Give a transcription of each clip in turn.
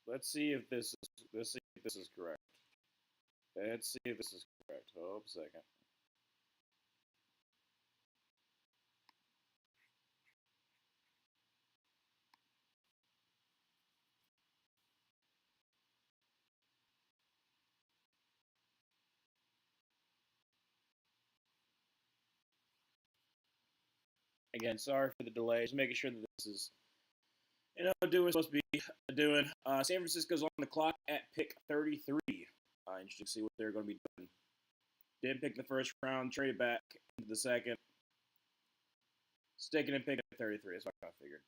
let's see if this is correct. Let's see if this is correct. Hold a second. Again, sorry for the delay. Just making sure that this is doing supposed to be doing. San Francisco's on the clock at pick 33. Interesting to see what they're going to be doing. Didn't pick the first round, traded back into the second. Sticking and picking at 33. That's what I figured.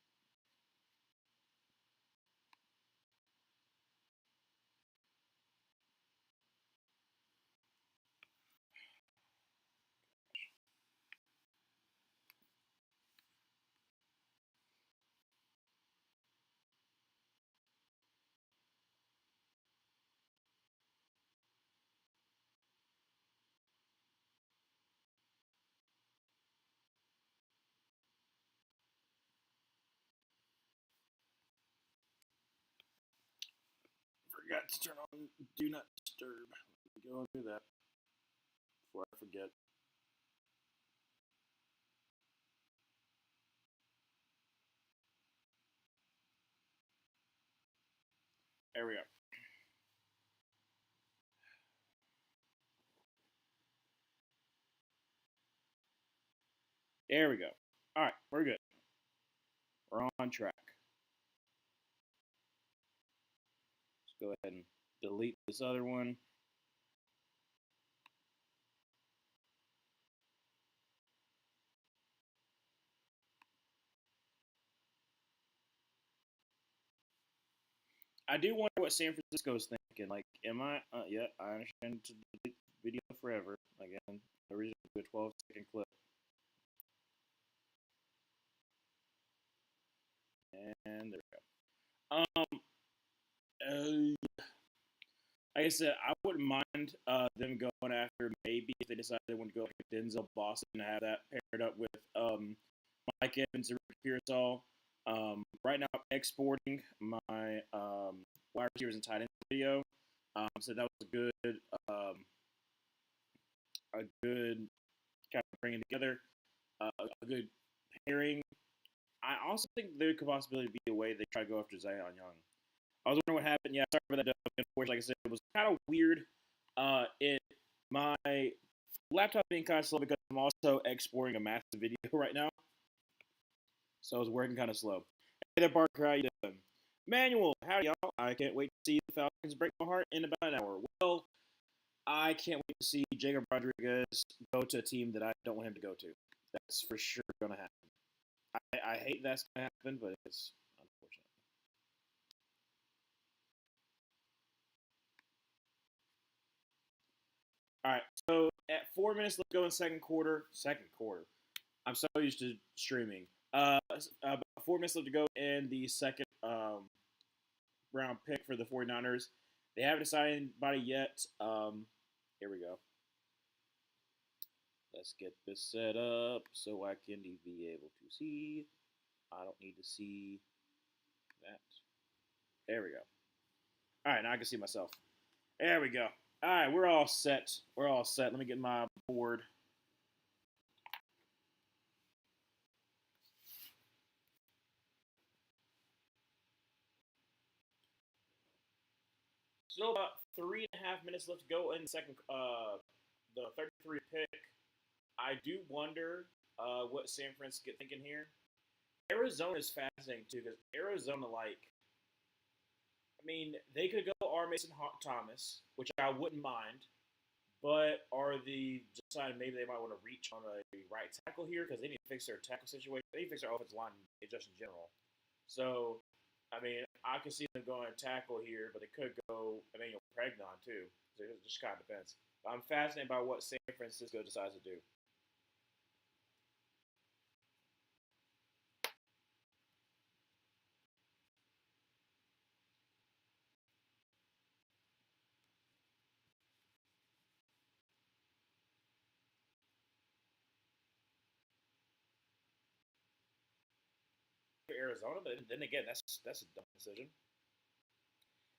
Forgot to turn on Do Not Disturb. Let me go and do that before I forget. There we go. There we go. All right, we're good. We're on track. Let's go ahead and delete this other one. I do wonder what San Francisco's thinking. Like, am I? Yeah, I understand to delete the video forever. Again, originally a 12-second clip. And there we go. Like I said, I wouldn't mind them going after maybe if they decide they want to go after Denzel Boston and have that paired up with Mike Evans and Rick Pearsall. Right now, I'm exporting my wide receivers and tight end video. So that was a good kind of bringing together a good pairing. I also think there could possibly be a way they try to go after Zion Young. I was wondering what happened. Yeah, sorry for that. Unfortunately, like I said, it was kind of weird. My laptop being kind of slow because I'm also exporting a massive video right now, so I was working kind of slow. Hey there, Parker. How you doing? Manuel, howdy y'all. I can't wait to see the Falcons break my heart in about an hour. Well, I can't wait to see Jacob Rodriguez go to a team that I don't want him to go to. That's for sure going to happen. I hate that's going to happen, but it's unfortunate. All right, so at 4 minutes left to go in second quarter. Second quarter. I'm so used to streaming. About 4 minutes left to go in the second round pick for the 49ers. They haven't decided anybody yet. Here we go. Let's get this set up so I can be able to see. I don't need to see that. There we go. All right, now I can see myself. There we go. All right, we're all set. We're all set. Let me get my board. Still about 3.5 minutes left to go in the second, the 33 pick. I do wonder what San Francisco thinking here. Arizona is fascinating too because Arizona, like, I mean, they could go R. Mason Thomas, which I wouldn't mind, but are the deciding maybe they might want to reach on a right tackle here because they need to fix their tackle situation. They need to fix their offensive line just in general. So, I mean, I could see them going tackle here, but they could go Emmanuel Pregnon too. So it just kind of depends. I'm fascinated by what San Francisco decides to do. For Arizona, but then again, that's a dumb decision.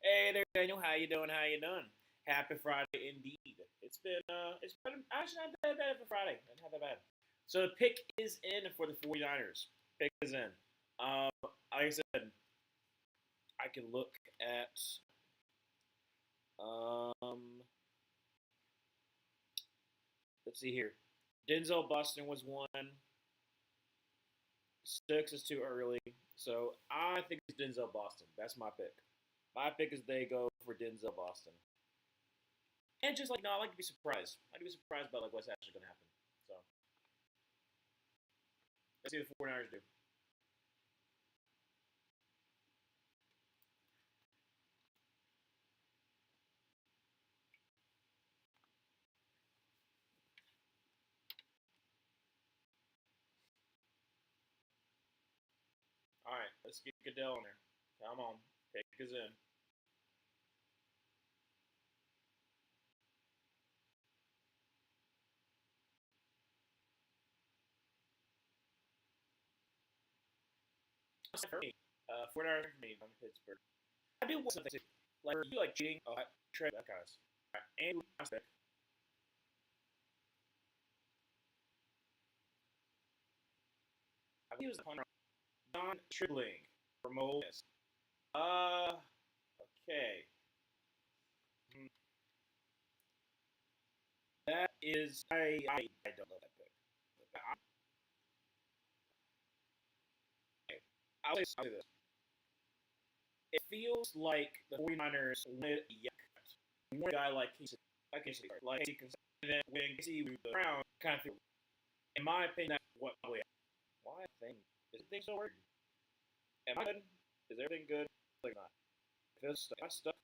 Hey there, Daniel. How you doing? How you doing? Happy Friday indeed. It's been actually not that bad for Friday. Not that bad. So the pick is in for the 49ers. Pick is in. Like I said, I can look at um let's see here. Denzel Boston was one. Six is too early. So I think it's Denzel Boston. That's my pick. My pick is they go for Denzel Boston. And just like no, I like to be surprised. I like to be surprised about like what's actually gonna happen. So let's see what the 49ers do. All right, let's get Goodell in there. Come on, pick is in. For me, 49ers for me. I'm Pittsburgh. I do want something too. Like you like cheating. Oh, trade that guys. Right, and I think he was the punter. Don Tribling from Ole Miss. Okay. Hmm, That is I don't know that pick. I'll say this. It feels like the 49ers lit one guy like Casey, like Casey consistent when Casey with the Brown kind of feel. In my opinion, that's what probably happened. Why thing is thing so weird? Am I good? Is everything good? Like not. If it's stuck, I stuck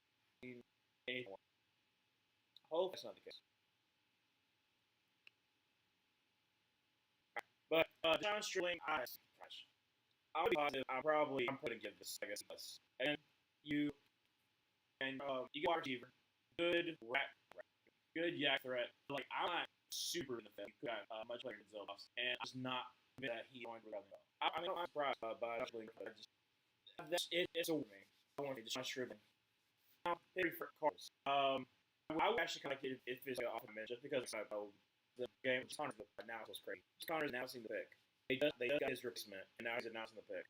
in anything. I hope that's not the case. But John Sterling, gosh, I'll be positive. I'm putting give this I guess plus. And you you get wide receiver, good good yak threat. Like I'm not super in the film. Much like Zillows, and I'm just not that he going to go. I mean, I'm surprised by that. It's a me. I want to just not sure. Now, maybe for Cardinals. I would actually kind of like it if it's off the bench just because I know the game Connors now was crazy. Connors announcing the pick. They just got his replacement, and now he's announcing the pick.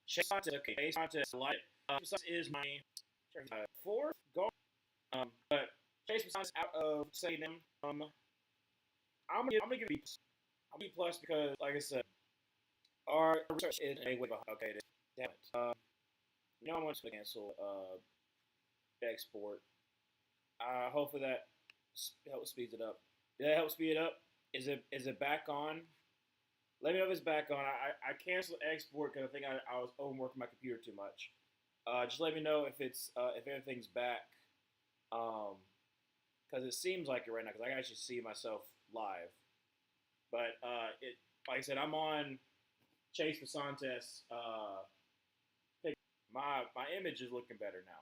Chase okay. Chase I like it. Is my fourth goal. But Chase Besides out of saying them, I'm gonna give it a B plus because, like I said, our research is a way behind. Okay, damn it. No one wants to cancel export. Hopefully that helps speed it up. Did that help speed it up? Is it back on? Let me know if it's back on. I canceled export because I think I was overworking my computer too much. Just let me know if everything's back. Because it seems like it right now. Because I can actually see myself live. But it like I said, I'm on Chase Basantes. My image is looking better now.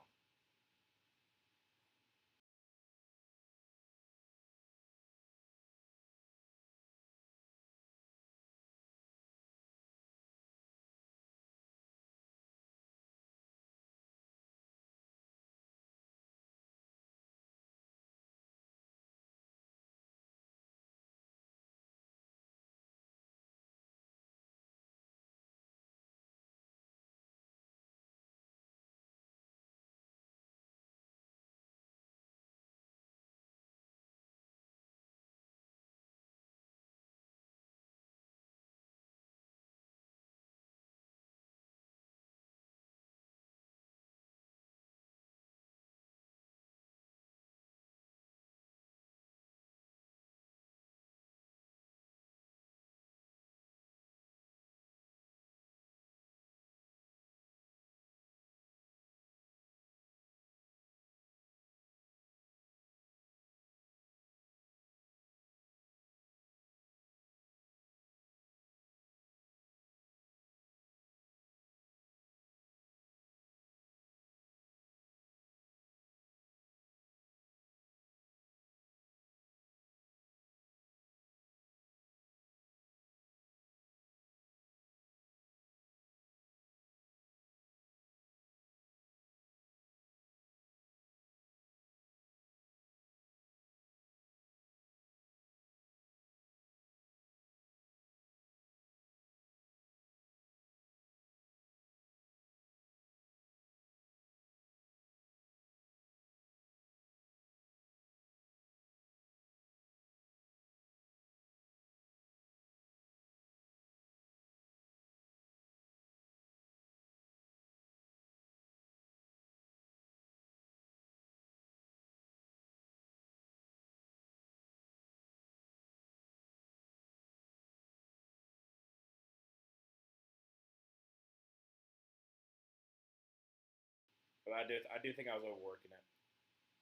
But I do think I was overworking it.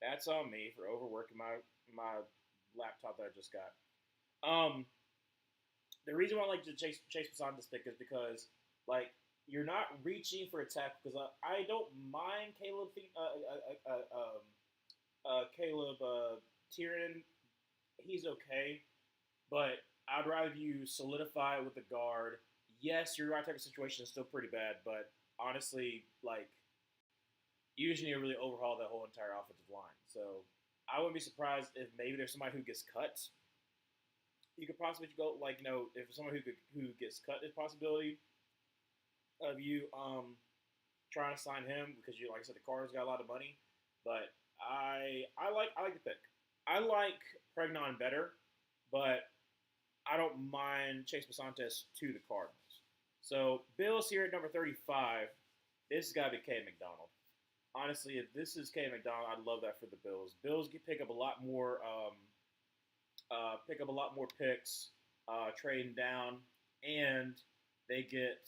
That's on me for overworking my laptop that I just got. Um, the reason why I like to Chase Passan this pick is because like you're not reaching for attack because I don't mind Caleb Tiernan. He's okay, but I'd rather you solidify with the guard. Yes, your right tackle situation is still pretty bad, but honestly, like you just need to really overhaul that whole entire offensive line. So I wouldn't be surprised if maybe there's somebody who gets cut. You could possibly go like if someone who gets cut is a possibility of you trying to sign him because you like I said the Cardinals got a lot of money, but I like the pick. I like Pregnon better, but I don't mind Chase Basantes to the Cardinals. So Bills here at number 35. This has got to be K McDonald. Honestly, if this is K McDonald, I'd love that for the Bills. Bills get pick up a lot more picks, trading down, and they get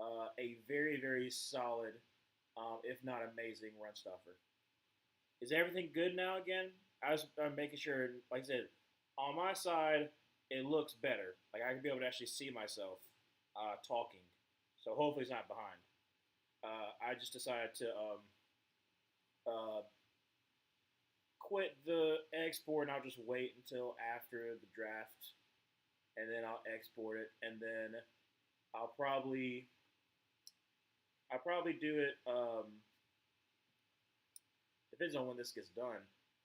a very, very solid, if not amazing, run stuffer. Is everything good now again? I'm making sure, like I said, on my side, it looks better. Like I can be able to actually see myself talking. So hopefully it's not behind. I just decided to uh, quit the export and I'll just wait until after the draft and then I'll export it and then I'll probably do it. Depends on when this gets done.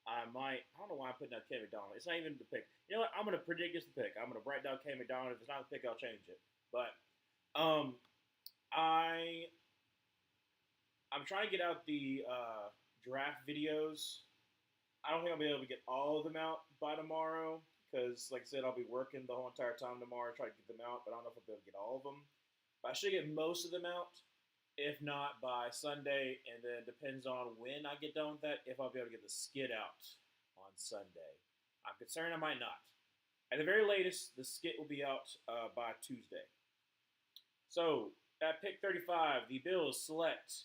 I might. I don't know why I'm putting out K McDonald. It's not even the pick. You know what? I'm gonna predict it's the pick. I'm gonna write down K McDonald. If it's not the pick, I'll change it. But I I'm trying to get out the draft videos. I don't think I'll be able to get all of them out by tomorrow because, like I said, I'll be working the whole entire time tomorrow trying to get them out. But I don't know if I'll be able to get all of them. But I should get most of them out. If not by Sunday, and then depends on when I get done with that, if I'll be able to get the skid out on Sunday. I'm concerned I might not. At the very latest, the skit will be out by Tuesday. So, at pick 35, the Bills select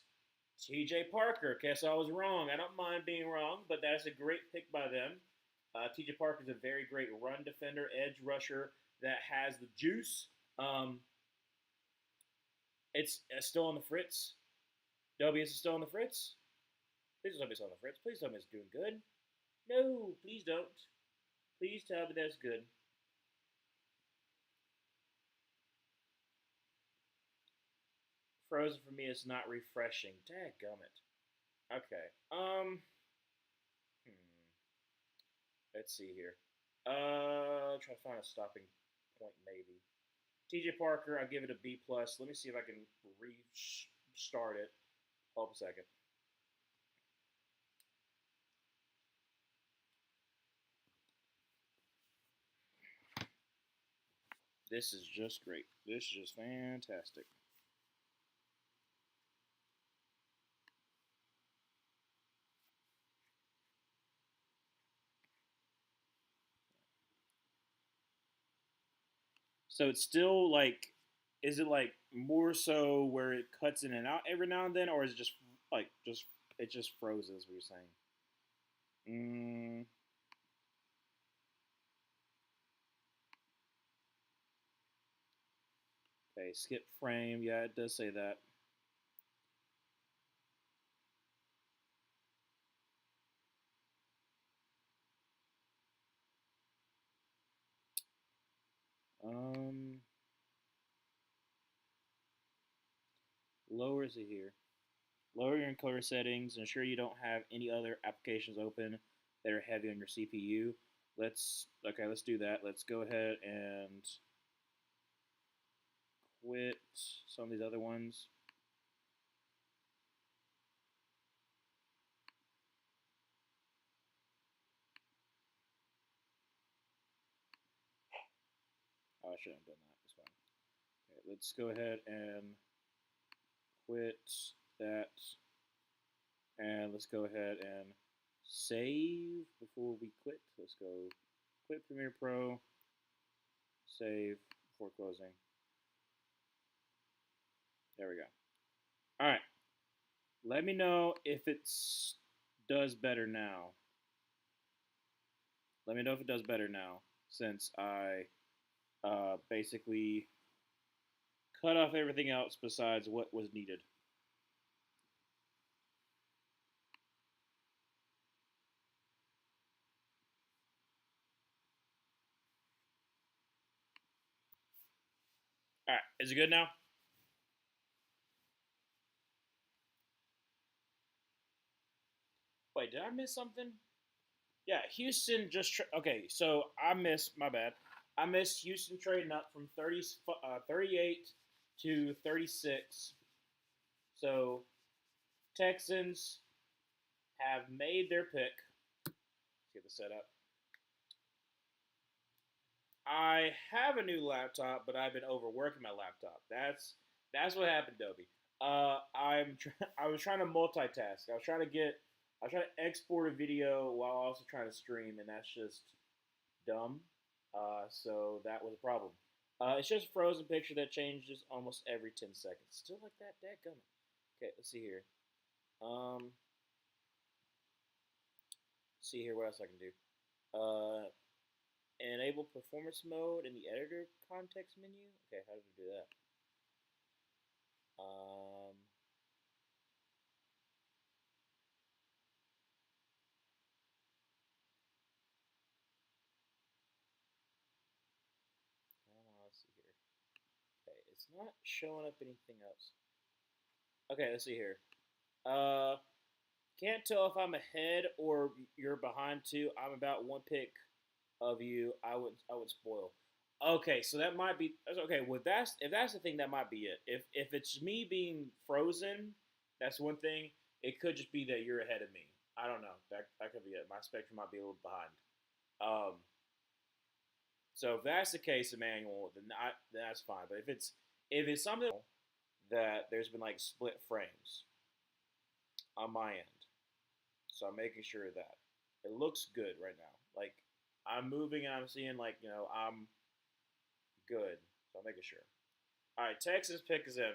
TJ Parker. Guess I was wrong. I don't mind being wrong, but that's a great pick by them. TJ Parker is a very great run defender, edge rusher that has the juice. It's still on the fritz. WS is still on the fritz. Please don't tell me it's on the fritz. Please tell me it's doing good. No, please don't. Please tell me that's good. Frozen for me is not refreshing. Dadgummit. Okay. Let's see here. Try to find a stopping point maybe. TJ Parker, I give it a B plus. Let me see if I can restart it. Hold up a second. This is just great. This is just fantastic. So it's still like, is it like more so where it cuts in and out every now and then, or is it just like it just frozen? Is what you're saying? Okay, skip frame. Yeah, it does say that. Um, lower is it here? Lower your encoder settings. Ensure you don't have any other applications open that are heavy on your CPU. Let's do that. Let's go ahead and quit some of these other ones. Oh, I shouldn't have done that. It's fine. Okay, let's go ahead and quit that. And let's go ahead and save before we quit. Let's go quit Premiere Pro, save before closing. There we go. All right. Let me know if it does better now. Let me know if it does better now, since I basically cut off everything else besides what was needed. All right, is it good now? Wait, did I miss something? Yeah, Houston just okay. So I missed my bad. I missed Houston trading up from 38 to 36. So Texans have made their pick. Let's get this set up. I have a new laptop, but I've been overworking my laptop. That's what happened, Dobie. I was trying to multitask. I was trying to export a video while also trying to stream, and that's just dumb. So that was a problem. It's just a frozen picture that changes almost every 10 seconds. Still like that, dadgummit. Okay, let's see here. Um, see here what else I can do. Enable performance mode in the editor context menu. Okay, how did we do that? Um, let's see here. Okay, it's not showing up anything else. Okay, let's see here. Uh, can't tell if I'm ahead or you're behind too. I'm about one pick of you. I would spoil. Okay, so that might be okay. Well, that's if that's the thing, that might be it. If it's me being frozen, that's one thing. It could just be that you're ahead of me. I don't know. That could be it. My spectrum might be a little behind. Um, so if that's the case, Emmanuel, then that's fine. But if it's something that there's been like split frames on my end, so I'm making sure of that it looks good right now. Like I'm moving and I'm seeing like I'm good. So I'm making sure. All right, Texas pick is in.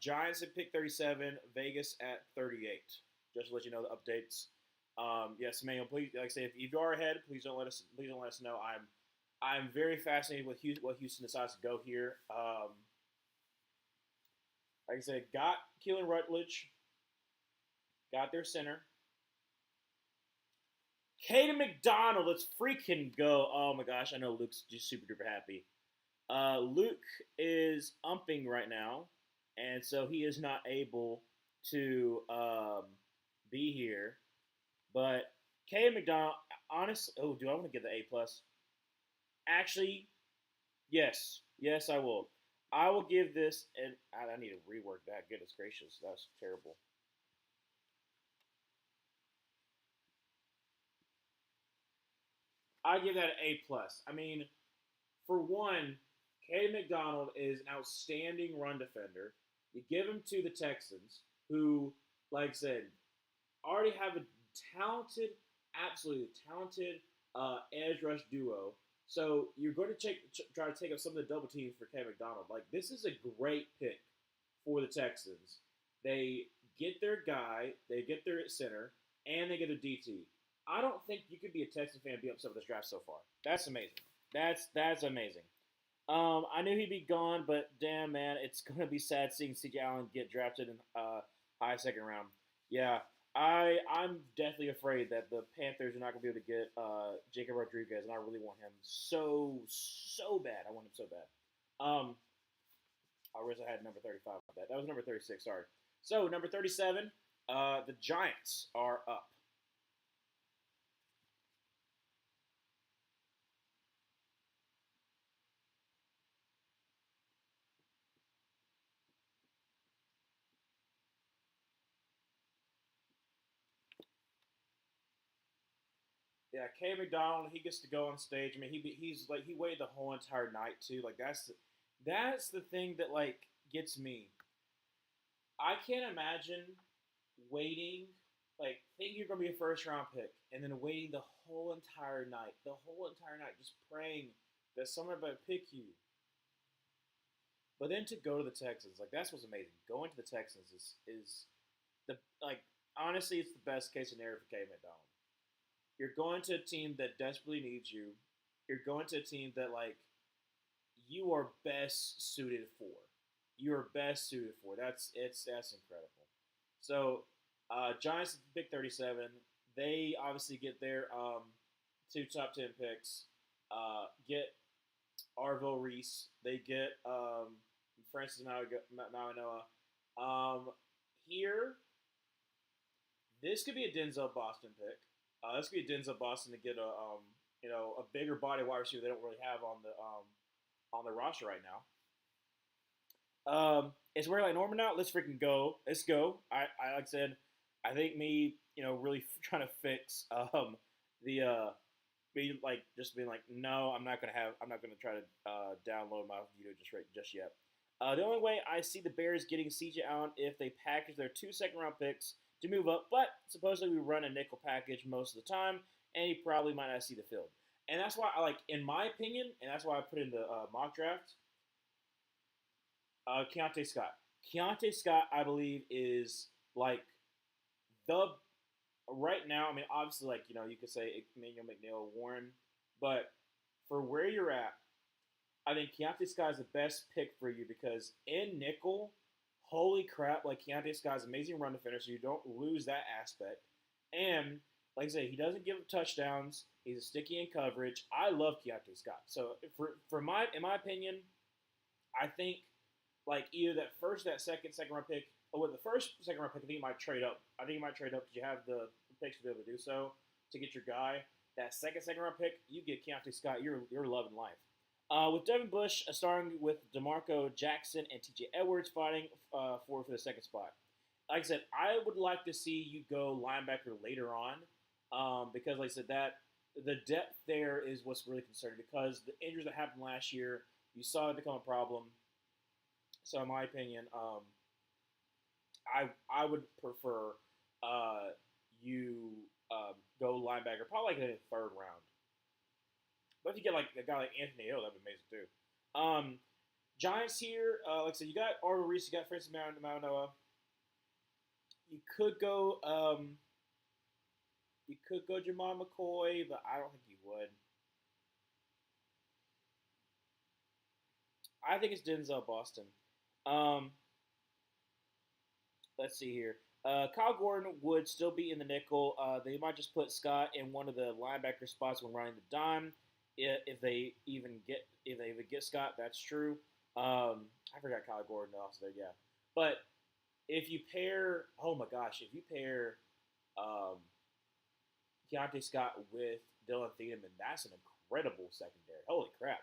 Giants at pick 37, Vegas at 38. Just to let you know the updates. Yes, Emmanuel. Please, like I say, if you are ahead, please don't let us know. I'm very fascinated with what Houston decides to go here. Like I said, got Keelan Rutledge, got their center. Caden McDonald, let's freaking go! Oh my gosh, I know Luke's just super duper happy. Luke is umping right now, and so he is not able to be here. But K. McDonald, honestly, oh, do I want to get the A plus? Actually, yes, yes, I will. I will give this, and I need to rework that. Goodness gracious, that's terrible. I give that an A plus. I mean, for one, K. McDonald is an outstanding run defender. You give him to the Texans, who, like I said, already have a talented, absolutely talented edge rush duo. So you're going to try to take up some of the double teams for Kevin McDonald. Like this is a great pick for the Texans. They get their guy, they get their center, and they get a DT. I don't think you could be a Texan fan and be upset with this draft so far. That's amazing. That's amazing. I knew he'd be gone, but damn man, it's gonna be sad seeing CJ Allen get drafted in high second round. Yeah, I'm definitely afraid that the Panthers are not gonna be able to get Jacob Rodriguez, and I really want him so bad. I want him so bad. I wish I had number 35. That was number 36. Sorry. So number 37, the Giants are up. Yeah, K. McDonald, he gets to go on stage. I mean, he's like he waited the whole entire night too. Like that's the thing that like gets me. I can't imagine waiting, like thinking you're gonna be a first round pick, and then waiting the whole entire night, just praying that someone might pick you. But then to go to the Texans, like that's what's amazing. Going to the Texans is the like honestly, it's the best case scenario for Kevin McDonald. You're going to a team that desperately needs you. You're going to a team that like you are best suited for. You are best suited for. That's incredible. So, Giants pick 37. They obviously get their two top 10 picks. Get Arville Reese. They get Francis Mauigoa. Here, this could be a Denzel Boston pick. This could be a Denzel Boston to get a bigger body wide receiver they don't really have on the roster right now. It's where like Norman now. Let's freaking go. Let's go. I like I said, I think me, really trying to fix the be like just being like, no, I'm not gonna try to download my video just yet. The only way I see the Bears getting CJ Allen if they package their 2 second-round picks to move up, but supposedly we run a nickel package most of the time, and he probably might not see the field. And that's why I like, in my opinion, and that's why I put in the mock draft, Keontae Scott. Keontae Scott, I believe, is like the right now. I mean, obviously, like you could say Emmanuel McNeil, Warren, but for where you're at, I think Keontae Scott is the best pick for you because in nickel, holy crap, like Keontae Scott is an amazing run defender, so you don't lose that aspect. And like I say, he doesn't give up touchdowns. He's a sticky in coverage. I love Keontae Scott. So in my opinion, I think like either that first, that second round pick, or with the first, second round pick, I think you might trade up. I think you might trade up because you have the picks to be able to do so to get your guy. That second round pick, you get Keontae Scott. You're loving life. With Devin Bush starting with DeMarco Jackson and T.J. Edwards fighting for the second spot. Like I said, I would like to see you go linebacker later on because, like I said, that the depth there is what's really concerning because the injuries that happened last year, you saw it become a problem. So, in my opinion, I would prefer you go linebacker probably like in the third round. But if you get like a guy like Anthony Hill, that'd be amazing too. Giants here, like I said, you got Arville Reese, you got Francis Mauigoa. You could go Jamal McCoy, but I don't think you would. I think it's Denzel Boston. Let's see here. Kyle Gordon would still be in the nickel. They might just put Scott in one of the linebacker spots when running the dime. If they even get Scott, that's true. I forgot Kyle Gordon also there, yeah. But if you pair, oh my gosh, if you pair Keontae Scott with Dylan Thiedemann, that's an incredible secondary. Holy crap.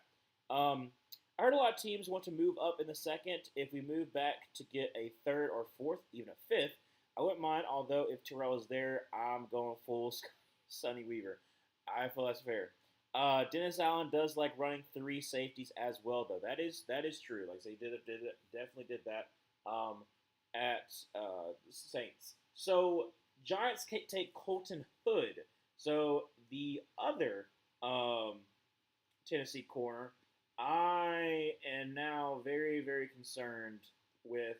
I heard a lot of teams want to move up in the second. If we move back to get a third or fourth, even a fifth, I wouldn't mind. Although if Terrell is there, I'm going full Sonny Weaver. I feel that's fair. Dennis Allen does like running 3 safeties as well, though. That is true. Like I say, he definitely did that at Saints. So Giants take Colton Hood. So the other Tennessee corner. I am now very, very concerned with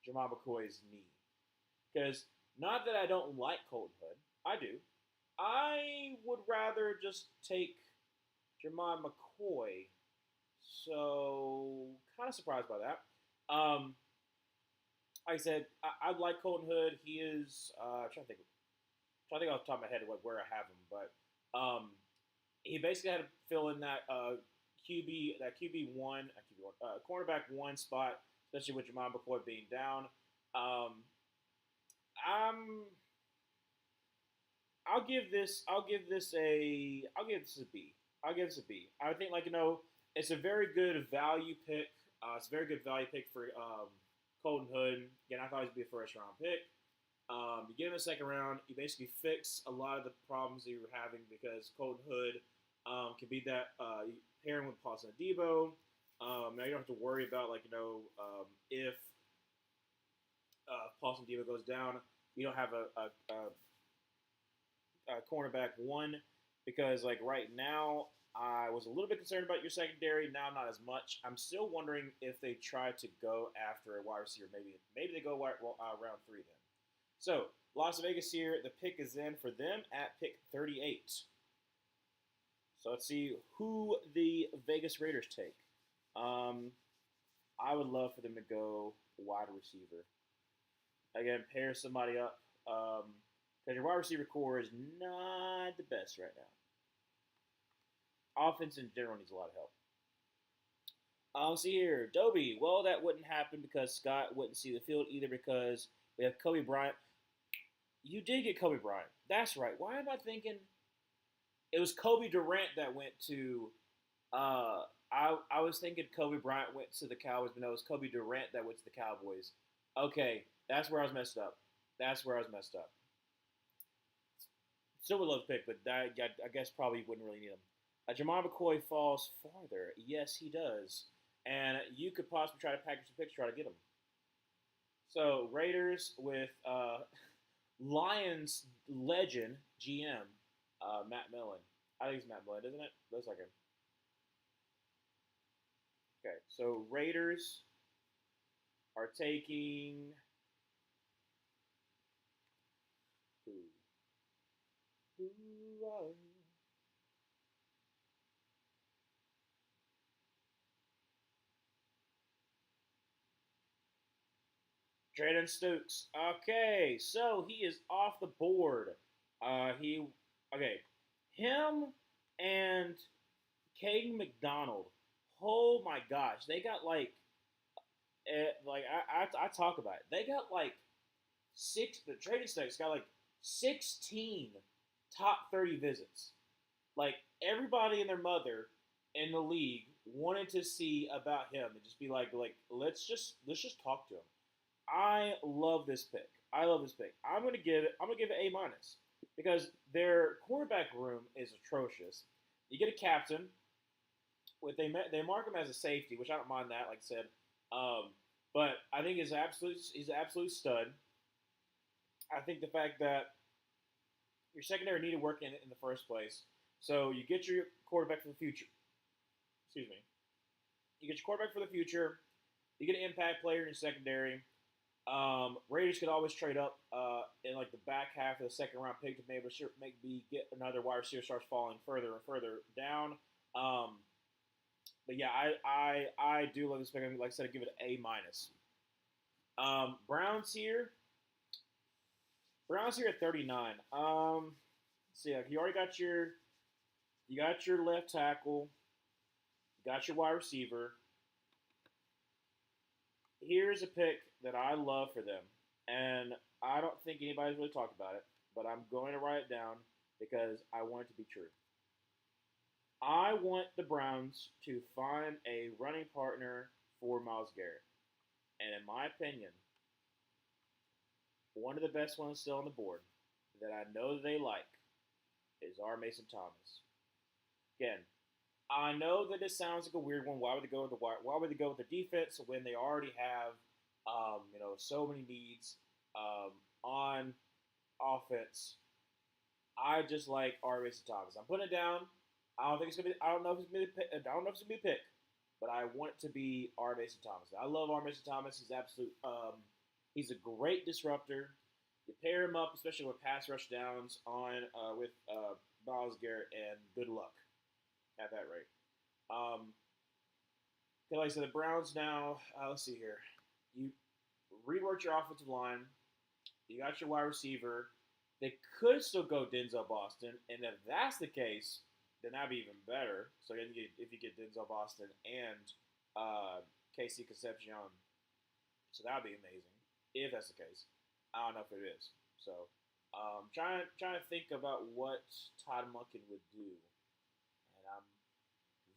Jamal McCoy's knee. Because not that I don't like Colton Hood. I do. I would rather just take Jamal McCoy. So, kind of surprised by that. Like I said, I like Colton Hood. He is, trying to think off the top of my head where I have him. But he basically had to fill in that QB one, cornerback 1 spot, especially with Jamal McCoy being down. I'll give this a B. I'll give this a B. I think it's a very good value pick. It's a very good value pick for Colton Hood. Again, I thought he would be a first round pick. You get him in the second round, you basically fix a lot of the problems that you were having because Colton Hood can be that pairing with Paulson Adebo. Now you don't have to worry about if Paulson Adebo goes down, you don't have a cornerback 1 because right now I was a little bit concerned about your secondary. Now, not as much. I'm still wondering if they try to go after a wide receiver. Maybe they go round three then. So Las Vegas here. The pick is in for them at pick 38. So let's see who the Vegas Raiders take. I would love for them to go wide receiver. Again, pair somebody up. Because your wide receiver core is not the best right now. Offense in general needs a lot of help. See here, Dobie. Well, that wouldn't happen because Scott wouldn't see the field either because we have Kobe Bryant. You did get Kobe Bryant. That's right. Why am I thinking it was Kobe Durant that went to? I was thinking Kobe Bryant went to the Cowboys, but no, it was Kobe Durant that went to the Cowboys. Okay, that's where I was messed up. Still would love to pick, but I guess probably wouldn't really need him. Jamal McCoy falls farther. Yes, he does. And you could possibly try to package the picks, try to get him. So, Raiders with Lions legend GM, Matt Millen. I think it's Matt Millen, isn't it? Looks like him. Okay, so Raiders are taking who? Who are you? Drayden Stukes. Okay, so he is off the board. Him and Caden McDonald. Oh my gosh, they got I talk about it. They got like the Drayden Stukes got like 16 top 30 visits. Like everybody and their mother in the league wanted to see about him and just be like let's just talk to him. I love this pick. I'm gonna give it A minus because their quarterback room is atrocious. You get a captain. They mark him as a safety, which I don't mind that. Like I said, but I think he's an absolute stud. I think the fact that your secondary needed work in the first place, so you get your quarterback for the future. Excuse me. You get your quarterback for the future. You get an impact player in your secondary. Raiders could always trade up in like the back half of the second round pick to maybe get another wide receiver starts falling further and further down. But yeah, I do love this pick. Like I said, I give it an A minus. Browns here at 39. Let's see, you already got your left tackle, you got your wide receiver. Here's a pick that I love for them, and I don't think anybody's really talked about it, but I'm going to write it down because I want it to be true. I want the Browns to find a running partner for Myles Garrett. And in my opinion, one of the best ones still on the board that I know that they like is R. Mason Thomas. Again, I know that this sounds like a weird one. Why would they go with the defense when they already have so many needs on offense? I just like R. Mason Thomas. I'm putting it down. I don't know if it's gonna be a pick, but I want it to be R. Mason Thomas. I love R. Mason Thomas. He's absolute. He's a great disruptor. You pair him up, especially with pass rush downs with Myles Garrett, and good luck at that rate. Like I said, the Browns now. Let's see here. You reworked your offensive line. You got your wide receiver. They could still go Denzel Boston, and if that's the case, then that'd be even better. So if you get Denzel Boston and KC Concepcion, so that'd be amazing. If that's the case, I don't know if it is. So trying to think about what Todd Monken would do, and I'm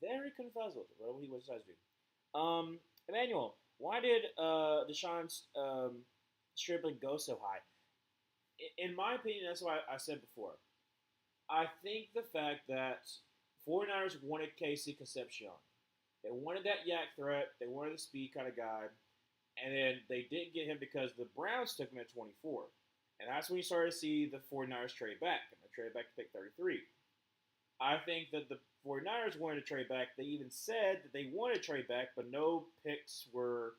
very confused with what he decides to do. Emmanuel, why did Deshaun Stribling go so high? In my opinion, that's what I said before. I think the fact that 49ers wanted KC Concepcion. They wanted that yak threat. They wanted the speed kind of guy. And then they didn't get him because the Browns took him at 24. And that's when you started to see the 49ers trade back. And they traded back to pick 33. I think that the 49ers wanted to trade back. They even said that they wanted to trade back, but no picks were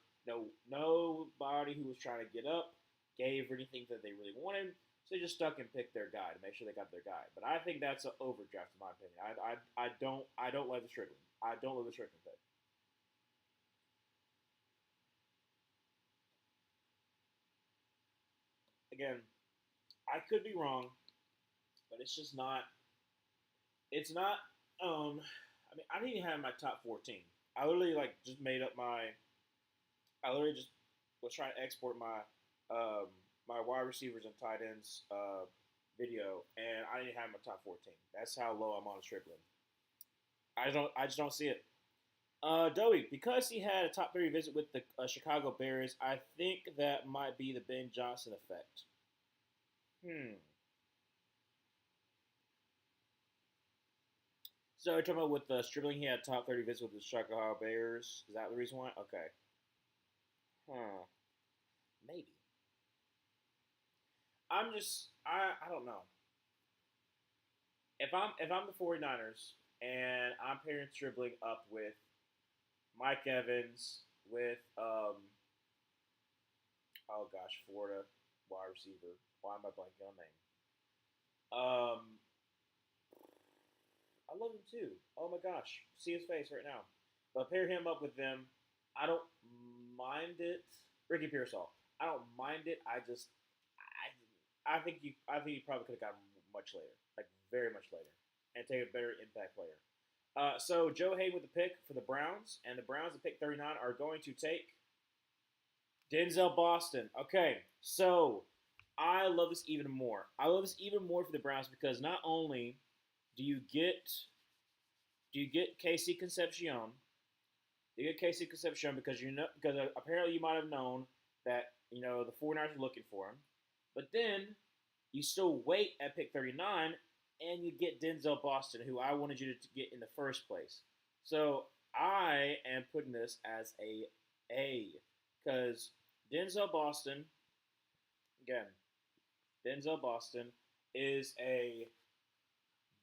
nobody who was trying to get up gave anything that they really wanted. So they just stuck and picked their guy to make sure they got their guy. But I think that's an overdraft in my opinion. I don't love the Strickland. I don't love the Strickland pick. Again, I could be wrong, but it's just not. It's not. I mean, I didn't even have my top 14. I literally like just made up my. I literally just was trying to export my wide receivers and tight ends video, and I didn't have my top 14. That's how low I'm on Strickland. I just don't see it. Dowie, because he had a top 30 visit with the Chicago Bears, I think that might be the Ben Johnson effect. Hmm. So you're talking about with Stribling, he had top 30 visits with the Chicago Bears. Is that the reason why? Okay. Huh. Maybe. I don't know. If I'm the 49ers and I'm pairing Stribling up with Mike Evans with oh gosh, Florida wide receiver. Why am I blanking on name? I love him too. Oh my gosh, see his face right now. But pair him up with them. I don't mind it. Ricky Pearsall. I don't mind it. I think you probably could have gotten much later, like very much later, and take a better impact player. So Joe Hayden with the pick for the Browns, and the Browns at pick 39 are going to take Denzel Boston. Okay, so I love this even more. I love this even more for the Browns because not only do you get Casey Concepcion, you get Casey Concepcion because apparently you might have known that the 49ers are looking for him, but then you still wait at pick 39 and you get Denzel Boston, who I wanted you to get in the first place. So I am putting this as A because Denzel Boston, again, Denzel Boston is a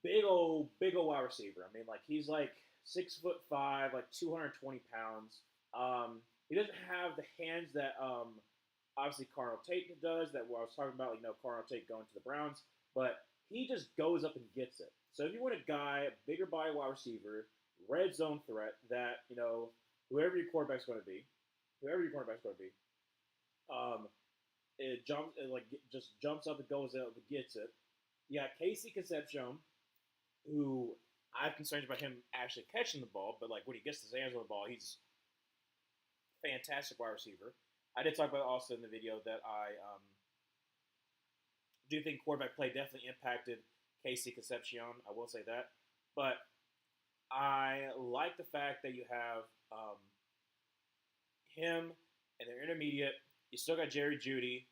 big old wide receiver. I mean, like he's like 6'5", like 220 pounds. He doesn't have the hands that obviously Carnell Tate does. That what I was talking about, Carnell Tate going to the Browns, but he just goes up and gets it. So if you want a guy, a bigger body wide receiver, red zone threat, that whoever your quarterback's going to be, um, just jumps up and goes up and gets it. You got Casey Concepcion, who I have concerns about him actually catching the ball, but like when he gets his hands on the ball, he's a fantastic wide receiver. I did talk about also in the video that I do think quarterback play definitely impacted Casey Concepcion. I will say that, but I like the fact that you have him and their intermediate. You still got Jerry Jeudy,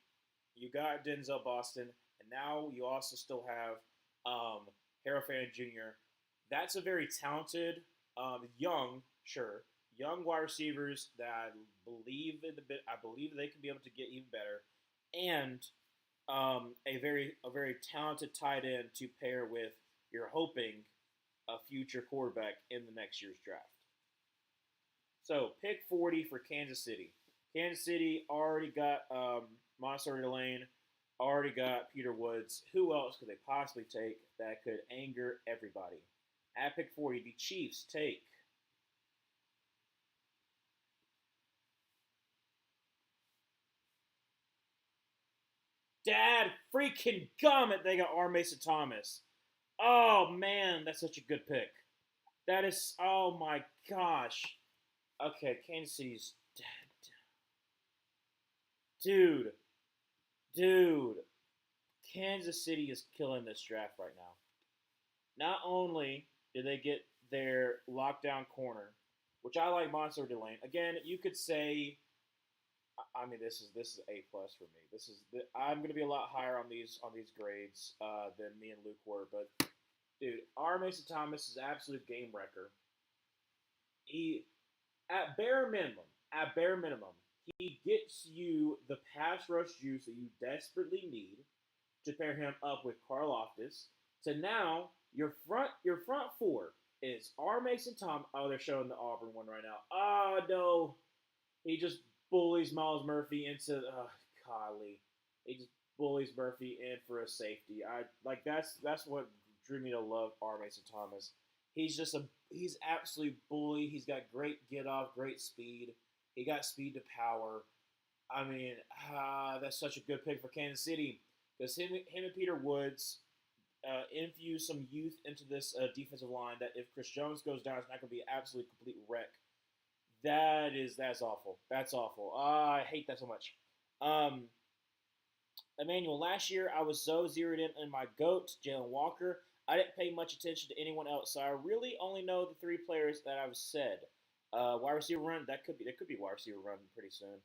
you got Denzel Boston, and now you also still have Harold Fannin Jr. That's a very talented, young wide receivers that I believe in the bit. I believe they can be able to get even better, and a very talented tight end to pair with. You're hoping a future quarterback in the next year's draft. So pick 40 for Kansas City. Kansas City already got Monster Delane, already got Peter Woods. Who else could they possibly take that could anger everybody? At pick 40, the Chiefs take Dad freaking gummit. They got R. Mason Thomas. Oh man, that's such a good pick. That is, oh my gosh. Okay, Kansas City's dude, dude. Kansas City is killing this draft right now. Not only did they get their lockdown corner, which I like Monster Delane. Again, you could say, I mean, this is A+ for me. I'm going to be a lot higher on these grades than me and Luke were. But dude, R. Mason Thomas is an absolute game wrecker. He, at bare minimum, he gets you the pass rush juice that you desperately need to pair him up with Carl Loftus. To now your front four. is R. Mason Thomas. Oh, they're showing the Auburn one right now. Oh no, he just bullies Miles Murphy into. Golly, he just bullies Murphy in for a safety. I like that's what drew me to love R. Mason Thomas. He's absolutely bully. He's got great get off, great speed. He got speed to power. I mean, that's such a good pick for Kansas City because him and Peter Woods infuse some youth into this defensive line. That if Chris Jones goes down, it's not going to be an absolute complete wreck. That's awful. That's awful. I hate that so much. Um, Emmanuel, last year I was so zeroed in my GOAT, Jalen Walker. I didn't pay much attention to anyone else, so I really only know the three players that I've said. Wide receiver run, that could be wide receiver run pretty soon.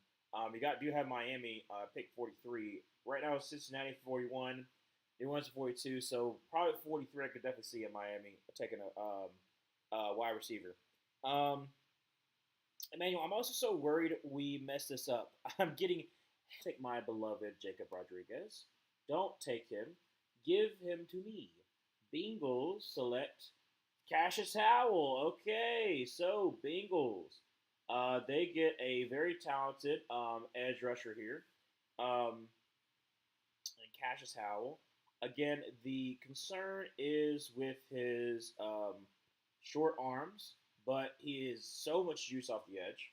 Do have Miami pick 43. Right now it's Cincinnati 41. New Orleans 42. So probably 43. I could definitely see in Miami taking a wide receiver. Um, Emmanuel, I'm also so worried we messed this up. I'm getting take my beloved Jacob Rodriguez. Don't take him. Give him to me. Bengals select Cassius Howell. Okay, so Bengals. They get a very talented edge rusher here. And Cassius Howell. Again, the concern is with his short arms, but he is so much juice off the edge.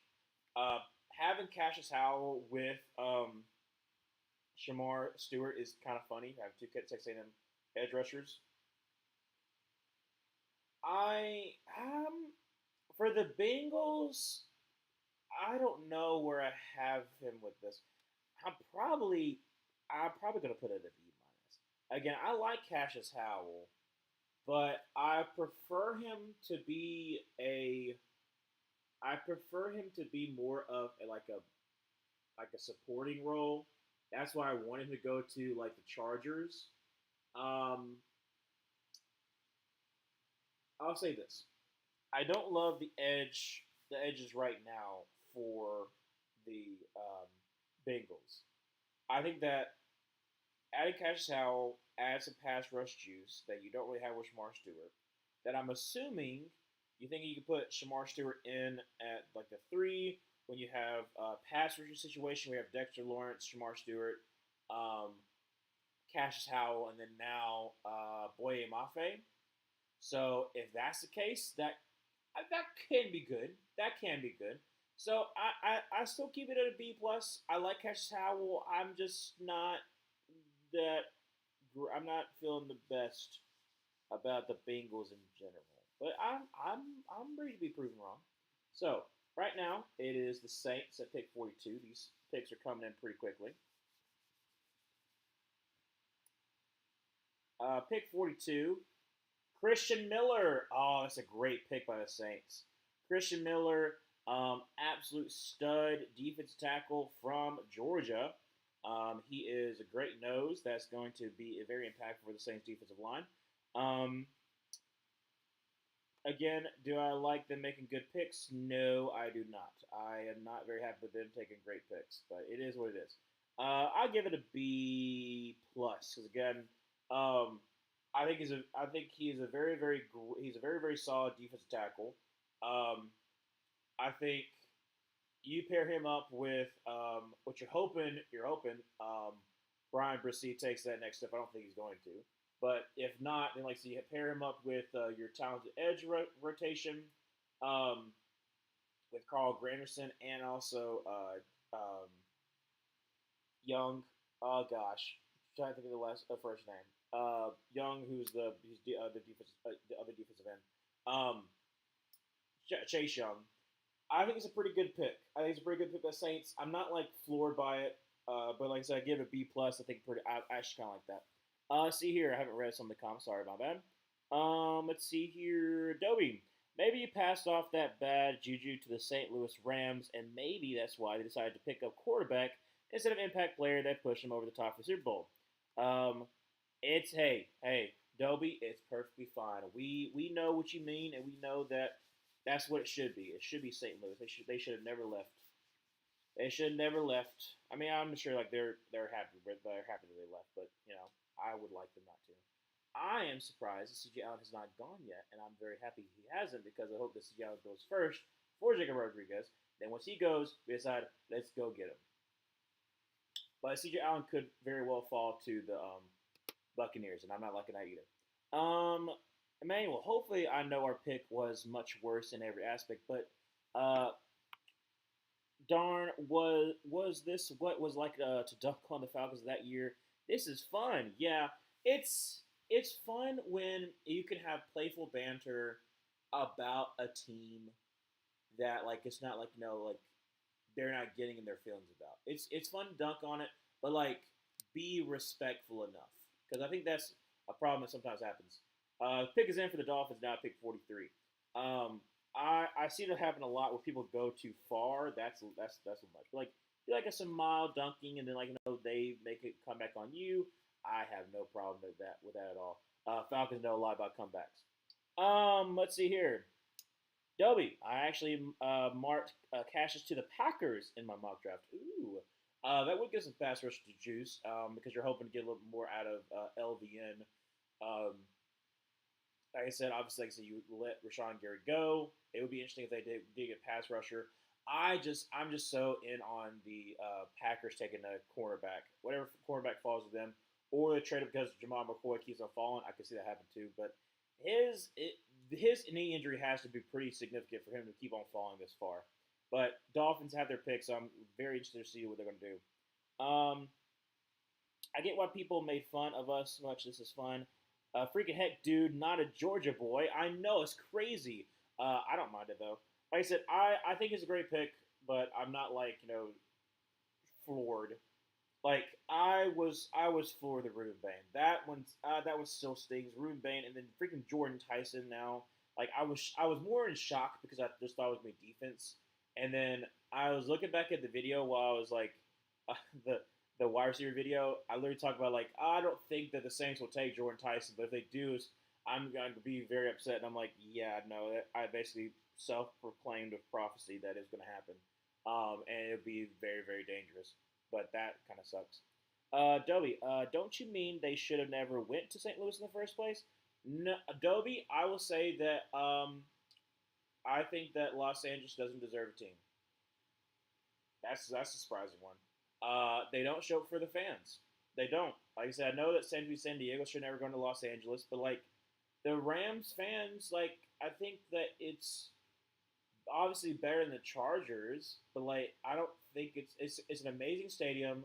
Having Cassius Howell with Shamar Stewart is kind of funny. I have two Texas A&M edge rushers. I for the Bengals, I don't know where I have him with this. I'm probably I'm probably gonna put it at B minus. Again, I like Cassius Howell, but I prefer him to be more of like a supporting role. That's why I want him to go to like the Chargers. Um, I'll say this: I don't love the edges right now for the Bengals. I think that adding Cassius Howell adds some pass rush juice that you don't really have with Shamar Stewart. That I'm assuming you think you can put Shamar Stewart in at like the three when you have a pass rushing situation. We have Dexter Lawrence, Shamar Stewart, um, Cassius Howell, and then now Boye Mafe. So if that's the case, that can be good. That can be good. So I still keep it at a B plus. I like Cassius Howell. I'm just not that I'm not feeling the best about the Bengals in general. But I'm ready to be proven wrong. So right now it is the Saints at pick 42. These picks are coming in pretty quickly. Pick 42, Christian Miller. Oh, that's a great pick by the Saints. Christian Miller, absolute stud defensive tackle from Georgia. He is a great nose. That's going to be very impactful for the Saints defensive line. Um, Again, do I like them making good picks? No, I do not. I am not very happy with them taking great picks, but it is what it is. I'll give it a B plus because again, um, I think he's a he's a very solid defensive tackle. Um, I think you pair him up with what you're hoping Brian Brisee takes that next step. I don't think he's going to. But if not, then like so you pair him up with your talented edge rotation with Carl Granderson and also Young. Oh gosh, I'm trying to think of the first name. Young, who's the other defensive end. Um, Chase Young. I think it's a pretty good pick. I think it's a pretty good pick by Saints. I'm not like floored by it, but like I said, I give it a B plus. I think pretty. I actually kind of like that. See here, I haven't read some of the comments. Sorry, my bad. Let's see here, Adobe. Maybe you passed off that bad juju to the St. Louis Rams, and maybe that's why they decided to pick up quarterback instead of impact player that pushed them over the top for the Super Bowl. Um, it's hey, Dobie, it's perfectly fine. We know what you mean, and we know that that's what it should be. It should be St. Louis. They should have never left. They should have never left. I mean, I'm sure like they're happy that they left, but you know, I would like them not to. I am surprised that CJ Allen has not gone yet, and I'm very happy he hasn't because I hope that CJ Allen goes first for Jacob Rodriguez. Then once he goes, we decide let's go get him. But CJ Allen could very well fall to the Buccaneers, and I'm not liking that either. Emmanuel, hopefully I know our pick was much worse in every aspect, but uh, darn, was this what was like to dunk on the Falcons that year? This is fun. Yeah, it's fun when you can have playful banter about a team that like it's not like like they're not getting in their feelings about. It's fun to dunk on it, but like be respectful enough because I think that's a problem that sometimes happens. Pick is in for the Dolphins now. Pick 43. Um, I see that happen a lot where people go too far. That's much. But like do like some mild dunking and then like they make it come back on you. I have no problem with that at all. Falcons know a lot about comebacks. Let's see here. Dobie, I actually marked Cassius to the Packers in my mock draft. Ooh, that would give some pass rush to juice because you're hoping to get a little more out of LVN. Um, like I said, obviously, like I said, you let Rashawn Gary go. It would be interesting if they did get pass rusher. I'm just so in on the Packers taking a cornerback, whatever cornerback falls with them, or they trade it because Jamal McCoy keeps on falling. I can see that happen too. But his it, his knee injury has to be pretty significant for him to keep on falling this far. But Dolphins have their pick, so I'm very interested to see what they're going to do. I get why people made fun of us. Much this is fun. Freaking heck, dude, not a Georgia boy. I know it's crazy. I don't mind it though. Like I said, I think it's a great pick, but I'm not like floored. Like I was floored with Ruben Bain. That one still stings. Ruben Bain and then freaking Jordan Tyson now. Like I was more in shock because I just thought it was my defense, and then I was looking back at the video while I was like uh, the the wide receiver video. I literally talked about like I don't think that the Saints will take Jordan Tyson, but if they do, I'm going to be very upset. And I'm like, yeah, no, I basically self-proclaimed with prophecy that it's going to happen, and it'd be very very dangerous. But that kind of sucks. Dobie, don't you mean they should have never went to St. Louis in the first place? No, Dobie, I will say that I think that Los Angeles doesn't deserve a team. That's a surprising one. They don't show up for the fans. They don't. Like I said, I know that San Diego should never go to Los Angeles, but like the Rams fans, like I think that it's obviously better than the Chargers, but like I don't think it's an amazing stadium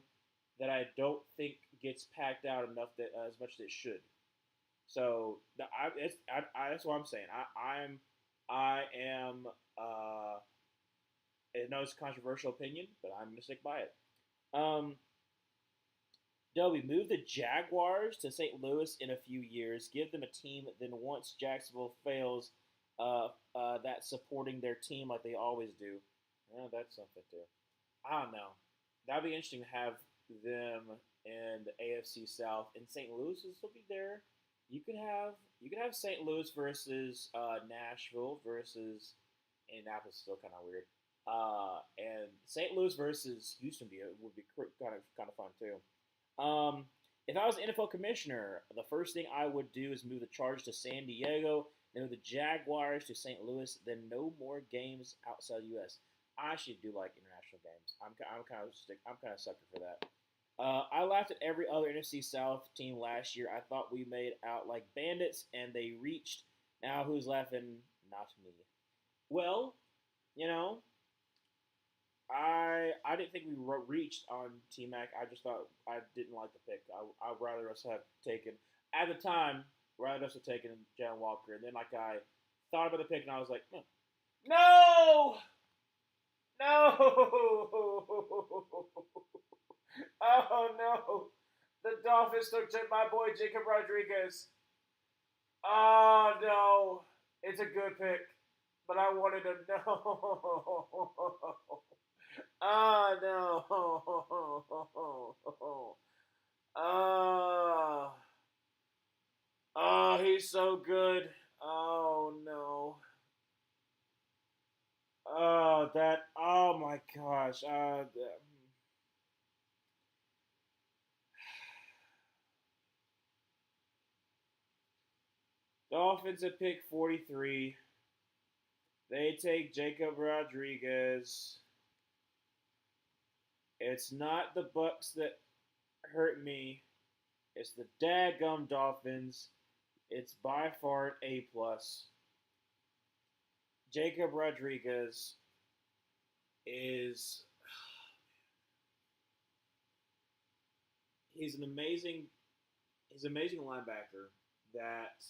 that I don't think gets packed out enough that as much as it should. So that's what I'm saying. I am. I know it's a controversial opinion, but I'm gonna stick by it. Um, Dobie, move the Jaguars to St. Louis in a few years. Give them a team. Then once Jacksonville fails, that supporting their team like they always do. Yeah, that's something too. I don't know. That'd be interesting to have them in the AFC South, and St. Louis will still be there. You could have St. Louis versus Nashville versus Indianapolis. Still kind of weird. And St. Louis versus Houston would be kind of fun too. If I was an NFL commissioner, the first thing I would do is move the Chargers to San Diego, then move the Jaguars to St. Louis, then no more games outside the U.S. I actually do like international games. I'm kind of sucker for that. I laughed at every other NFC South team last year. I thought we made out like bandits, and they reached. Now who's laughing? Not me. Well, you know, I didn't think we reached on T Mac. I just thought I didn't like the pick. I'd rather us have taken at the time. Rather us have taken Jalen Walker, and then like I thought about the pick, and I was like, no, no, oh no, the Dolphins took my boy Jacob Rodriguez. Oh no, it's a good pick, but I wanted to know. Oh no. Oh. Oh, he's so good. Oh no. Oh that. Oh my gosh. Dolphins at pick 43. They take Jacob Rodriguez. It's not the Bucks that hurt me. It's the daggum Dolphins. It's by far an A plus. Jacob Rodriguez is he's an amazing linebacker that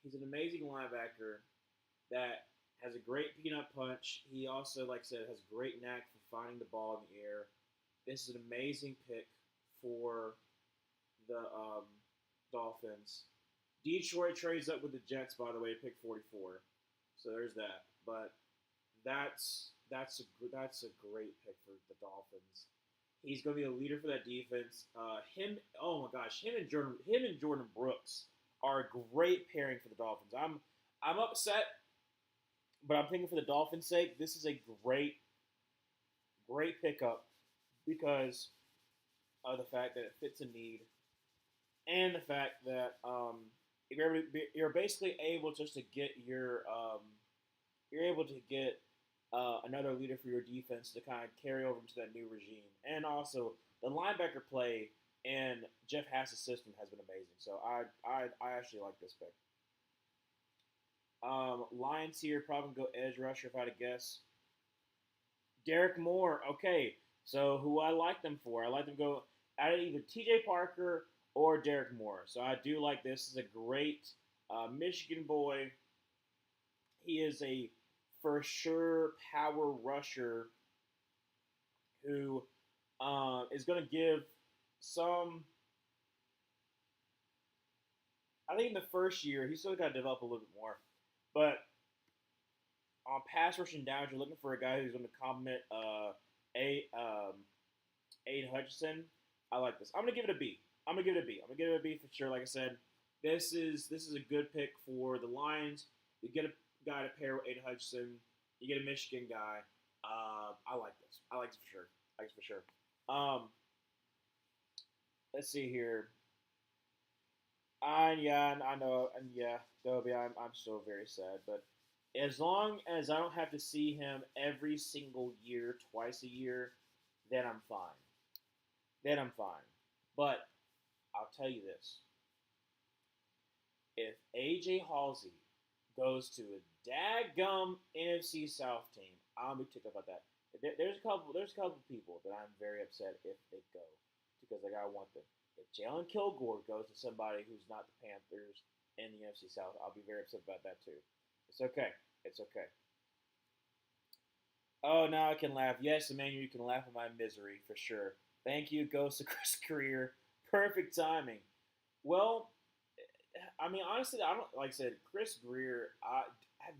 he's an amazing linebacker that has a great peanut punch. He also, like I said, has a great knack for finding the ball in the air. This is an amazing pick for the Dolphins. Detroit trades up with the Jets, by the way, pick 44. So there's that. But that's a great pick for the Dolphins. He's going to be a leader for that defense. Oh my gosh, him and Jordan Brooks are a great pairing for the Dolphins. I'm upset, but I'm thinking for the Dolphins' sake, this is a great pickup because of the fact that it fits a need and the fact that you're basically able just to get you're able to get another leader for your defense to kind of carry over into that new regime. And also, the linebacker play in Jeff Hass's system has been amazing. So I actually like this pick. Lions here, probably go edge rusher if I had to guess. Derek Moore. Okay, so who I like them for? I like them go out of either T.J. Parker or Derek Moore. So I do like this. This is a great Michigan boy. He is a for sure power rusher who is going to give some. I think in the first year, he's still got to develop a little bit more. But on pass rushing downs, you're looking for a guy who's going to complement Aiden Hutchinson. I like this. I'm going to give it a B. I'm going to give it a B for sure. Like I said, this is a good pick for the Lions. You get a guy to pair with Aiden Hutchinson. You get a Michigan guy. I like this. I like this for sure. Let's see here. I know, and yeah, Dobie, I'm still very sad, but as long as I don't have to see him every single year, twice a year, then I'm fine. But I'll tell you this: if AJ Halsey goes to a daggum NFC South team, I'll be ticked about that. There's a couple people that I'm very upset if they go because like I want them. If Jalen Kilgore goes to somebody who's not the Panthers in the NFC South, I'll be very upset about that too. It's okay. Oh, now I can laugh. Yes, Emmanuel, you can laugh at my misery for sure. Thank you, Ghost of Chris Career. Perfect timing. Well, I mean, honestly, I don't like I said, Chris Greer.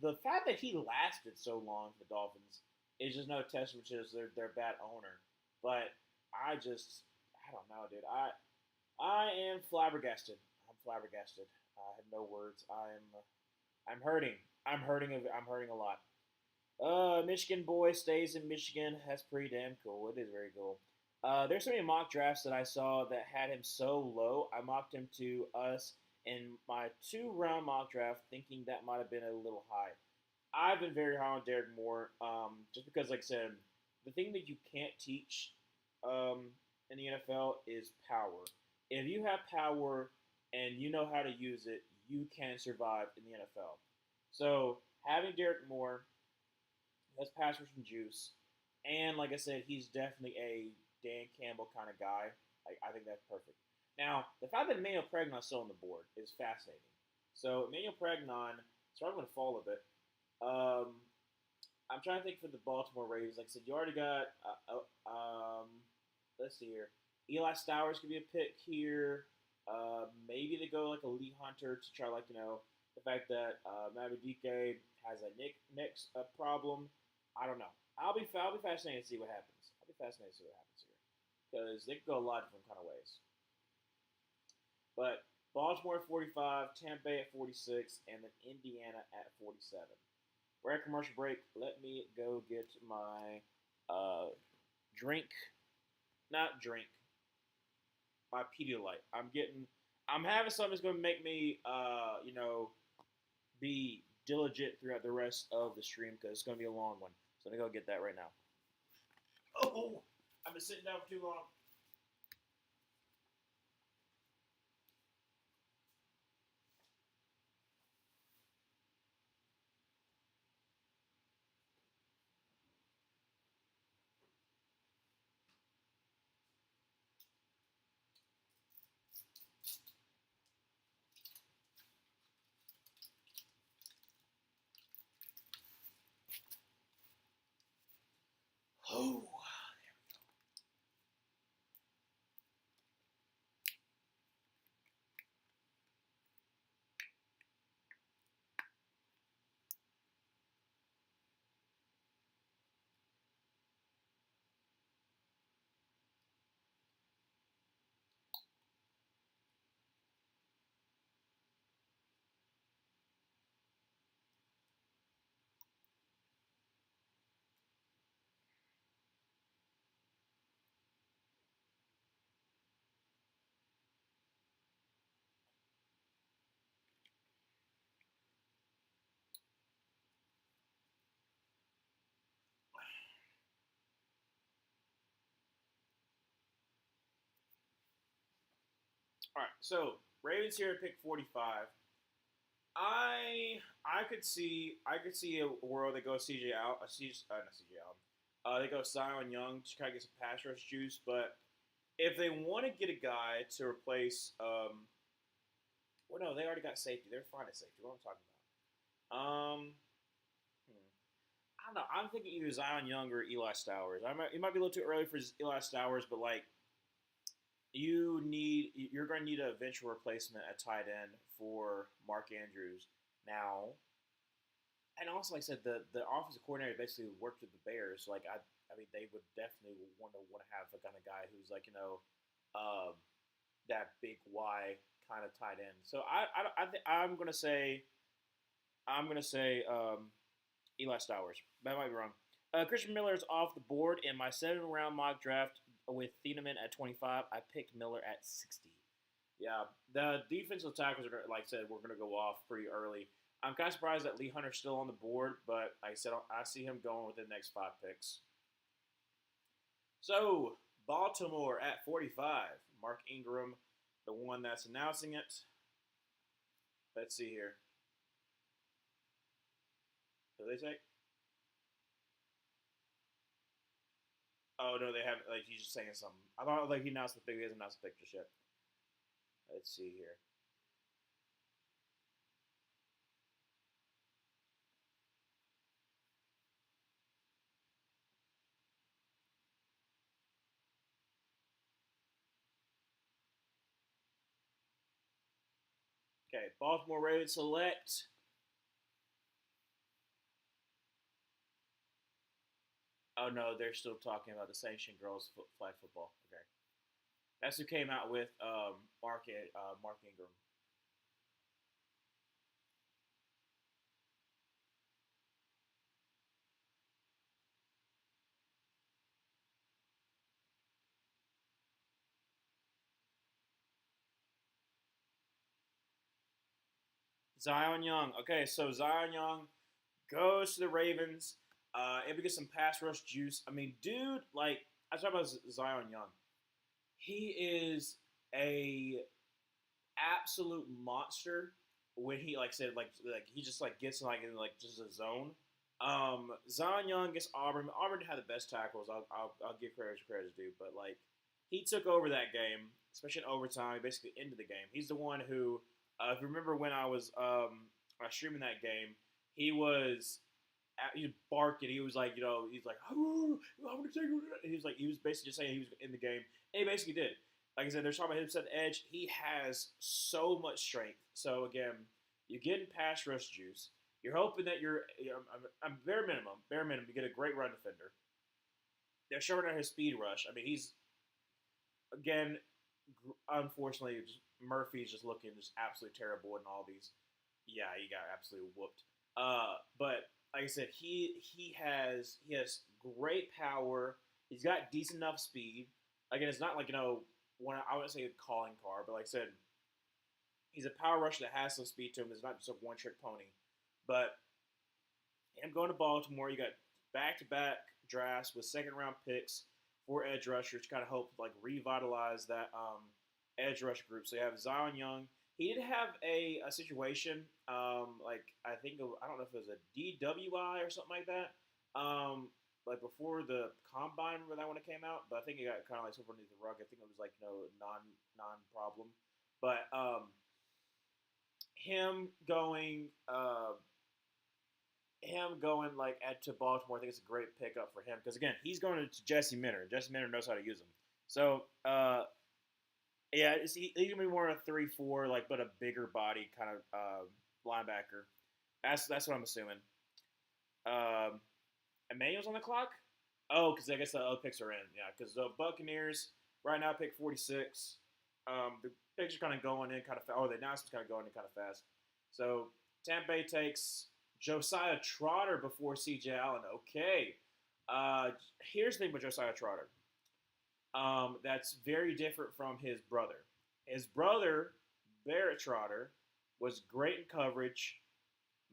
The fact that he lasted so long for the Dolphins is just another testament to their bad owner. But I don't know, dude. I am flabbergasted. I'm flabbergasted. I have no words. I'm hurting. I'm hurting a lot. Michigan boy stays in Michigan. That's pretty damn cool. It is very cool. There's so many mock drafts that I saw that had him so low. I mocked him to us in my 2-round mock draft, thinking that might have been a little high. I've been very high on Derek Moore, just because, like I said, the thing that you can't teach in the NFL is power. If you have power and you know how to use it, you can survive in the NFL. So having Derek Moore has pass rushing juice, and like I said, he's definitely a Dan Campbell kind of guy. I think that's perfect. Now, the fact that Emmanuel Pregnon is still on the board is fascinating. So Emmanuel Pregnon, starting to fall a bit. I'm trying to think for the Baltimore Ravens. Like I said, you already got. Let's see here. Eli Stowers could be a pick here. Maybe they go like a Lee Hunter to try, like the fact that Madubuike has a neck problem. I don't know. I'll be fascinated to see what happens. Here because they could go a lot of different kind of ways. But Baltimore at 45, Tampa Bay at 46, and then Indiana at 47. We're at commercial break. Let me go get my drink. Not drink. my Pedialyte. I'm having something that's going to make me, be diligent throughout the rest of the stream because it's going to be a long one. So I'm going to go get that right now. Oh, I've been sitting down for too long. Oh. All right, so Ravens here at pick 45. I could see a world that goes CJ out, not CJ out. They go Zion Young to kind of get some pass rush juice, but if they want to get a guy to replace, well, no, they already got safety. They're fine at safety. What am I talking about? Hmm. I don't know. I'm thinking either Zion Young or Eli Stowers. It might be a little too early for Eli Stowers, but like you're going to need a eventual replacement at tight end for Mark Andrews now. And also, like I said, the offensive coordinator basically worked with the Bears. Like I mean, they would definitely want to have the kind of guy who's like um, that big Y kind of tight end. So I'm gonna say Eli Stowers. That might be wrong. Christian Miller is off the board in my 7th round mock draft with Thieneman at 25. I picked Miller at 60. Yeah, the defensive tackles are, like I said, we're going to go off pretty early. I'm kind of surprised that Lee Hunter's still on the board, but like I said, I see him going within the next 5 picks. So, Baltimore at 45. Mark Ingram, the one that's announcing it. Let's see here. What do they say? Oh, no, they haven't. Like, he's just saying something. I thought, like, he announced the pick. He hasn't announced the pick just yet. Let's see here. Okay, Baltimore Ravens select. Oh no, they're still talking about the sanctioned girls flag football. Okay, that's who came out with Mark Ingram. Zion Young. Okay, so Zion Young goes to the Ravens. Able to get some pass rush juice. I mean, dude, like I talk about Zion Young. He is a absolute monster when he like said like he just like gets like in like just a zone. Zion Young against Auburn. Auburn had the best tackles. I'll give credit to credit due, but like he took over that game, especially in overtime. Basically, into the game. He's the one who, if you remember when I was streaming that game, he was he was barking. He was like, he's like, oh, I'm gonna take it. He was basically just saying he was in the game, and he basically did. Like I said, they're talking about him set edge. He has so much strength. So again, you're getting pass rush juice. You're hoping that I'm bare minimum, you get a great run defender. They're showing out his speed rush. I mean, he's again, unfortunately, Murphy's just looking just absolutely terrible in all these. Yeah, he got absolutely whooped. But like I said, he has great power. He's got decent enough speed. Again, it's not like I wouldn't say a calling card, but like I said, he's a power rusher that has some speed to him. It's not just a one trick pony. But him going to Baltimore, you got back to back drafts with second round picks for edge rushers to kind of help like revitalize that edge rush group. So you have Zion Young. He did have a situation, like I think I don't know if it was a DWI or something like that, like before the combine where that one came out. But I think it got kind of like swept underneath the rug. I think it was like non problem. But him going like to Baltimore, I think it's a great pickup for him because again he's going to Jesse Minter. Jesse Minter knows how to use him. So yeah, he's gonna be more of a 3-4, like but a bigger body kind of linebacker. That's what I'm assuming. Emmanuel's on the clock. Oh, because I guess the other picks are in. Yeah, because the Buccaneers right now pick 46. The picks are kind of going in kind of fast. Oh, the announcement's kind of going in kind of fast. So Tampa Bay takes Josiah Trotter before C.J. Allen. Okay. Here's the thing with Josiah Trotter. That's very different from his brother. His brother, Barrett Trotter, was great in coverage,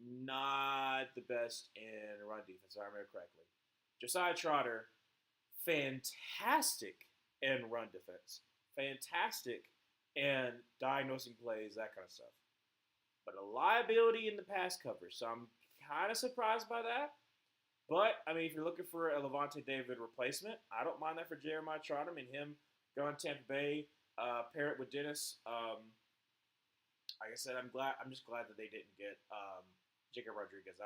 not the best in run defense, if I remember correctly. Josiah Trotter, fantastic in run defense, fantastic in diagnosing plays, that kind of stuff. But a liability in the pass coverage, so I'm kind of surprised by that. But, I mean, if you're looking for a Levante David replacement, I don't mind that for Jeremiah Trotter. I mean, him going to Tampa Bay, pair it with Dennis. Like I said, I'm just glad that they didn't get Jacob Rodriguez.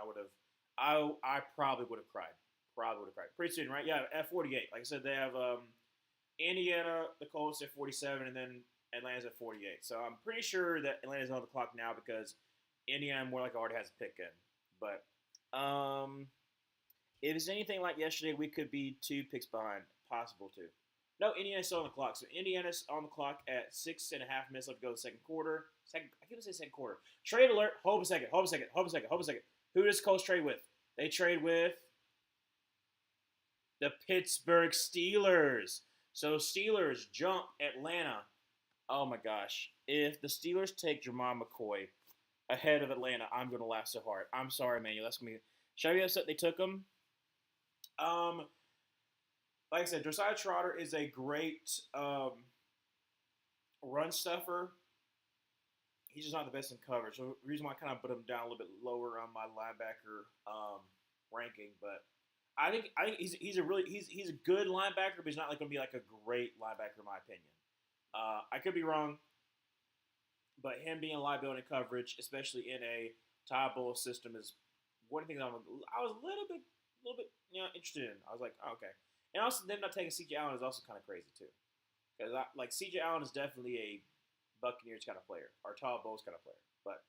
I probably would have cried. Pretty soon, right? Yeah, at 48. Like I said, they have Indiana, the Colts at 47, and then Atlanta's at 48. So I'm pretty sure that Atlanta's on the clock now because Indiana more like already has a pick in. But, if it's anything like yesterday, we could be 2 picks behind. Possible too. No, Indiana's still on the clock. So Indiana's on the clock at 6.5 minutes left to go to the second quarter. I can't say second quarter. Trade alert. Hold a second. Who does Colts trade with? They trade with the Pittsburgh Steelers. So Steelers jump Atlanta. Oh my gosh. If the Steelers take Jermon McCoy ahead of Atlanta, I'm going to laugh so hard. I'm sorry, Manuel. That's going to be... Should I be upset they took him? Like I said, Josiah Trotter is a great run stuffer. He's just not the best in coverage. So the reason why I kind of put him down a little bit lower on my linebacker ranking, but I think he's a good linebacker, but he's not like going to be like a great linebacker in my opinion. I could be wrong, but him being a liability in coverage, especially in a Todd Bowles system, is one thing I was a little bit interested in. I was like, oh, okay. And also, them not taking C.J. Allen is also kind of crazy, too. Because, C.J. Allen is definitely a Buccaneers kind of player, or Todd Bowles kind of player. But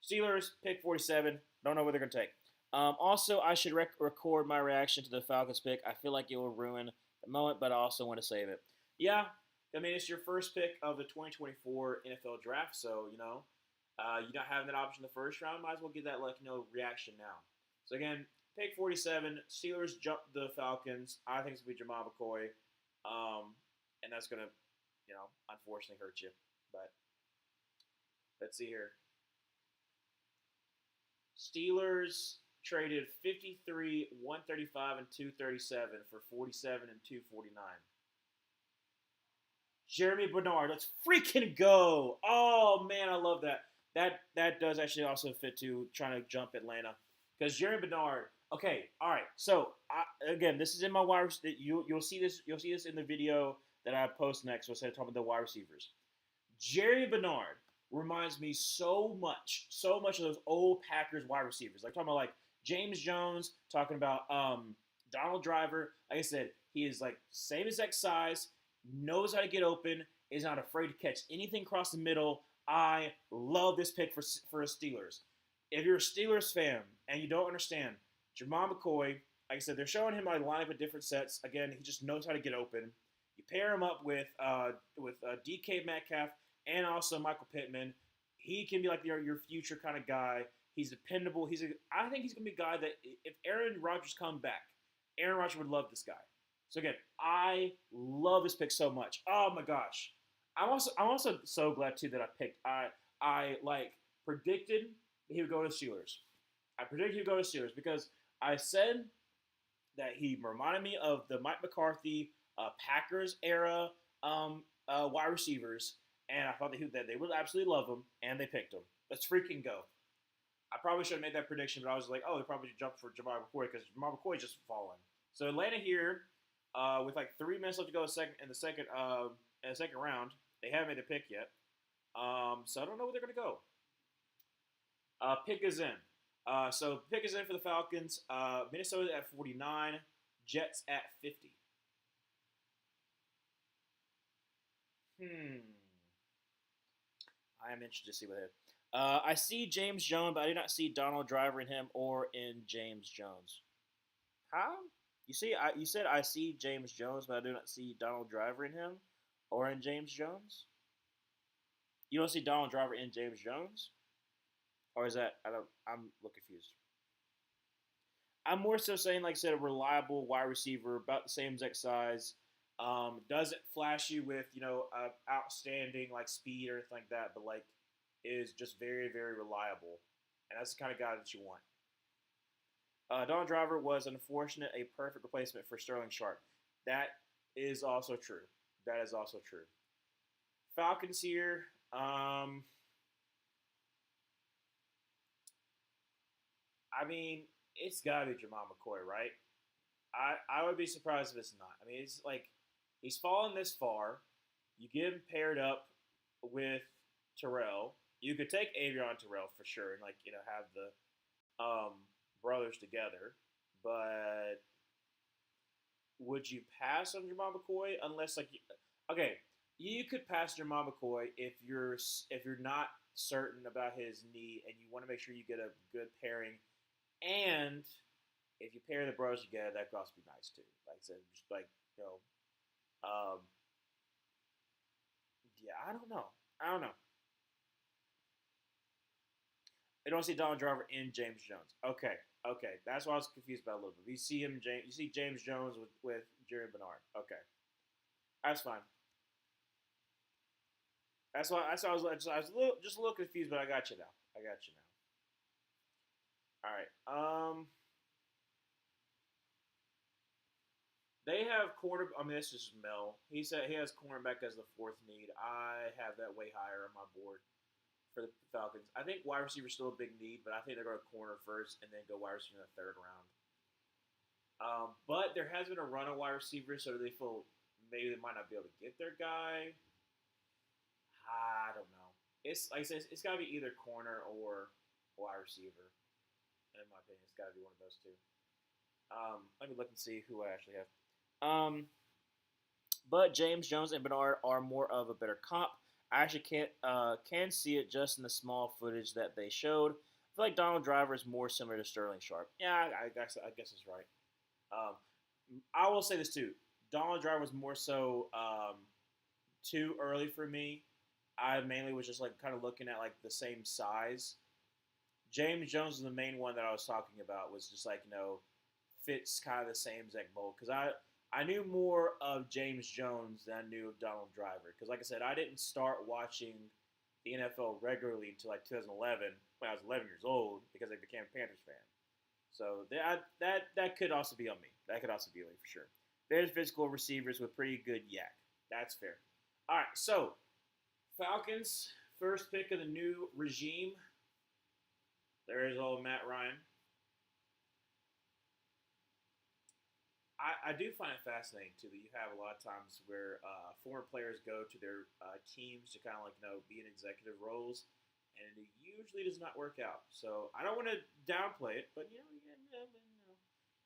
Steelers, pick 47. Don't know what they're going to take. Also, I should record my reaction to the Falcons pick. I feel like it will ruin the moment, but I also want to save it. Yeah, I mean, it's your first pick of the 2024 NFL draft, so, you're not having that option in the first round. Might as well get that, reaction now. So, again, pick 47. Steelers jump the Falcons. I think it's going to be Jermon McCoy. And that's going to, unfortunately hurt you. But let's see here. Steelers traded 53, 135, and 237 for 47 and 249. Jeremy Bernard, let's freaking go. Oh, man, I love that. That does actually also fit to trying to jump Atlanta. Because Jeremy Bernard, okay, all right. So, again, this is in my wide receivers. You'll see this in the video that I post next. We'll say talking about the wide receivers. Jeremy Bernard reminds me so much of those old Packers wide receivers. Like talking about like James Jones, talking about Donald Driver. Like I said, he is like same exact size, knows how to get open, is not afraid to catch anything across the middle. I love this pick for Steelers. If you're a Steelers fan and you don't understand, Jermon McCoy, like I said, they're showing him like line up with different sets. Again, he just knows how to get open. You pair him up with DK Metcalf and also Michael Pittman. He can be like your future kind of guy. He's dependable. I think he's going to be a guy that if Aaron Rodgers come back, Aaron Rodgers would love this guy. So again, I love this pick so much. Oh my gosh. I'm also so glad too that I like predicted he would go to Steelers. I predicted he would go to Steelers because I said that he reminded me of the Mike McCarthy Packers era wide receivers, and I thought that they would absolutely love him, and they picked him. Let's freaking go! I probably should have made that prediction, but I was like, oh, they probably jumped for Jamal McCoy because Jamal McCoy just fallen. So Atlanta here, with like 3 minutes left to go in the second round, they haven't made a pick yet. So I don't know where they're gonna go. Pick is in. So pick is in for the Falcons. Minnesota at 49, Jets at 50. I am interested to see what they I see James Jones, but I do not see Donald Driver in him or in James Jones. How? You said I see James Jones, but I do not see Donald Driver in him or in James Jones. You don't see Donald Driver in James Jones, or is that I'm a little confused. I'm more so saying, like I said, a reliable wide receiver, about the same exact size. Doesn't flash you with outstanding like speed or anything like that, but like is just very very reliable, and that's the kind of guy that you want. Donald Driver was unfortunate a perfect replacement for Sterling Sharp. That is also true. That is also true. Falcons here. I mean, it's gotta be Jamal McCoy, right? I would be surprised if it's not. I mean, it's like he's fallen this far. You get him paired up with Terrell. You could take Avion Terrell for sure, and like have the brothers together. But would you pass on Jamal McCoy unless okay, you could pass Jamal McCoy if you're not certain about his knee and you want to make sure you get a good pairing, and if you pair the brothers together, that could also be nice too. Like I said, just like um, yeah, I don't know. I don't know. I don't see Donald Driver in James Jones. Okay, that's why I was confused about a little bit. You see you see James Jones with Jerry Bernard. Okay, that's fine. That's why I was just a little confused, but I got you now. I got you now. All right. They have quarter. I mean, this is Mel. He said he has cornerback as the fourth need. I have that way higher on my board for the Falcons. I think wide receiver is still a big need, but I think they're going to corner first and then go wide receiver in the third round. But there has been a run of wide receivers, so they feel maybe they might not be able to get their guy. I don't know. It's like I said, it's got to be either corner or wide receiver. In my opinion, it's got to be one of those two. Let me look and see who I actually have. But James Jones and Bernard are more of a better comp. I actually can see it just in the small footage that they showed. I feel like Donald Driver is more similar to Sterling Sharp. Yeah, I guess it's right. I will say this too. Donald Driver was more so too early for me. I mainly was just like kind of looking at like the same size. James Jones is the main one that I was talking about. Was just like fits kind of the same exact mold because I knew more of James Jones than I knew of Donald Driver. Because, like I said, I didn't start watching the NFL regularly until like 2011 when I was 11 years old because I became a Panthers fan. So that could also be on me. That could also be on me for sure. There's physical receivers with pretty good yak. That's fair. All right, so Falcons, first pick of the new regime. There is old Matt Ryan. I do find it fascinating too that you have a lot of times where former players go to their teams to kind of like be in executive roles, and it usually does not work out. So I don't want to downplay it, but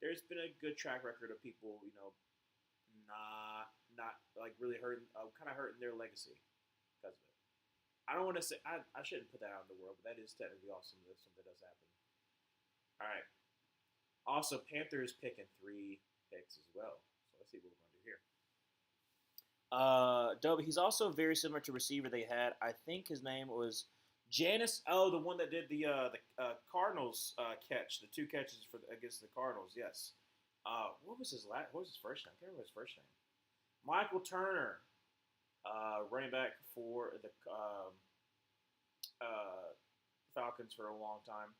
there's been a good track record of people not like really hurting, kind of hurting their legacy because of it. I don't want to say I shouldn't put that out in the world, but that is technically awesome if something does happen. All right. Also, Panthers picking 3 picks as well. So let's see what we're going to do here. Dobie, he's also very similar to receiver they had. I think his name was Janis. Oh, the one that did the Cardinals catch, the 2 catches against the Cardinals. Yes. What was his first name? I can't remember his first name. Michael Turner. running back for the Falcons for a long time,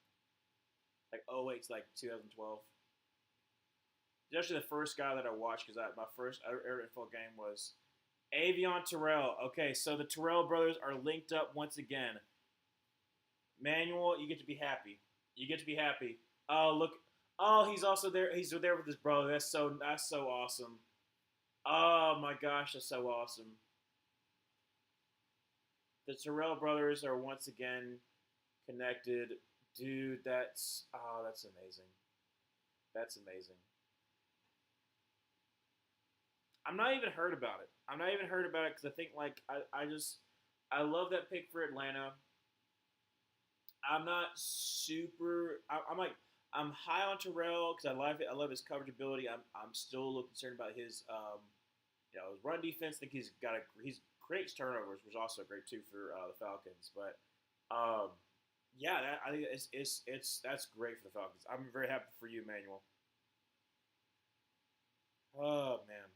like '08 to like 2012. He's actually the first guy that I watched because my first NFL game was Avion Terrell. Okay, so the Terrell brothers are linked up once again. Manuel, you get to be happy. You get to be happy. Oh look, oh he's also there. He's there with his brother. That's so awesome. Oh my gosh, that's so awesome. The Terrell brothers are once again connected. Dude, that's amazing. That's amazing. I'm not even heard about it. I'm not even heard about it because I think like I love that pick for Atlanta. I'm not super. I'm like I'm high on Terrell because I love it. I love his coverage ability. I'm still a little concerned about his his run defense. I think he's creates turnovers, which is also great too for the Falcons. But yeah, I think it's that's great for the Falcons. I'm very happy for you, Emmanuel. Oh man,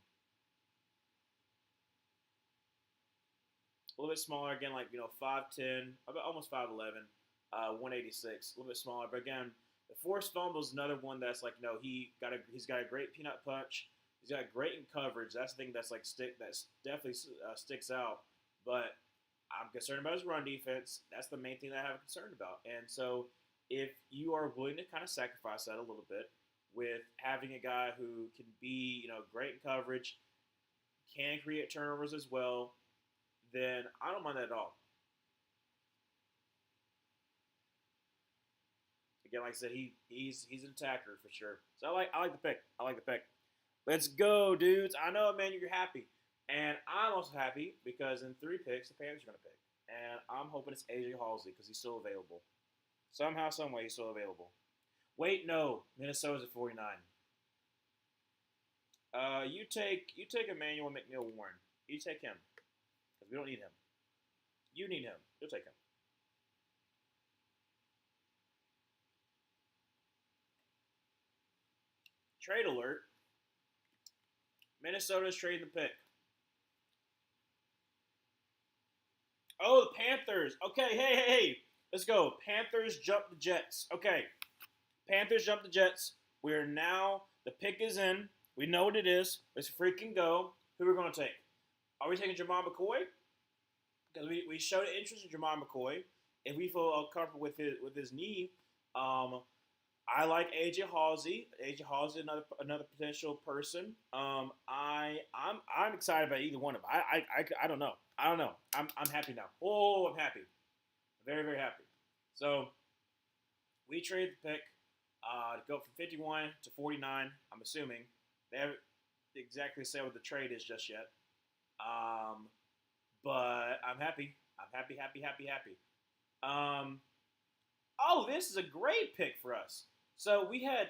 a little bit smaller again, like 5'10", about almost 5'11", 186, a little bit smaller. But again, the forced fumble is another one that's like he's got a great peanut punch. He's got great in coverage. That's the thing that's like that's definitely sticks out. But I'm concerned about his run defense. That's the main thing that I have concerned about. And so if you are willing to kind of sacrifice that a little bit with having a guy who can be great in coverage, can create turnovers as well, then I don't mind that at all. Again, like I said, he's an attacker for sure. So I like the pick. I like the pick. Let's go, dudes. I know, man, you're happy. And I'm also happy because in 3 picks, the Panthers are going to pick. And I'm hoping it's AJ Halsey because he's still available. Somehow, someway, he's still available. Wait, no. Minnesota's at 49. You take Emmanuel McNeil Warren. You take him because we don't need him. You need him. You'll take him. Trade alert. Minnesota's trading the pick. Oh, the Panthers. Okay, hey. Let's go. Panthers jump the Jets. Okay. Panthers jump the Jets. We are now, the pick is in. We know what it is. Let's freaking go. Who are we going to take? Are we taking Jamal McCoy? Because we showed interest in Jamal McCoy. If we feel comfortable with his knee, I like AJ Halsey. AJ Halsey, another potential person. I'm excited about either one of them. I don't know. I don't know. I'm happy now. Oh, I'm happy. Very very happy. So we trade the pick to go from 51 to 49. I'm assuming they haven't exactly said what the trade is just yet. But I'm happy. I'm happy. Oh, this is a great pick for us. So we have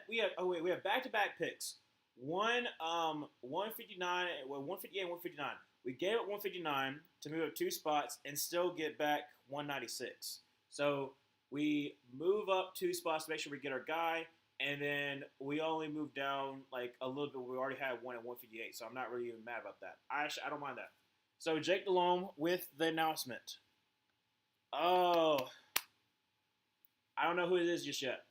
back-to-back picks. 159, 158 and 159. We gave up 159 to move up 2 spots and still get back 196. So we move up 2 spots to make sure we get our guy, and then we only move down like a little bit. We already had one at 158, so I'm not really even mad about that. I don't mind that. So Jake Delhomme with the announcement. Oh, I don't know who it is just yet.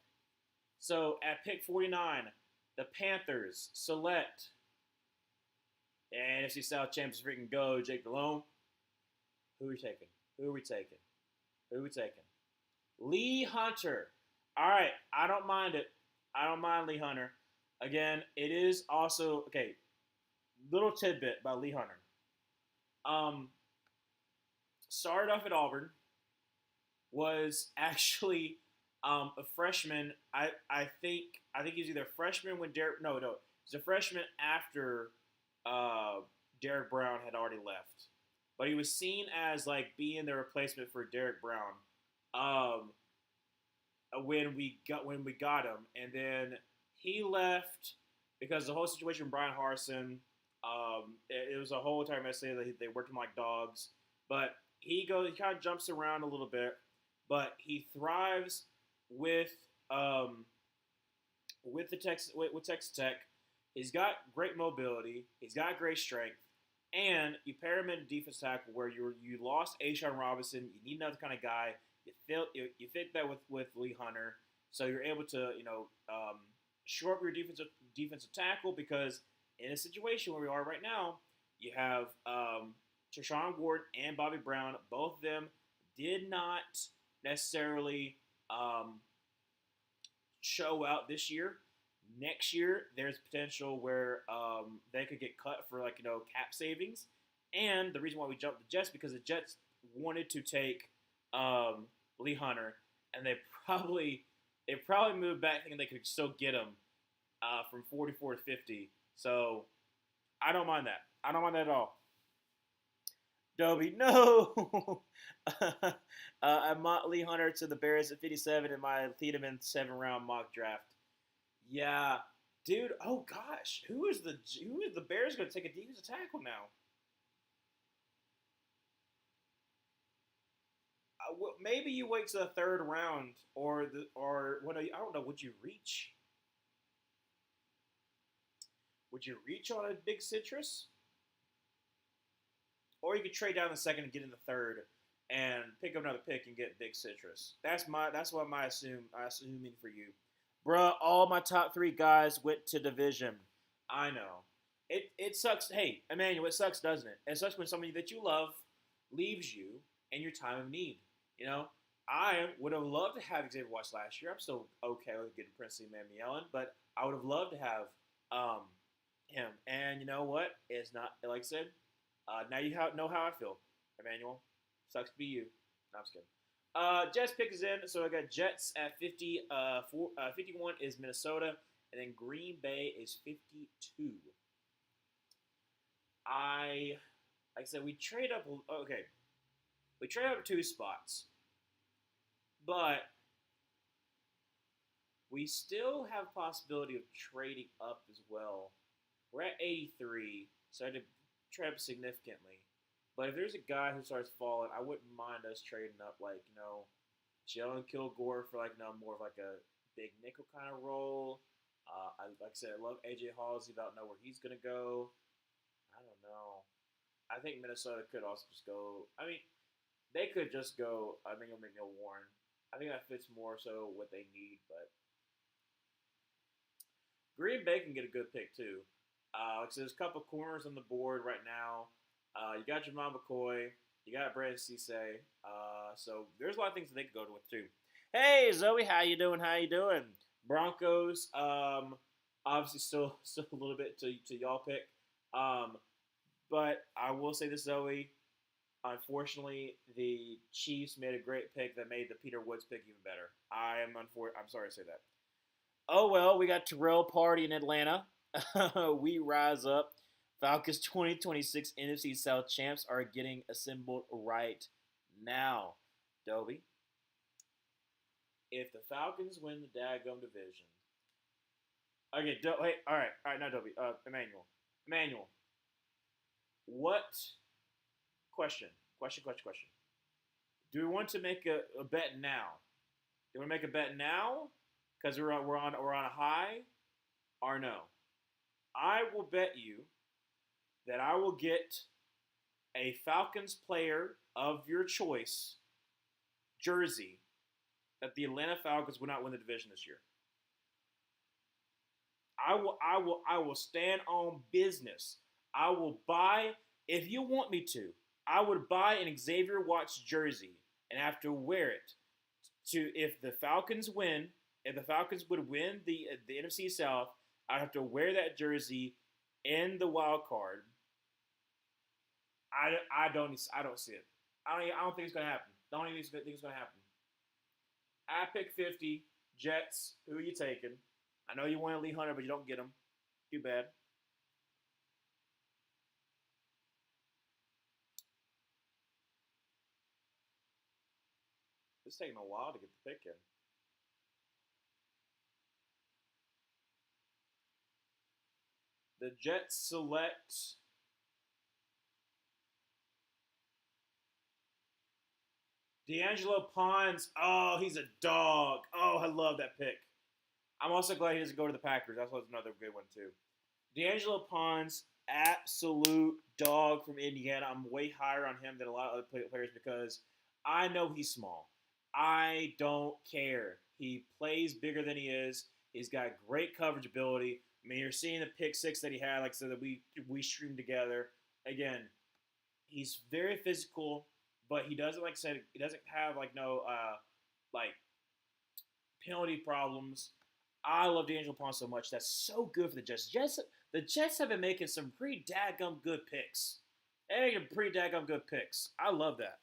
So at pick 49, the Panthers select NFC South champions freaking go, Jake Delhomme. Who are we taking? Lee Hunter. All right, I don't mind it. I don't mind Lee Hunter. Again, it is also okay. Little tidbit about Lee Hunter. Started off at Auburn. Was actually a freshman. I think he was either a freshman when Derek. No. He's a freshman after Derek Brown had already left, but he was seen as like being the replacement for Derek Brown. When we got him, and then he left because the whole situation with Brian Harson. It was a whole entire mess. They worked him like dogs, but he kind of jumps around a little bit, but he thrives with Texas Tech. He's got great mobility. He's got great strength. and you pair him in a defense tackle where you lost Ashawn Robinson. You need another kind of guy. You fit that with Lee Hunter, so you're able to shore up your defensive tackle because in a situation where we are right now, you have Treshaun Ward and Bobby Brown. Both of them did not necessarily show out this year. Next year, there's potential where they could get cut for cap savings. And the reason why we jumped the Jets because the Jets wanted to take Lee Hunter, and they probably moved back thinking they could still get him from 44 to 50. So I don't mind that. I don't mind that at all. Dobie, no! I mocked Lee Hunter to the Bears at 57 in my Tiedemann 7-round mock draft. Yeah, dude. Oh gosh, who is the Bears going to take a defensive tackle now? Maybe you wait to the 3rd round, or what? I don't know. Would you reach? Would you reach on a big citrus? Or you could trade down the 2nd and get in the 3rd and pick up another pick and get big citrus. That's what my assuming for you. Bruh, all my top 3 guys went to division. I know. It sucks. Hey, Emmanuel, it sucks, doesn't it? It sucks when somebody that you love leaves you in your time of need. I would have loved to have Xavier Watts last year. I'm still okay with getting Princely Mamie, but I would have loved to have him. And you know what? It's not, like I said, now you know how I feel, Emmanuel. Sucks to be you. No, I'm just kidding. Jets pick is in, so I got Jets at 50. 51 is Minnesota, and then Green Bay is 52. Like I said, we trade up. Okay, we trade up 2 spots, but we still have possibility of trading up as well. We're at 83, so I had to trade up significantly. But if there's a guy who starts falling, I wouldn't mind us trading up, Jalen Kilgore for more of a big nickel kind of role. Like I said, I love AJ Halsey. Don't know where he's gonna go. I don't know. I think Minnesota could also just go. I mean, they could just go. McNeil Warren. I think that fits more so what they need. But Green Bay can get a good pick too. So there's a couple corners on the board right now. You got Jamal McCoy. You got Brandon Cisse. So there's a lot of things that they could go with too. Hey Zoe, how you doing? How you doing? Broncos. Obviously still a little bit to y'all pick. But I will say this, Zoe. Unfortunately, the Chiefs made a great pick that made the Peter Woods pick even better. I'm sorry to say that. Oh well, we got Terrell Party in Atlanta. We rise up. Falcons 2026 NFC South champs are getting assembled right now. Dobie, if the Falcons win the daggum division, okay. Wait, all right. Now Dobie, Emmanuel. What? Question. Do we want to make a bet now? Do we want to make a bet now because we're on a high, or no? I will bet you that I will get a Falcons player of your choice jersey that the Atlanta Falcons will not win the division this year. I will stand on business. I will buy, if you want me to, I would buy an Xavier Watts jersey and have to wear it if the Falcons win. If the Falcons would win the NFC South, I'd have to wear that jersey in the wild card. I don't see it. I don't think it's gonna happen. I don't even think it's gonna happen. I pick 50. Jets. Who are you taking? I know you want Lee Hunter, but you don't get him. Too bad. It's taking a while to get the pick in. The Jets select D'Angelo Pons. Oh, he's a dog. Oh, I love that pick. I'm also glad he doesn't go to the Packers. That's another good one, too. D'Angelo Pons absolute dog from Indiana. I'm way higher on him than a lot of other players because I know he's small. I don't care. He plays bigger than he is. He's got great coverage ability. I mean, you're seeing the pick six that he had, like I said, that we streamed together. Again, he's very physical, but he doesn't, like I said, he doesn't have like no like penalty problems. I love D'Angelo Pawn so much. That's so good for the Jets. The Jets have been making some pretty daggum good picks. They're making pretty daggum good picks. I love that.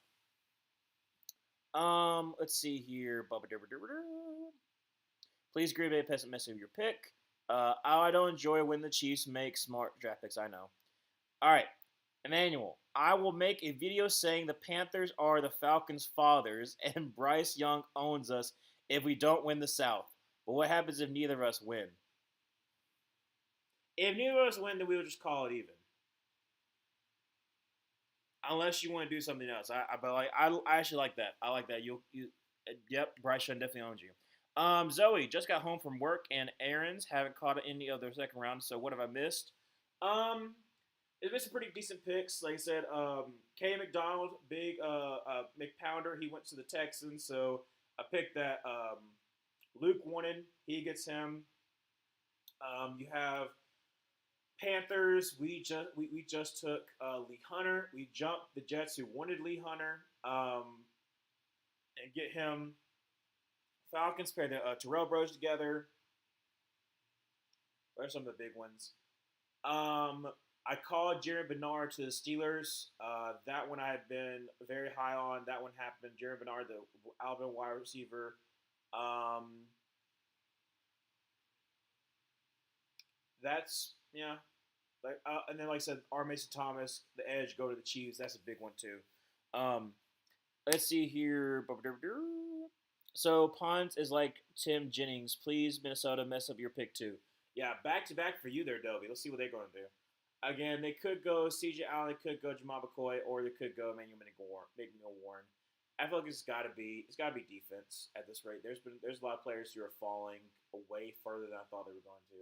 Let's see here. Please agree with a message of your pick. I don't enjoy when the Chiefs make smart draft picks. I know. All right, Emmanuel. I will make a video saying the Panthers are the Falcons' fathers and Bryce Young owns us if we don't win the South. But what happens if neither of us win? If neither of us win, then we'll just call it even. Unless you want to do something else. I actually like that. I like that. Yep, Bryce Young definitely owns you. Zoe just got home from work and errands. Haven't caught any of their second round. So what have I missed? It's been some pretty decent picks. Like I said, K. McDonald, big McPounder. He went to the Texans, so I picked that. Luke wanted. He gets him. You have Panthers. We just took Lee Hunter. We jumped the Jets who wanted Lee Hunter and get him. Falcons pair the Terrell Bros together. What are some of the big ones? I called Jared Bernard to the Steelers. That one I had been very high on. That one happened. Jared Bernard, the Alabama wide receiver. That's and then like I said, R. Mason Thomas, the edge, go to the Chiefs. That's a big one too. Let's see here. So Pons is like Tim Jennings. Please, Minnesota, mess up your pick too. Yeah, back to back for you there, Dovey. Let's see what they're going to do. Again, they could go C.J. Allen, could go Jamal McCoy, or they could go Emmanuel Warren. I feel like it's got to be defense at this rate. There's a lot of players who are falling way further than I thought they were going to.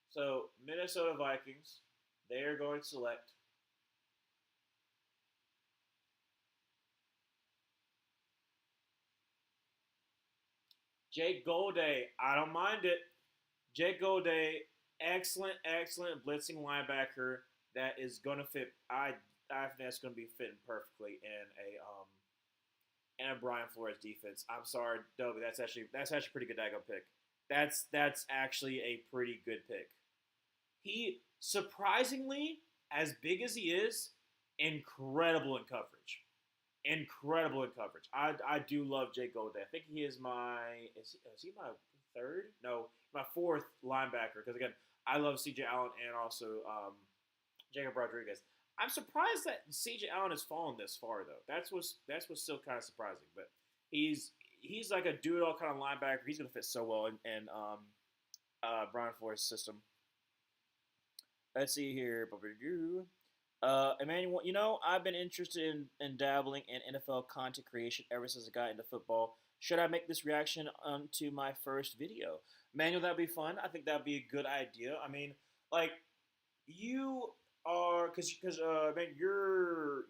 So Minnesota Vikings, they are going to select Jake Golday. I don't mind it. Jake Golday, excellent blitzing linebacker that is going to fit. I think that's going to be fitting perfectly in a Brian Flores defense. I'm sorry, Dobie. That's actually a pretty good daggone pick. That's actually a pretty good pick. He surprisingly, as big as he is, incredible in coverage. Incredible in coverage. I do love Jake Golday. I think he is is he my third? No, my fourth linebacker. Because again, I love C.J. Allen and also Jacob Rodriguez. I'm surprised that C.J. Allen has fallen this far though. That's what's still kind of surprising. But he's like a do-it-all kind of linebacker. He's gonna fit so well in Brian Flores' system. Let's see here. Emmanuel, I've been interested in dabbling in NFL content creation ever since I got into football. Should I make this reaction to my first video? Emmanuel, that'd be fun. I think that'd be a good idea. I mean, like, you are, man, you're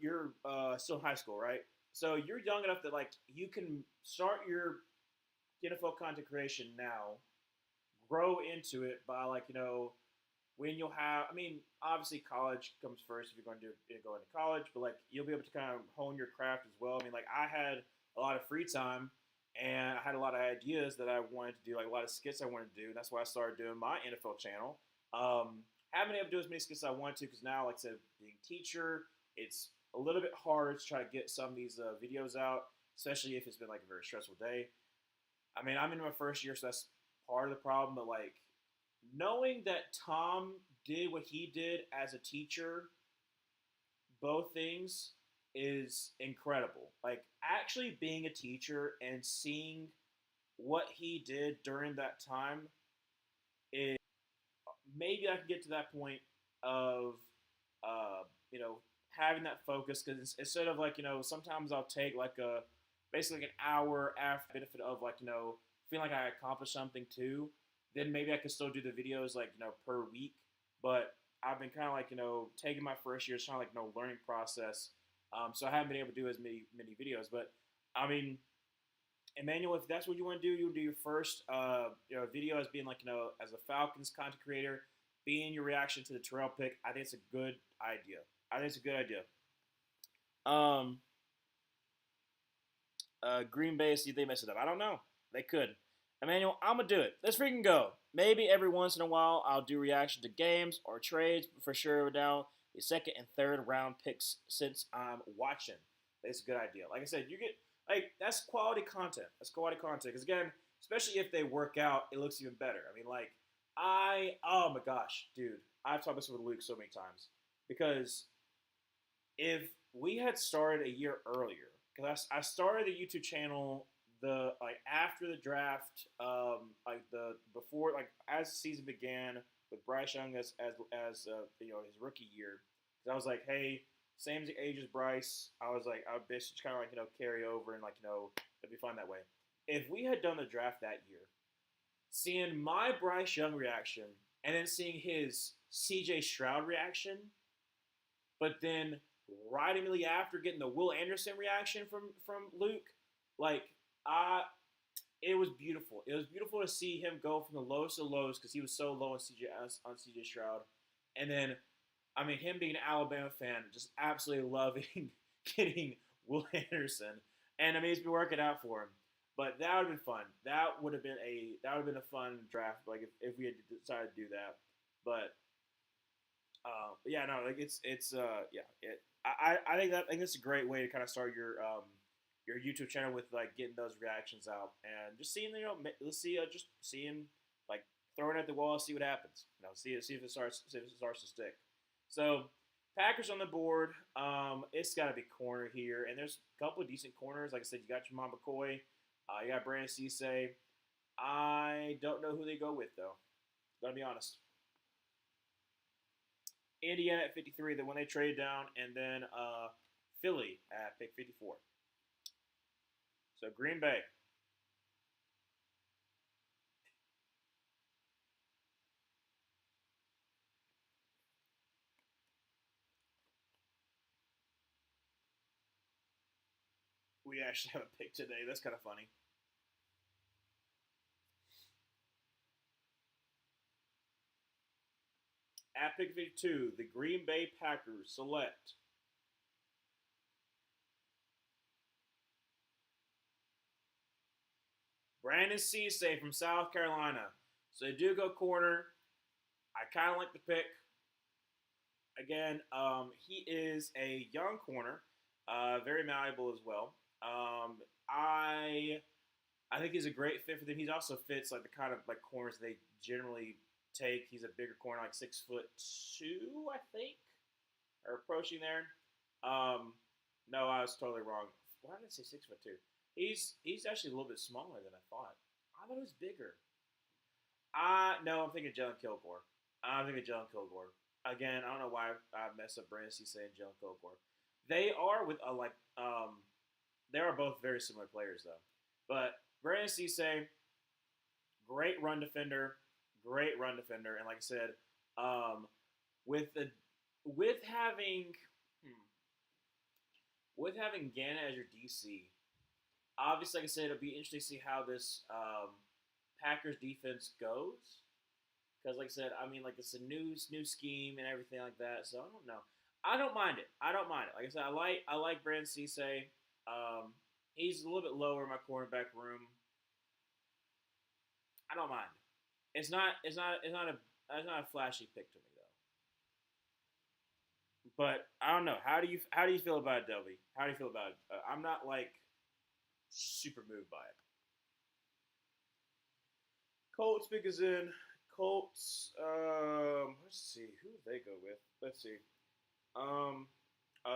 still in high school, right? So you're young enough that, like, you can start your NFL content creation now, grow into it by, like, when you'll have, I mean, obviously college comes first if you're going to go into college, but like you'll be able to kind of hone your craft as well. I mean, like I had a lot of free time and I had a lot of ideas that I wanted to do, like a lot of skits I wanted to do. And that's why I started doing my NFL channel. Haven't been able to do as many skits as I wanted to because now, like I said, being a teacher, it's a little bit hard to try to get some of these videos out, especially if it's been like a very stressful day. I mean, I'm in my first year, so that's part of the problem, but like, knowing that Tom did what he did as a teacher, both things, is incredible. Like, actually being a teacher and seeing what he did during that time is maybe I can get to that point of, having that focus because instead of like, sometimes I'll take like basically like an hour after the benefit of like, feeling like I accomplished something too, then maybe I could still do the videos like per week. But I've been kind of like taking my first year, trying to like learning process. So I haven't been able to do as many videos. But I mean, Emmanuel, if that's what you want to do, you'll do your first video as being like as a Falcons content creator, being your reaction to the Terrell pick. I think it's a good idea. I think it's a good idea. Green Bay, see if they mess it up. I don't know. They could. Emmanuel, I'm gonna do it. Let's freaking go. Maybe every once in a while I'll do reaction to games or trades, but for sure now the second and third round picks since I'm watching. It's a good idea. Like I said, you get like that's quality content. That's quality content. Because again, especially if they work out, it looks even better. I mean, like oh my gosh, dude, I've talked this with Luke so many times because if we had started a year earlier, because I started the YouTube channel after the draft, the before as the season began with Bryce Young as his rookie year. Because I was like, hey, same age as Bryce. I was like, I would basically kind of carry over and it'd be fun that way. If we had done the draft that year, seeing my Bryce Young reaction and then seeing his CJ Stroud reaction, but then right immediately after getting the Will Anderson reaction from Luke, it was beautiful. It was beautiful to see him go from the lowest to lows because he was so low on CJ Stroud, and then him being an Alabama fan, just absolutely loving getting Will Anderson, and it's been working out for him. But that would have been fun. That would have been a fun draft, if we had decided to do that. But yeah, no, I think it's a great way to kind of start your YouTube channel with getting those reactions out and just seeing let's see just seeing throwing at the wall, see what happens. See if it starts to stick. So Packers on the board. It's got to be corner here, and there's a couple of decent corners. Like I said, you got Jamal McCoy, you got Brandon Cisse. I don't know who they go with though. Gotta be honest. Indiana at 53, then when they trade down, and then Philly at pick 54. So Green Bay. We actually have a pick today. That's kind of funny. At pick 52, the Green Bay Packers select Brandon Cisse from South Carolina. So they do go corner. I kind of like the pick. Again, he is a young corner, very malleable as well. I think he's a great fit for them. He also fits the kind of corners they generally take. He's a bigger corner, 6'2", I think, or approaching there. No, I was totally wrong. Why did I say 6'2"? He's actually a little bit smaller than I thought. I thought he was bigger. No, I'm thinking Jalen Kilgore. Again, I don't know why I messed up Brandon Cisse and Jalen Kilgore. They are they are both very similar players though. But Brandon Cisse, great run defender, and like I said, with having Gannon as your DC, obviously, like I said, it'll be interesting to see how this Packers defense goes. Because, like I said, it's a new scheme and everything like that. So I don't know. I don't mind it. Like I said, I like Brandon Cisse. He's a little bit lower in my cornerback room. I don't mind. It's not a flashy pick to me though. But I don't know. How do you feel about it, Delby? How do you feel about it? I'm not super moved by it. Colts pick is in. Colts. Let's see. Who did they go with? Let's see.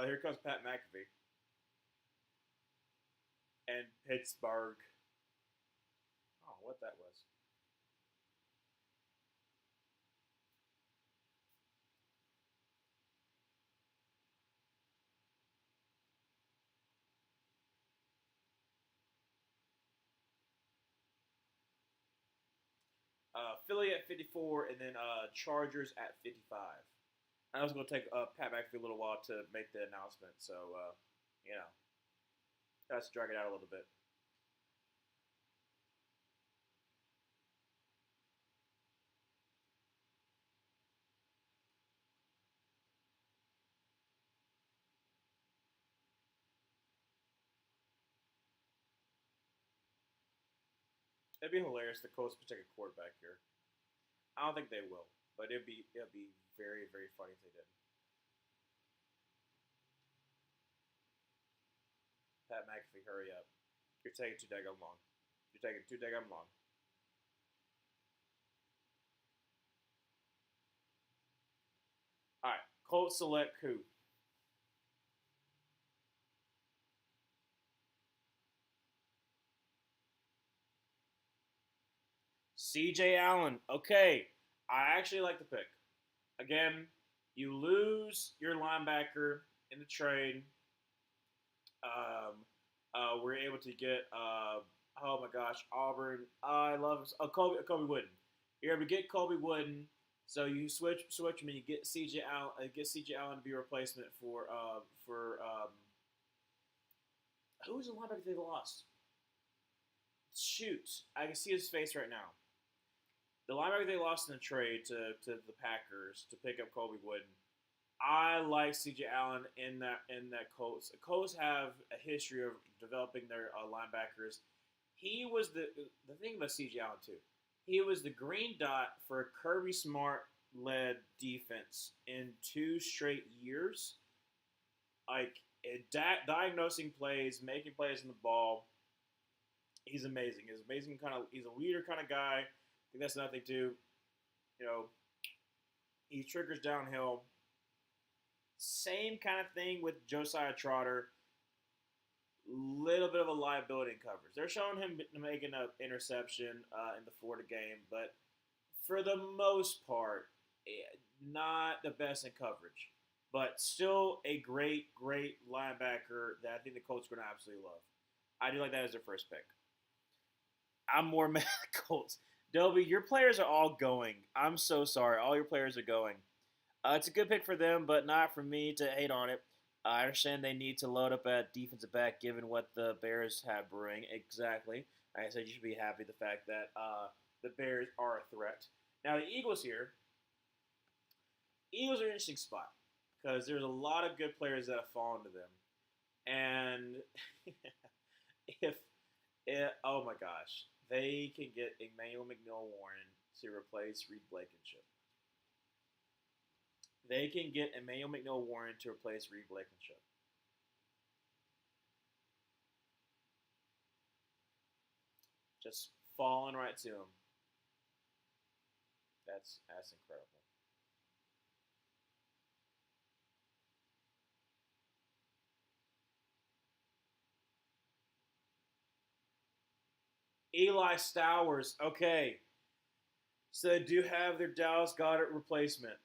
Here comes Pat McAfee. And Pittsburgh. Oh, what that was. Philly at 54, and then Chargers at 55. I was going to take Pat McAfee a little while to make the announcement, so you know, let's drag it out a little bit. It'd be hilarious if the Colts could take a quarterback here. I don't think they will, but it'd be very very funny if they did. Pat McAfee, hurry up! You're taking too daggum long. You're taking too daggum long. All right, Colts select who? C.J. Allen. Okay, I actually like the pick. Again, you lose your linebacker in the trade. We're able to get oh my gosh, Auburn. I love Kobe Wooden. You're able to get Kobe Wooden. So you switch him and you get C.J. Allen to be a replacement for who was the linebacker they lost? Shoot, I can see his face right now. The linebacker they lost in the trade to the Packers to pick up Kobe Wooden. I like C.J. Allen in that Colts. The Colts have a history of developing their linebackers. He was the thing about C.J. Allen too. He was the green dot for a Kirby Smart led defense in 2 straight years. Like diagnosing plays, making plays in the ball. He's amazing. He's amazing kind of. He's a leader kind of guy. I think that's another thing too. You know, he triggers downhill. Same kind of thing with Josiah Trotter. Little bit of a liability in coverage. They're showing him making an interception in the Florida game, but for the most part, not the best in coverage. But still a great, great linebacker that I think the Colts are going to absolutely love. I do like that as their first pick. I'm more mad at Colts. Dobie, your players are all going. I'm so sorry. All your players are going. It's a good pick for them, but not for me to hate on it. I understand they need to load up at defensive back given what the Bears have brewing. Exactly. Like I said, you should be happy the fact that the Bears are a threat. Now, the Eagles here, Eagles are an interesting spot because there's a lot of good players that have fallen to them. And if oh my gosh, they can get Emmanuel McNeil-Warren to replace Reed Blankenship. They can get Emmanuel McNeil-Warren to replace Reed Blankenship. Just falling right to him. That's incredible. Eli Stowers. Okay. So they do have their Dallas Goedert replacement.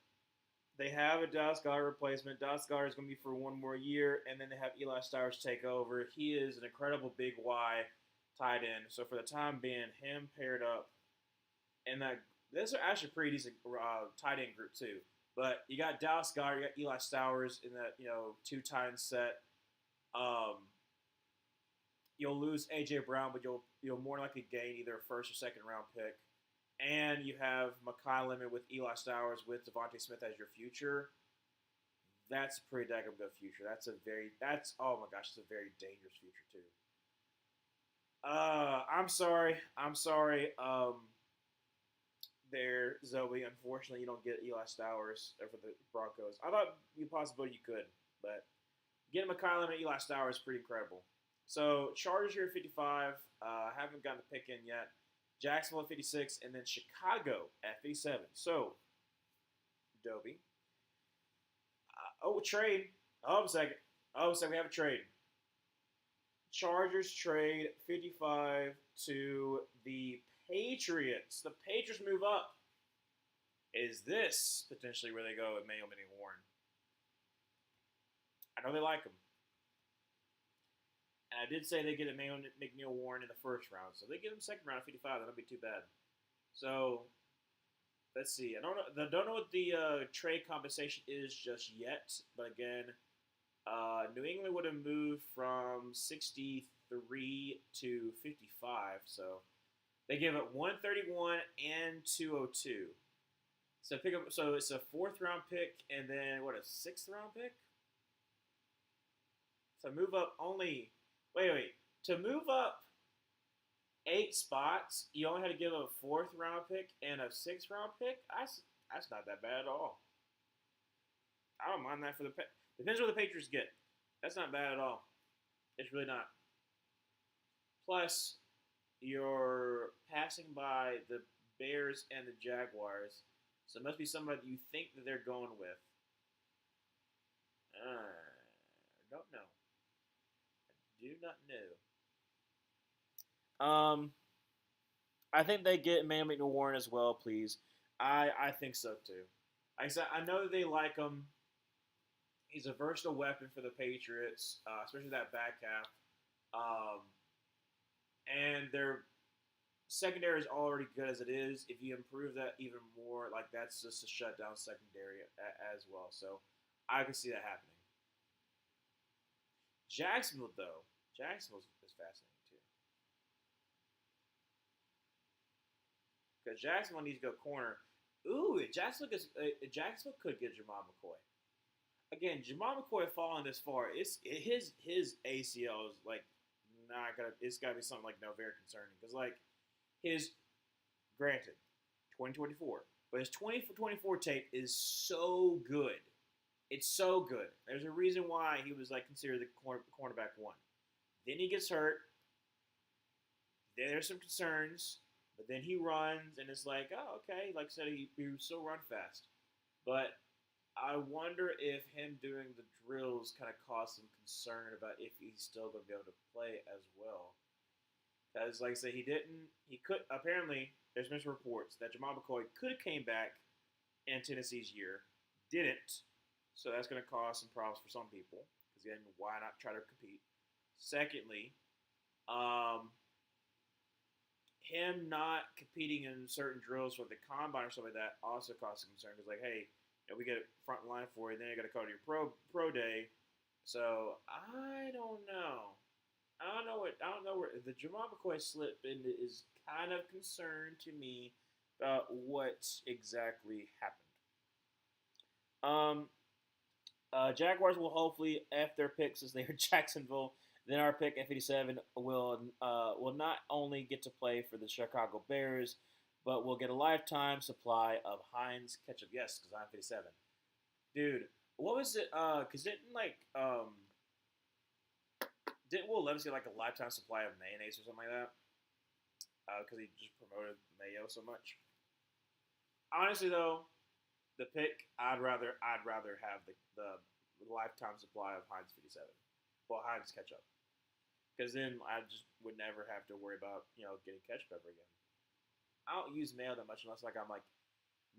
They have a Dallas Goedert replacement. Dallas Goedert is going to be for 1 more year, and then they have Eli Stowers take over. He is an incredible big Y tight end. So for the time being, him paired up, and this is actually a pretty decent tight end group too. But you got Dallas Goedert, you got Eli Stowers in that two tight end set. You'll lose AJ Brown, but you'll more likely gain either a first or second round pick. And you have Makai Lemon with Eli Stowers with Devontae Smith as your future. That's a pretty daggone good future. Oh my gosh, it's a very dangerous future too. I'm sorry. There, Zoe. Unfortunately, you don't get Eli Stowers for the Broncos. I thought you possibly you could, but getting Makai Lemon and Eli Stowers is pretty incredible. So Chargers here at 55. Haven't gotten the pick in yet. Jacksonville at 56, and then Chicago at 57. So, Dobie. Trade. Oh, a second. We have a trade. Chargers trade 55 to the Patriots. The Patriots move up. Is this potentially where they go with Mayo and Warren? I know they like him. And I did say they get Emmanuel McNeil-Warren in the first round. So they get him second round at 55. That'll be too bad. So let's see. Don't know what the trade compensation is just yet. But again, New England would have moved from 63 to 55, so they give up 131 and 202. So pick up. So it's a fourth round pick, and then what, a sixth round pick. So move up only. Wait. To move up 8 spots, you only had to give up a fourth round pick and a sixth round pick. That's not that bad at all. I don't mind that for the depends what the Patriots get. That's not bad at all. It's really not. Plus, you're passing by the Bears and the Jaguars, so it must be somebody you think that they're going with. Don't know. I do not know. I think they get Emmanuel McNawarn as well, please. I think so too. Like I said, I know that they like him. He's a versatile weapon for the Patriots, especially that back half. Um, and their secondary is already good as it is. If you improve that even more, like that's just a shutdown secondary as well. So I can see that happening. Jacksonville, though, Jacksonville is fascinating too because Jacksonville needs to go corner. Ooh, Jacksonville could get Jamal McCoy. Again, Jamal McCoy falling this far, his ACL is like not gonna. It's gotta be something like no very concerning because like his granted 2024, but his 2024 tape is so good. It's so good. There's a reason why he was like considered the cornerback one. Then he gets hurt. Then there's some concerns, but then he runs and it's like, oh okay. Like I said, he still run fast, but I wonder if him doing the drills kind of caused some concern about if he's still going to be able to play as well. Because, like I said, he could, apparently, there's mixed reports that Jamal McCoy could have came back in Tennessee's year, didn't. So that's going to cause some problems for some people. Because then, why not try to compete? Secondly, him not competing in certain drills for the combine or something like that also caused some concern. Because, like, hey, we get a front line for you, then you got to go to your pro day. So I don't know. I don't know where the Jamal McCoy slip in is kind of concerned to me about what exactly happened. Jaguars will hopefully F their pick since they are Jacksonville. Then our pick at 57 will not only get to play for the Chicago Bears, but we'll get a lifetime supply of Heinz ketchup. Yes, because I'm 57. Dude, what was it? Cause didn't Will Levis get like a lifetime supply of mayonnaise or something like that? Because he just promoted mayo so much. Honestly, though, the pick I'd rather have the lifetime supply of Heinz 57. Well, Heinz ketchup, because then I just would never have to worry about getting ketchup ever again. I don't use mayo that much unless like I'm like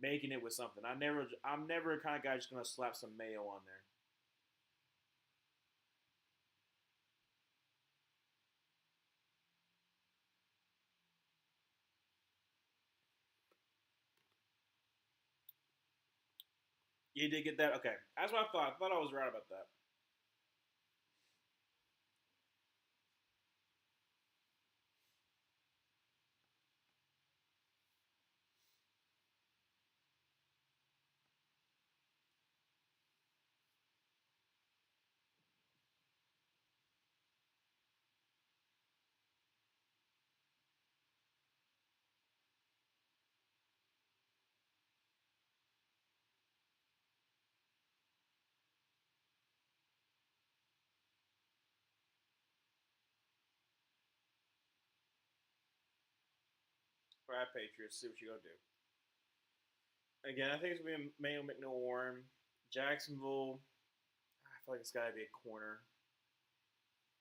making it with something. I'm never a kind of guy just gonna slap some mayo on there. You did get that? Okay. That's what I thought. I thought I was right about that. All right, Patriots. See what you're gonna do. Again, I think it's gonna be Mayo McNorm, Jacksonville. I feel like it's gotta be a corner.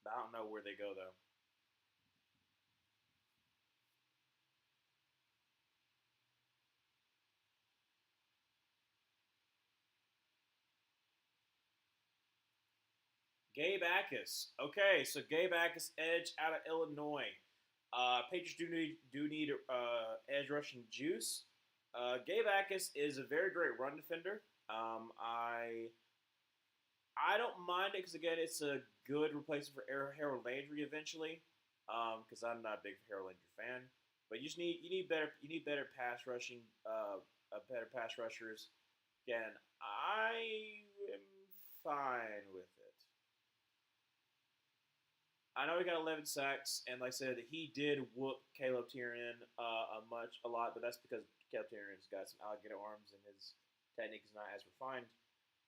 But I don't know where they go though. Gabe Ackus. Okay, so Gabe Ackus, edge out of Illinois. Patriots do need edge rushing juice. Gabe Backus is a very great run defender. I don't mind it because again, it's a good replacement for Harold Landry eventually. Because I'm not a big Harold Landry fan, but you need better pass rushing, better pass rushers. Again, I am fine with it. I know he got 11 sacks, and like I said, he did whoop Caleb Tiernan a lot, but that's because Caleb Tiernan's got some alligator arms and his technique is not as refined.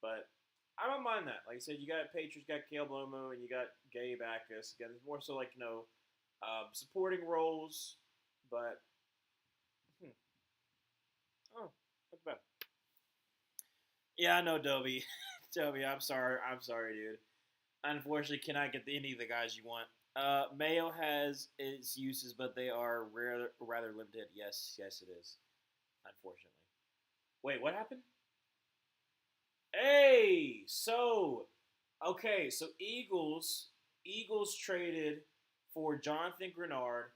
But I don't mind that. Like I said, you got Patriots, got Caleb Lomo, and you got Gabe Backus. Again, it's more so like supporting roles, but oh, that's bad. Yeah, I know, Dobie. Dobie, I'm sorry. I'm sorry, dude. Unfortunately, cannot get any of the guys you want. Mayo has its uses, but they are rather limited. Yes, yes, it is. Unfortunately. Wait, what happened? Hey, so Eagles traded for Jonathan Grenard.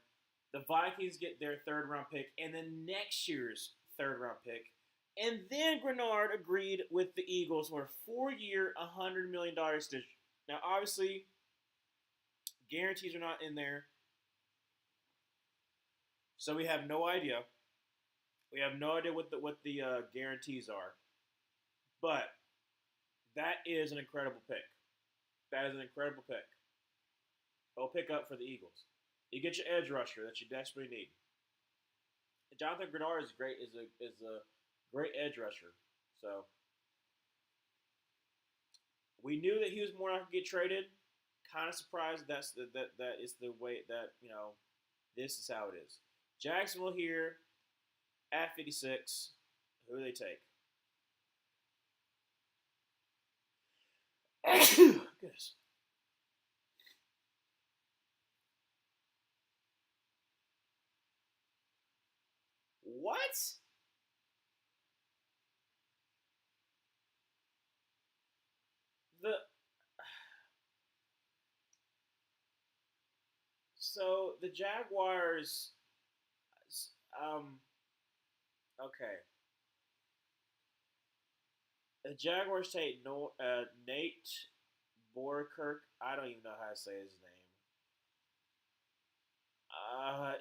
The Vikings get their third round pick, and then next year's third round pick. And then Grenard agreed with the Eagles for a 4-year, $100 million extension. Now, obviously, guarantees are not in there, so we have no idea. We have no idea what the guarantees are, but that is an incredible pick. That is an incredible pick. It'll pick up for the Eagles. You get your edge rusher that you desperately need. Jonathan Grenard is great. Is a great edge rusher. So we knew that he was more likely to get traded. Kind of surprised that is the way that this is how it is. Jacksonville here at 56. Who do they take? Goodness. What? The Jaguars. Okay. The Jaguars take Nate Borkirk. I don't even know how to say his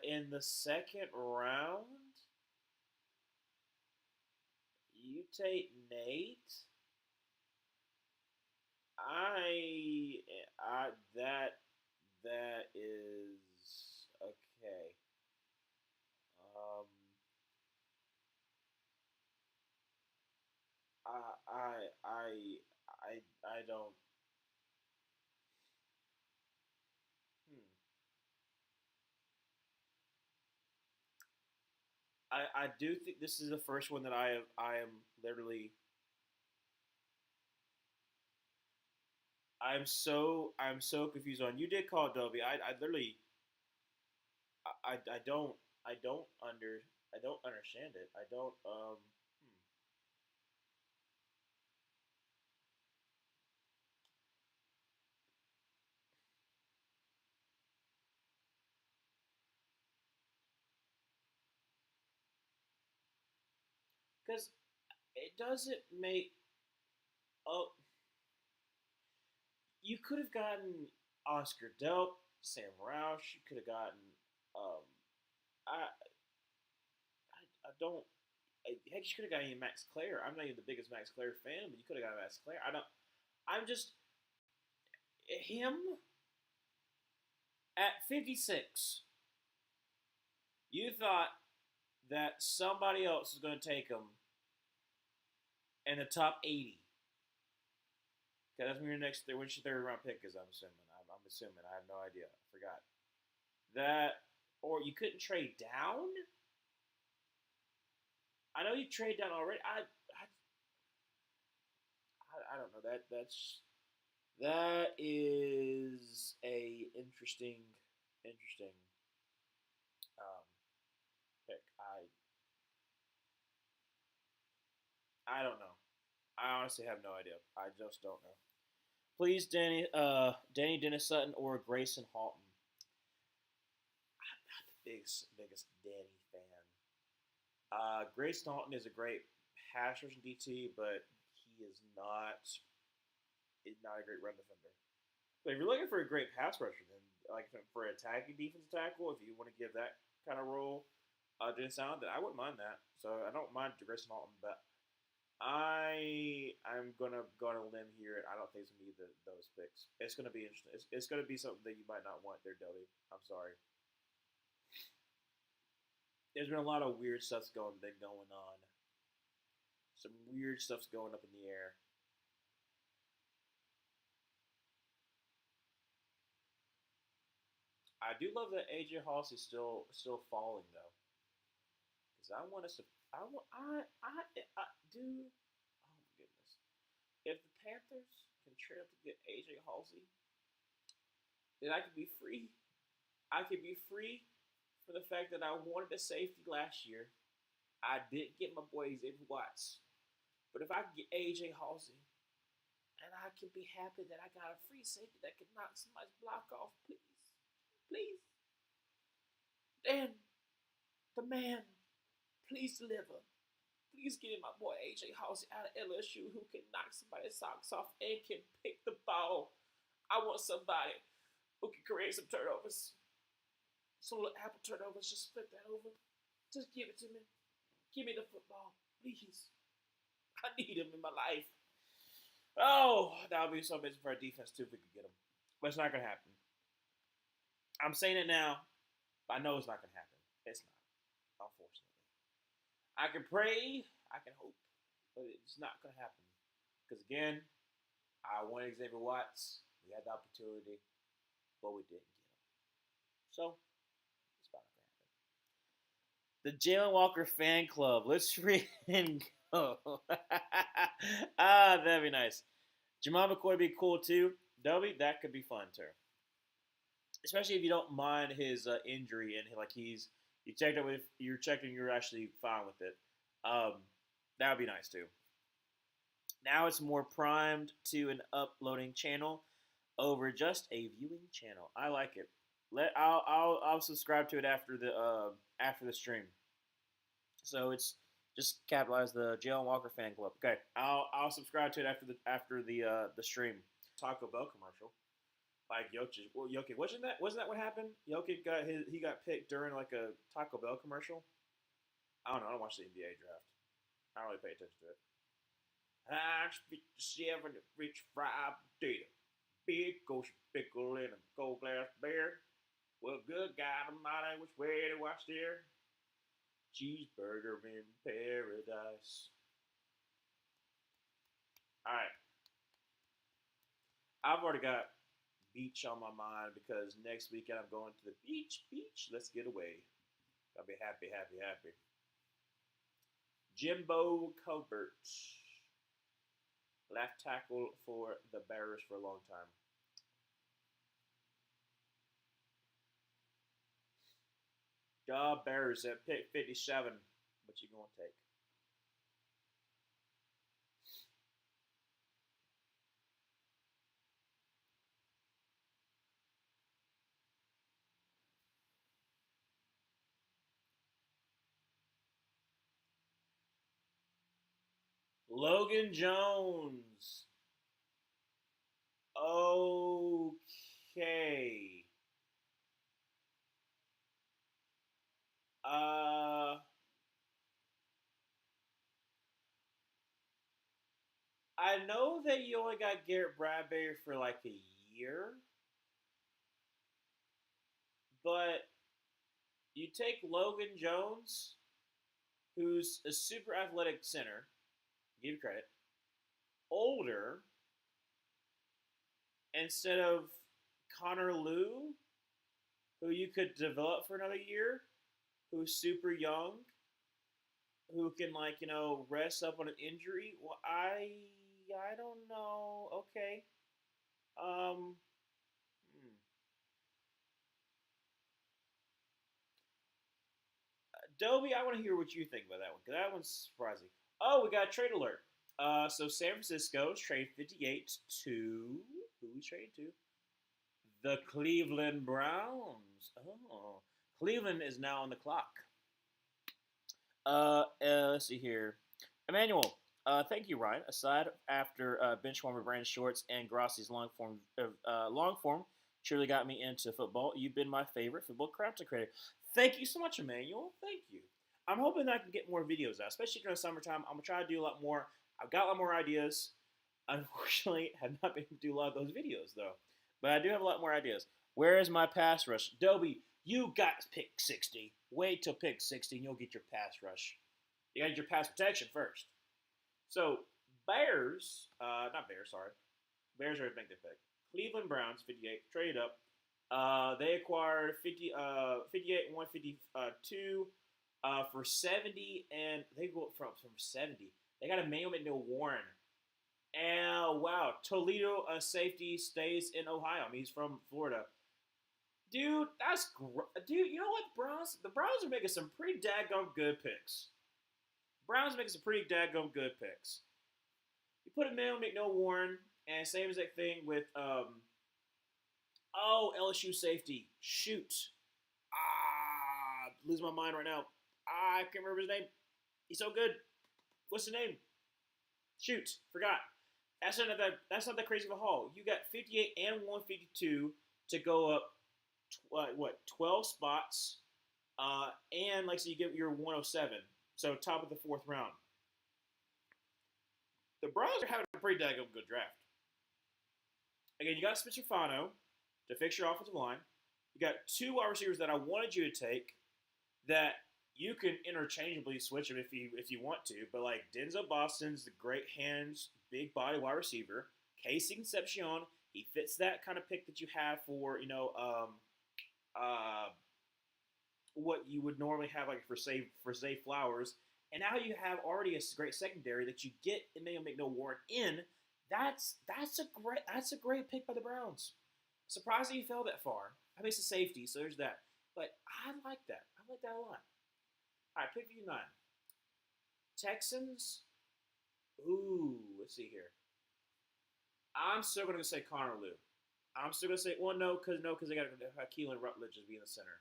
name. In the second round, you take Nate. That is okay. Um, I don't. Hmm. I do think this is the first one that I am literally. I'm so confused on. You did call Dolby. I literally I don't I don't understand it. I don't because it doesn't make oh you could have gotten Oscar Delp, Sam Roush. You could have gotten um I I don't. Heck, you could have gotten Max Clare. I'm not even the biggest Max Clare fan, but you could have got Max Clare. I don't. I'm just him at 56. You thought that somebody else was going to take him in the top 80. Okay, that's when your next. When's your third round pick? Is I'm assuming. I'm assuming. I have no idea. I forgot that. Or you couldn't trade down. I know you trade down already. I don't know that is a interesting um, pick. I don't know. I honestly have no idea. I just don't know. Please, Danny Dennis Sutton or Grayson Halton. I'm not the biggest Danny fan. Grace Dalton is a great pass rushing DT, but he is not a great run defender. But if you're looking for a great pass rusher, then like for an attacking defensive tackle, if you want to give that kind of role to sound, then I wouldn't mind that. So I don't mind Grayson Alton, but I'm gonna go on a limb here, and I don't think it's gonna be those picks. It's gonna be interesting. It's gonna be something that you might not want there, Dubby. I'm sorry. There's been a lot of weird stuff's been going on. Some weird stuff's going up in the air. I do love that AJ Hoss is still falling though, because I want us to. I want. I do. Oh my goodness! If the Panthers can trade up to get AJ Halsey, then I could be free. I could be free for the fact that I wanted a safety last year. I did get my boy Xavier Watts, but if I can get AJ Halsey, and I can be happy that I got a free safety that can knock somebody's block off, please. Dan, the man, please deliver. Please get my boy AJ Halsey out of LSU who can knock somebody's socks off and can pick the ball. I want somebody who can create some turnovers. Some little apple turnovers, just flip that over. Just give it to me. Give me the football, please. I need him in my life. Oh, that would be so amazing for our defense too if we could get him. But it's not going to happen. I'm saying it now, but I know it's not going to happen. It's not, unfortunately. I can pray, I can hope, but it's not going to happen. Because again, I wanted Xavier Watts. We had the opportunity, but we didn't get him. So, it's not going to happen. The Jalen Walker fan club. Let's freaking go. That'd be nice. Jamal McCoy would be cool too. That could be fun too. Especially if you don't mind his injury and you checked it with you're checking you're actually fine with it. That would be nice too. Now it's more primed to an uploading channel over just a viewing channel. I like it. I'll subscribe to it after the stream. So it's just capitalize the Jalen Walker fan club. Okay, I'll subscribe to it after the stream. Taco Bell commercial. Like Jokic, wasn't that what happened? Jokic got picked during like a Taco Bell commercial. I don't know. I don't watch the NBA draft. I don't really pay attention to it. I speak to 7 rich fried potato, big ghost pickle and a gold glass bear. Well, good God Almighty, which way to watch there? Cheeseburger in paradise. All right, I've already got beach on my mind because next weekend I'm going to the beach. Let's get away. I'll be happy. Jimbo Colbert, left tackle for the Bears for a long time. Bears at pick 57. What you gonna take? Logan Jones. Okay. I know that you only got Garrett Bradbury for like a year, but you take Logan Jones, who's a super athletic center, give you credit, older, instead of Connor Lew, who you could develop for another year, who's super young, who can rest up on an injury. Well, I don't know. Okay. Dobie, I want to hear what you think about that one, because that one's surprising. Oh, we got a trade alert. So San Francisco's trade 58 to who we traded to? The Cleveland Browns. Oh, Cleveland is now on the clock. Let's see here. Emmanuel, thank you, Ryan. Aside after Benchwarmer brand shorts and Grossi's long form surely got me into football. You've been my favorite football content creator. Thank you so much, Emmanuel. Thank you. I'm hoping I can get more videos out, especially during the summertime. I'm gonna try to do a lot more. I've got a lot more ideas. Unfortunately, have not been able to do a lot of those videos though, but I do have a lot more ideas. Where is my pass rush? Dobie, you got pick 60. Wait till pick 60 and you'll get your pass rush. You got your pass protection first. So, Bears, not Bears, sorry. Bears are a big pick. Cleveland Browns, 58, traded up. They acquired 58 and 152 for 70, and they go from 70. They got Emmanuel McNeill-Warren. And, wow, Toledo safety stays in Ohio. I mean, he's from Florida. Dude, that's great. Dude, you know what, Browns? The Browns are making some pretty daggum good picks. Browns are making some pretty daggum good picks. You put Emmanuel McNeill-Warren, and same exact thing with, LSU safety. Shoot. Lose my mind right now. I can't remember his name. He's so good. What's his name? Shoot, forgot. That's not that crazy of a haul. You got 58 and 152 to go up, 12 spots, and like so you get your 107. So top of the fourth round. The Browns are having a pretty daggone good draft. Again, you got Spencer Fano to fix your offensive line. You got two wide receivers that I wanted you to take that you can interchangeably switch them if you want to. But like Denzel Boston's the great hands, big body wide receiver. Casey Concepcion, he fits that kind of pick that you have for what you would normally have like for Zay Flowers. And now you have already a great secondary that you get Emmanuel McNeill-Warren in. That's a great pick by the Browns. Surprised that you fell that far. I mean, it's a safety, so there's that. But I like that. I like that a lot. All right, pick 59. Texans. Ooh, let's see here. I'm still going to say Connor Lew. I'm still going to say, no, because they got Keelan Rutledge as being the center.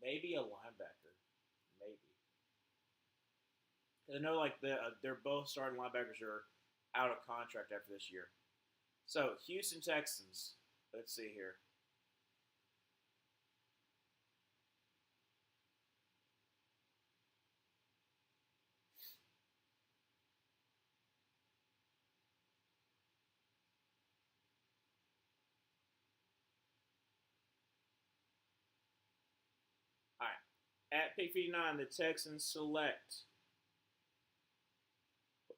Maybe a linebacker. Maybe. I know, like, they're both starting linebackers are out of contract after this year. So, Houston Texans. Let's see here. All right. At pick 59, the Texans select.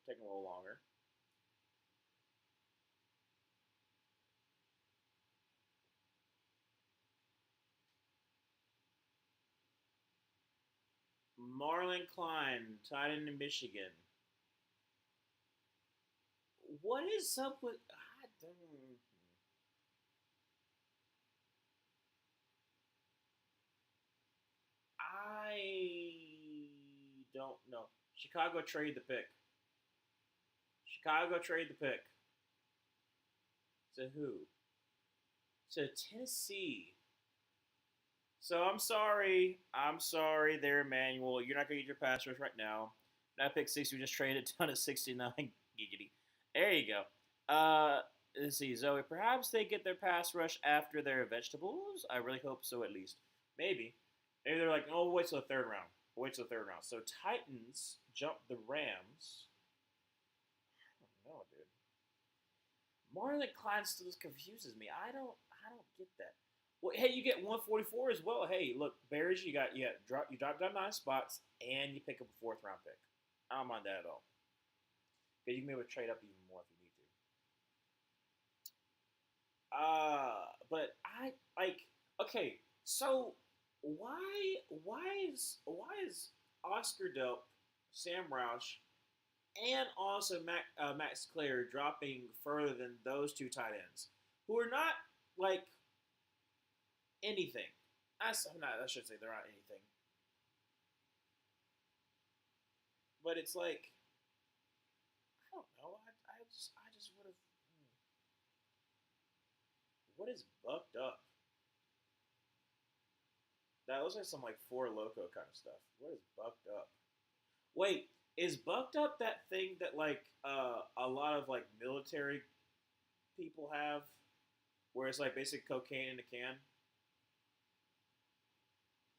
Taking a little longer. Marlon Klein, tight end in Michigan. What is up with? I don't know. Chicago trade the pick. Chicago trade the pick. To who? To Tennessee. So I'm sorry there, Emmanuel. You're not going to get your pass rush right now. That pick 60 we just traded down to 69. Giggity. There you go. Let's see. Zoe, perhaps they get their pass rush after their vegetables? I really hope so, at least. Maybe. Maybe they're like, we'll wait till the third round. So Titans jump the Rams. I don't know, dude. Marlon Klein still just confuses me. I don't get that. Well, hey, you get 144 as well. Hey, look, Bears, you drop down 9 spots, and you pick up a 4th round pick. I don't mind that at all. Because you can be able to trade up even more if you need to. But I like. Okay, so why is Oscar Delp, Sam Roush, and also Max Clare dropping further than those two tight ends, who are not like anything? I should say they're not anything. But it's like, I don't know. I just would have. What is bucked up? That looks like some like Four Loco kind of stuff. What is bucked up? Wait, is bucked up that thing that like a lot of like military people have, where it's like basic cocaine in a can?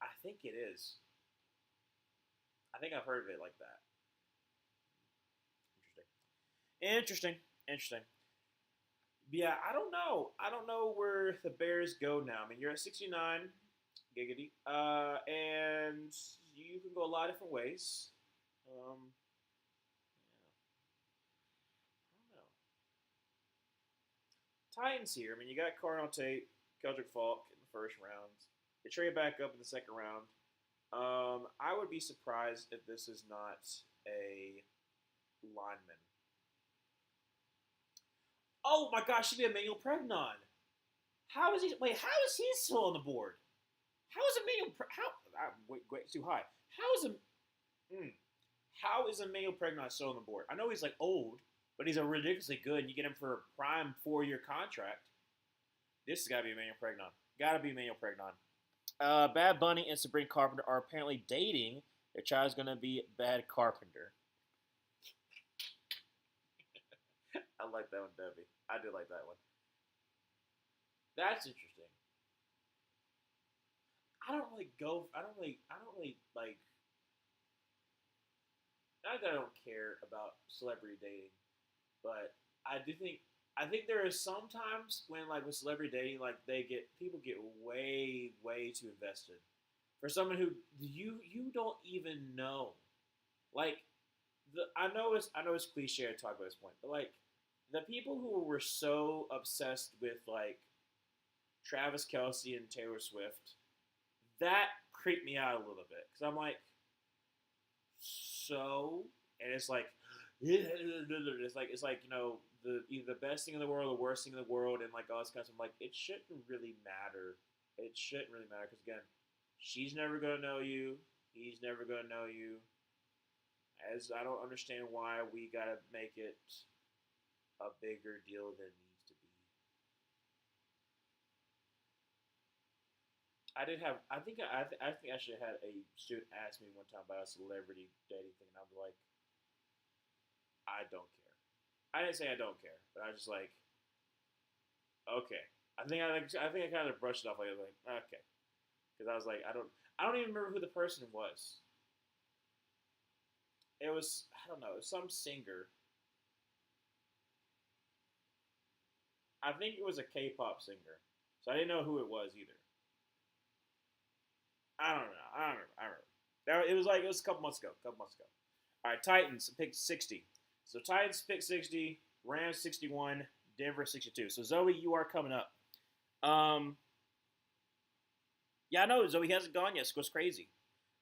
I think it is. I think I've heard of it like that. Interesting. Interesting. Yeah, I don't know. I don't know where the Bears go now. I mean, you're at 69, giggity, and you can go a lot of different ways. Yeah, I don't know. Titans here. I mean, you got Cardinal Tate, Keldrick Falk in the first round. They trade back up in the second round. I would be surprised if this is not a lineman. Oh my gosh, should be Emmanuel Pregnon. How is he? Wait, how is he still on the board? How is Emmanuel? Wait, too high. Mm, how is Emmanuel Pregnon still on the board? I know he's like old, but he's a ridiculously good. And you get him for a prime 4-year contract. This has got to be Emmanuel Pregnon. Got to be Emmanuel Pregnon. Bad Bunny and Sabrina Carpenter are apparently dating. Their child's gonna be Bad Carpenter. I like that one, Debbie. I do like that one. That's interesting. I don't really go. I don't really. Like. Not that I don't care about celebrity dating, but I do think. I think there is sometimes when like with celebrity dating, like people get way too invested for someone who you don't even know. Like I know it's cliche to talk about this point, but like the people who were so obsessed with like Travis Kelce and Taylor Swift, that creeped me out a little bit because I'm like, so, and it's like, it's like the either the best thing in the world or the worst thing in the world, and like all this kind of stuff. I'm like, it shouldn't really matter. It shouldn't really matter because again, she's never gonna know you. He's never gonna know you. As I don't understand why we gotta make it a bigger deal than it needs to be. I think I should have had a student ask me one time about a celebrity dating thing, and I'd be like, I don't care. I didn't say I don't care, but I was just like, okay. I think I kind of brushed it off like okay, because I was like, I don't even remember who the person was. It was I don't know, it was some singer. I think it was a K-pop singer, so I didn't know who it was either. I don't know. I don't remember. It was a couple months ago. All right, Titans picked 60. So Titans picked 60, Rams 61, Denver 62. So Zoe, you are coming up. Yeah, I know Zoe hasn't gone yet. So it goes crazy.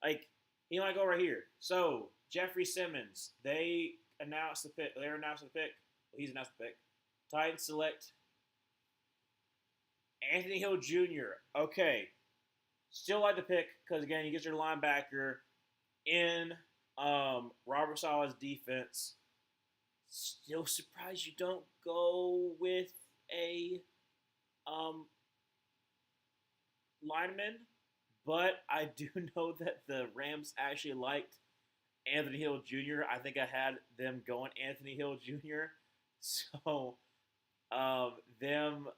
Like he might go right here. So Jeffrey Simmons, they announced the pick. They're announcing the pick. Well, he's announced the pick. Titans select Anthony Hill Jr. Okay. Still like the pick because again, you get your linebacker in Robert Sala's defense. Still surprised you don't go with a lineman, but I do know that the Rams actually liked Anthony Hill Jr. I think I had them going Anthony Hill Jr. So them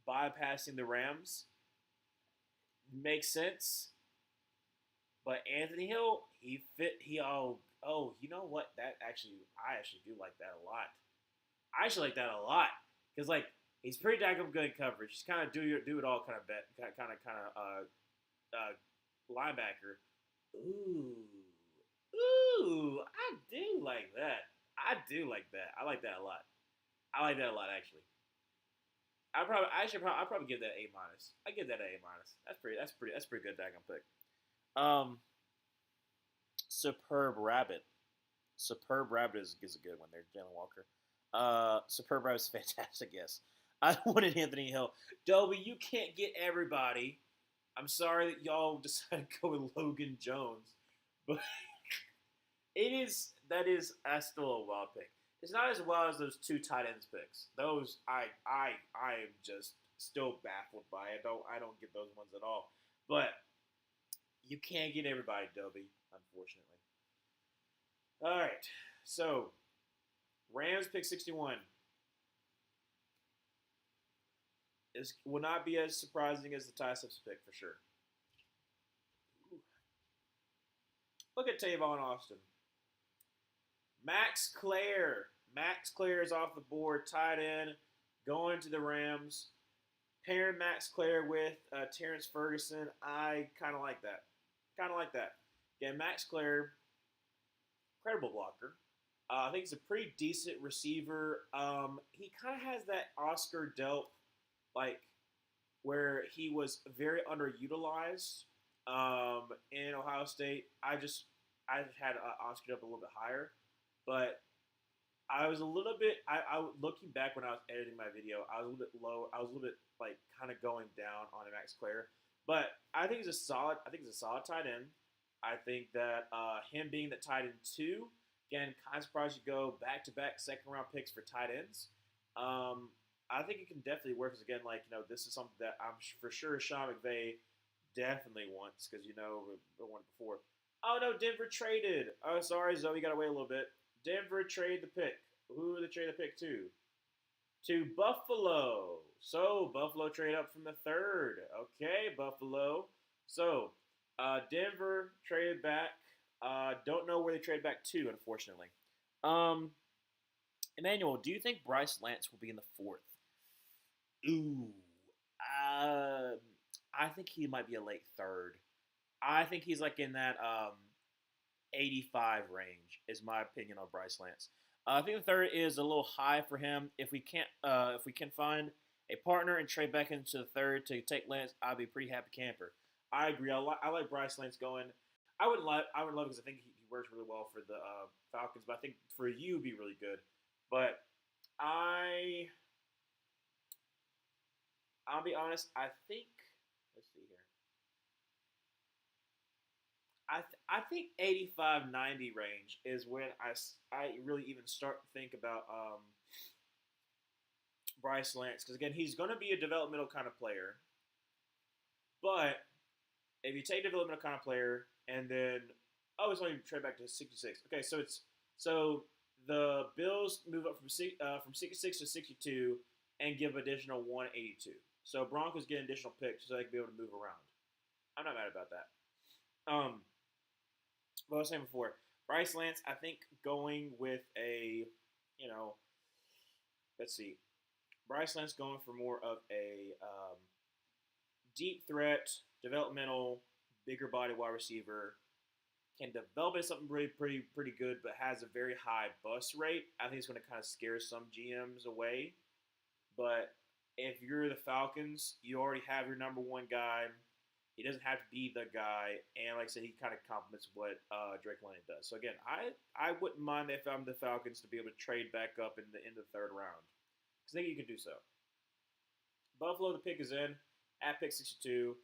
bypassing the Rams makes sense. But Anthony Hill, he fit. You know what? I actually do like that a lot. I actually like that a lot because like he's pretty daggum good in coverage. He's kind of do it all linebacker. Ooh, I do like that. I do like that. I like that a lot. I like that a lot actually. I'll probably give that A minus. I give that A minus. That's pretty good daggum pick. Um, Superb Rabbit. Superb Rabbit is a good one there, Jalen Walker. Superb Rabbit is fantastic, yes. I wanted Anthony Hill. Dobie, you can't get everybody. I'm sorry that y'all decided to go with Logan Jones. But that's still a wild pick. It's not as wild as those two tight ends picks. Those I am just still baffled by. I don't get those ones at all. But you can't get everybody, Dobie, unfortunately. All right, so Rams pick 61. This will not be as surprising as the Ty Simpson pick for sure. Look at Tavon Austin. Max Clare. Max Clare is off the board, tied in, going to the Rams. Pairing Max Clare with Terrence Ferguson, I kind of like that. Kind of like that. Again, Max Clare, incredible blocker. I think he's a pretty decent receiver. He kind of has that Oscar Delp, like, where he was very underutilized in Ohio State. I just had Oscar Delp a little bit higher, but I was a little bit. I looking back when I was editing my video, I was a little bit low. I was a little bit like kind of going down on Max Clare, but I think he's a solid. I think he's a solid tight end. I think that him being the tight end 2, again, kind of surprised you go back-to-back second-round picks for tight ends. I think it can definitely work. Because again, like, this is something that I'm for sure Sean McVay definitely wants, because we won it before. Oh no, Denver traded. Oh, sorry, Zoe, you gotta wait a little bit. Denver traded the pick. Who did they trade the pick to? To Buffalo. So Buffalo trade up from the 3rd. Okay, Buffalo. So Denver traded back. Don't know where they traded back to, unfortunately. Emmanuel, do you think Bryce Lance will be in the 4th? Ooh. I think he might be a late 3rd. I think he's like in that 85 range, is my opinion on Bryce Lance. I think the 3rd is a little high for him. If we can find a partner and trade back into the 3rd to take Lance, I'll be a pretty happy camper. I agree. I like Bryce Lance going. I would love it because I think he works really well for the Falcons, but I think for you it'd be really good. But I'll be honest. I think, let's see here. I think 85-90 range is when I really even start to think about Bryce Lance, because again, he's going to be a developmental kind of player. But if you take developmental kind of player and then it's only trade back to 66. Okay, so the Bills move up from 66 to 62 and give additional 182. So Broncos get an additional pick so they can be able to move around. I'm not mad about that. What I was saying before, Bryce Lance, I think going with a, let's see, Bryce Lance going for more of a deep threat, developmental, bigger body wide receiver, can develop into something really pretty good, but has a very high bust rate. I think it's going to kind of scare some GMs away. But if you're the Falcons, you already have your number 1 guy. He doesn't have to be the guy, and like I said, he kind of complements what Drake London does. So again, I wouldn't mind if I'm the Falcons to be able to trade back up in the 3rd round, because I think you can do so. Buffalo, the pick is in at pick 62.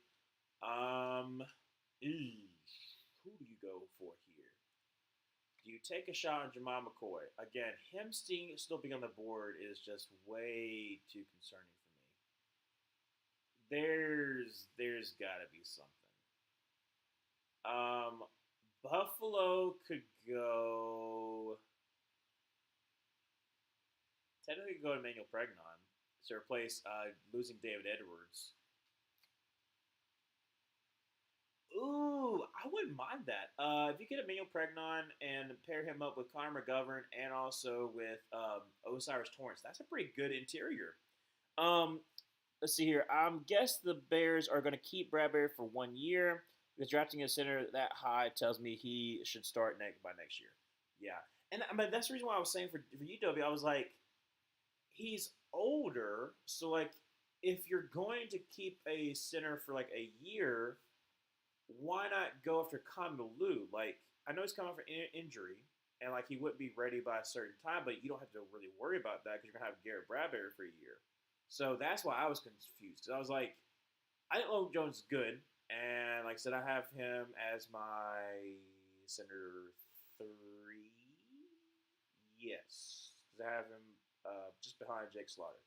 Who do you go for here? Do you take a shot on Jamal McCoy? Again, him still being on the board is just way too concerning for me. There's got to be something. Buffalo could go. Technically, could go to Emmanuel Pregnon to replace losing David Edwards. Ooh, I wouldn't mind that. If you get Emmanuel Pregnon and pair him up with Connor McGovern and also with Osiris Torrance, that's a pretty good interior. Let's see here. Guess the Bears are going to keep Bradbury for 1 year, because drafting a center that high tells me he should start by next year. Yeah, and that's the reason why I was saying for UW, I was like, he's older, so like if you're going to keep a center for like a year, why not go after Kamilu? Like, I know he's coming off an injury, and like he wouldn't be ready by a certain time, but you don't have to really worry about that because you're gonna have Garrett Bradbury for a year. So that's why I was confused. I was like, I think Logan Jones is good, and like I said, I have him as my center 3. Yes, because I have him just behind Jake Slaughter.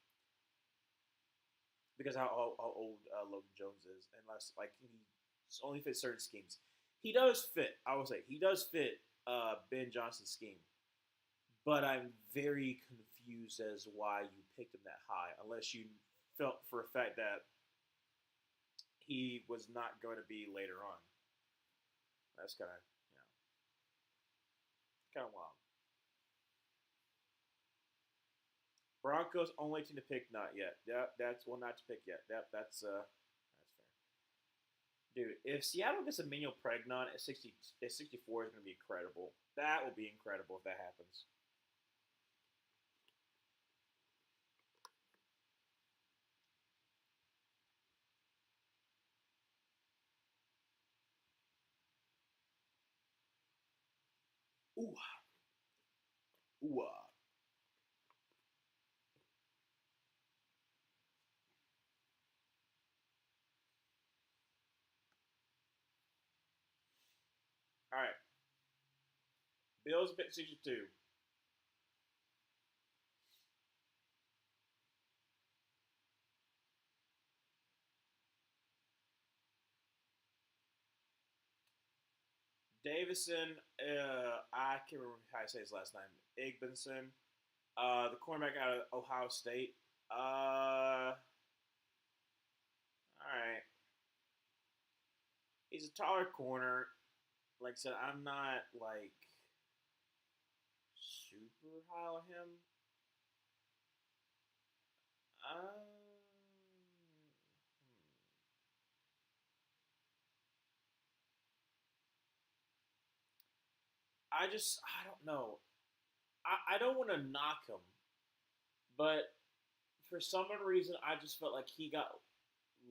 because how old Logan Jones is, unless like he only fits certain schemes. He does fit. I will say he does fit Ben Johnson's scheme, but I'm very confused as why you picked him that high, unless you felt for a fact that he was not going to be later on. That's kind of wild. Broncos only team to pick, not yet. Yeah, that's one not to pick yet. That's fair. Dude, if Seattle gets Emmanuel Pregnon at 64 is going to be incredible. That will be incredible if that happens. Ooh, ooh. All right, Bills pick 62. Davison, I can't remember how to say his last name. Igbenson, the cornerback out of Ohio State. All right, he's a taller corner. Like I said, I'm not like super high on him. I don't know. I don't want to knock him, but for some reason, I just felt like he got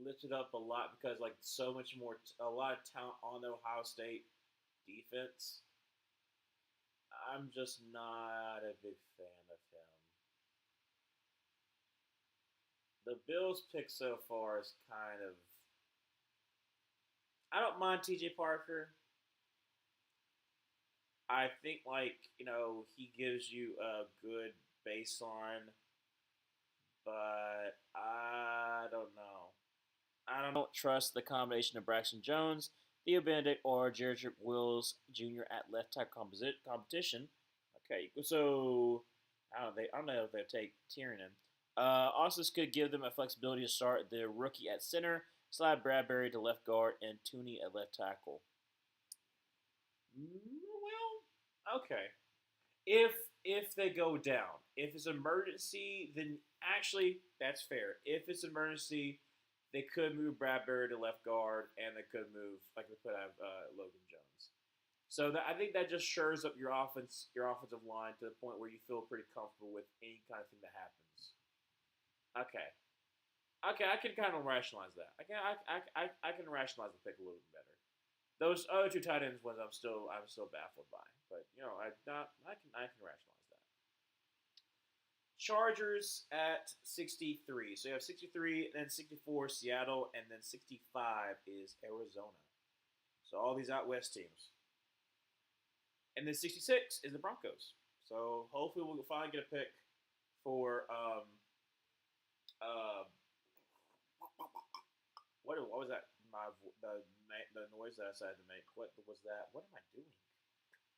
lifted up a lot because like so much more, a lot of talent on the Ohio State defense. I'm just not a big fan of him. The Bills pick so far is kind of. I don't mind T.J. Parker. I think like he gives you a good baseline, but I don't know. I don't trust the combination of Braxton Jones, Theo Benedict, or Jared Wills Jr. at left tackle competition. Okay, so I don't know if they take Tiernan. Also, this could give them a flexibility to start the rookie at center, slide Bradbury to left guard, and Tooney at left tackle. Well, okay. If they go down, if it's an emergency, then actually that's fair. If it's an emergency, they could move Bradbury to left guard, and they could move like they could have Logan Jones. So I think that just shores up your offensive line to the point where you feel pretty comfortable with any kind of thing that happens. Okay, okay, I can kind of rationalize that. I can rationalize the pick a little bit better. Those other two tight ends ones I'm still baffled by, but I can rationalize that. Chargers at 63. So you have 63, then 64 Seattle, and then 65 is Arizona. So all these out west teams. And then 66 is the Broncos. So hopefully we'll finally get a pick for uh, what was that? The noise that I decided to make. What was that? What am I doing?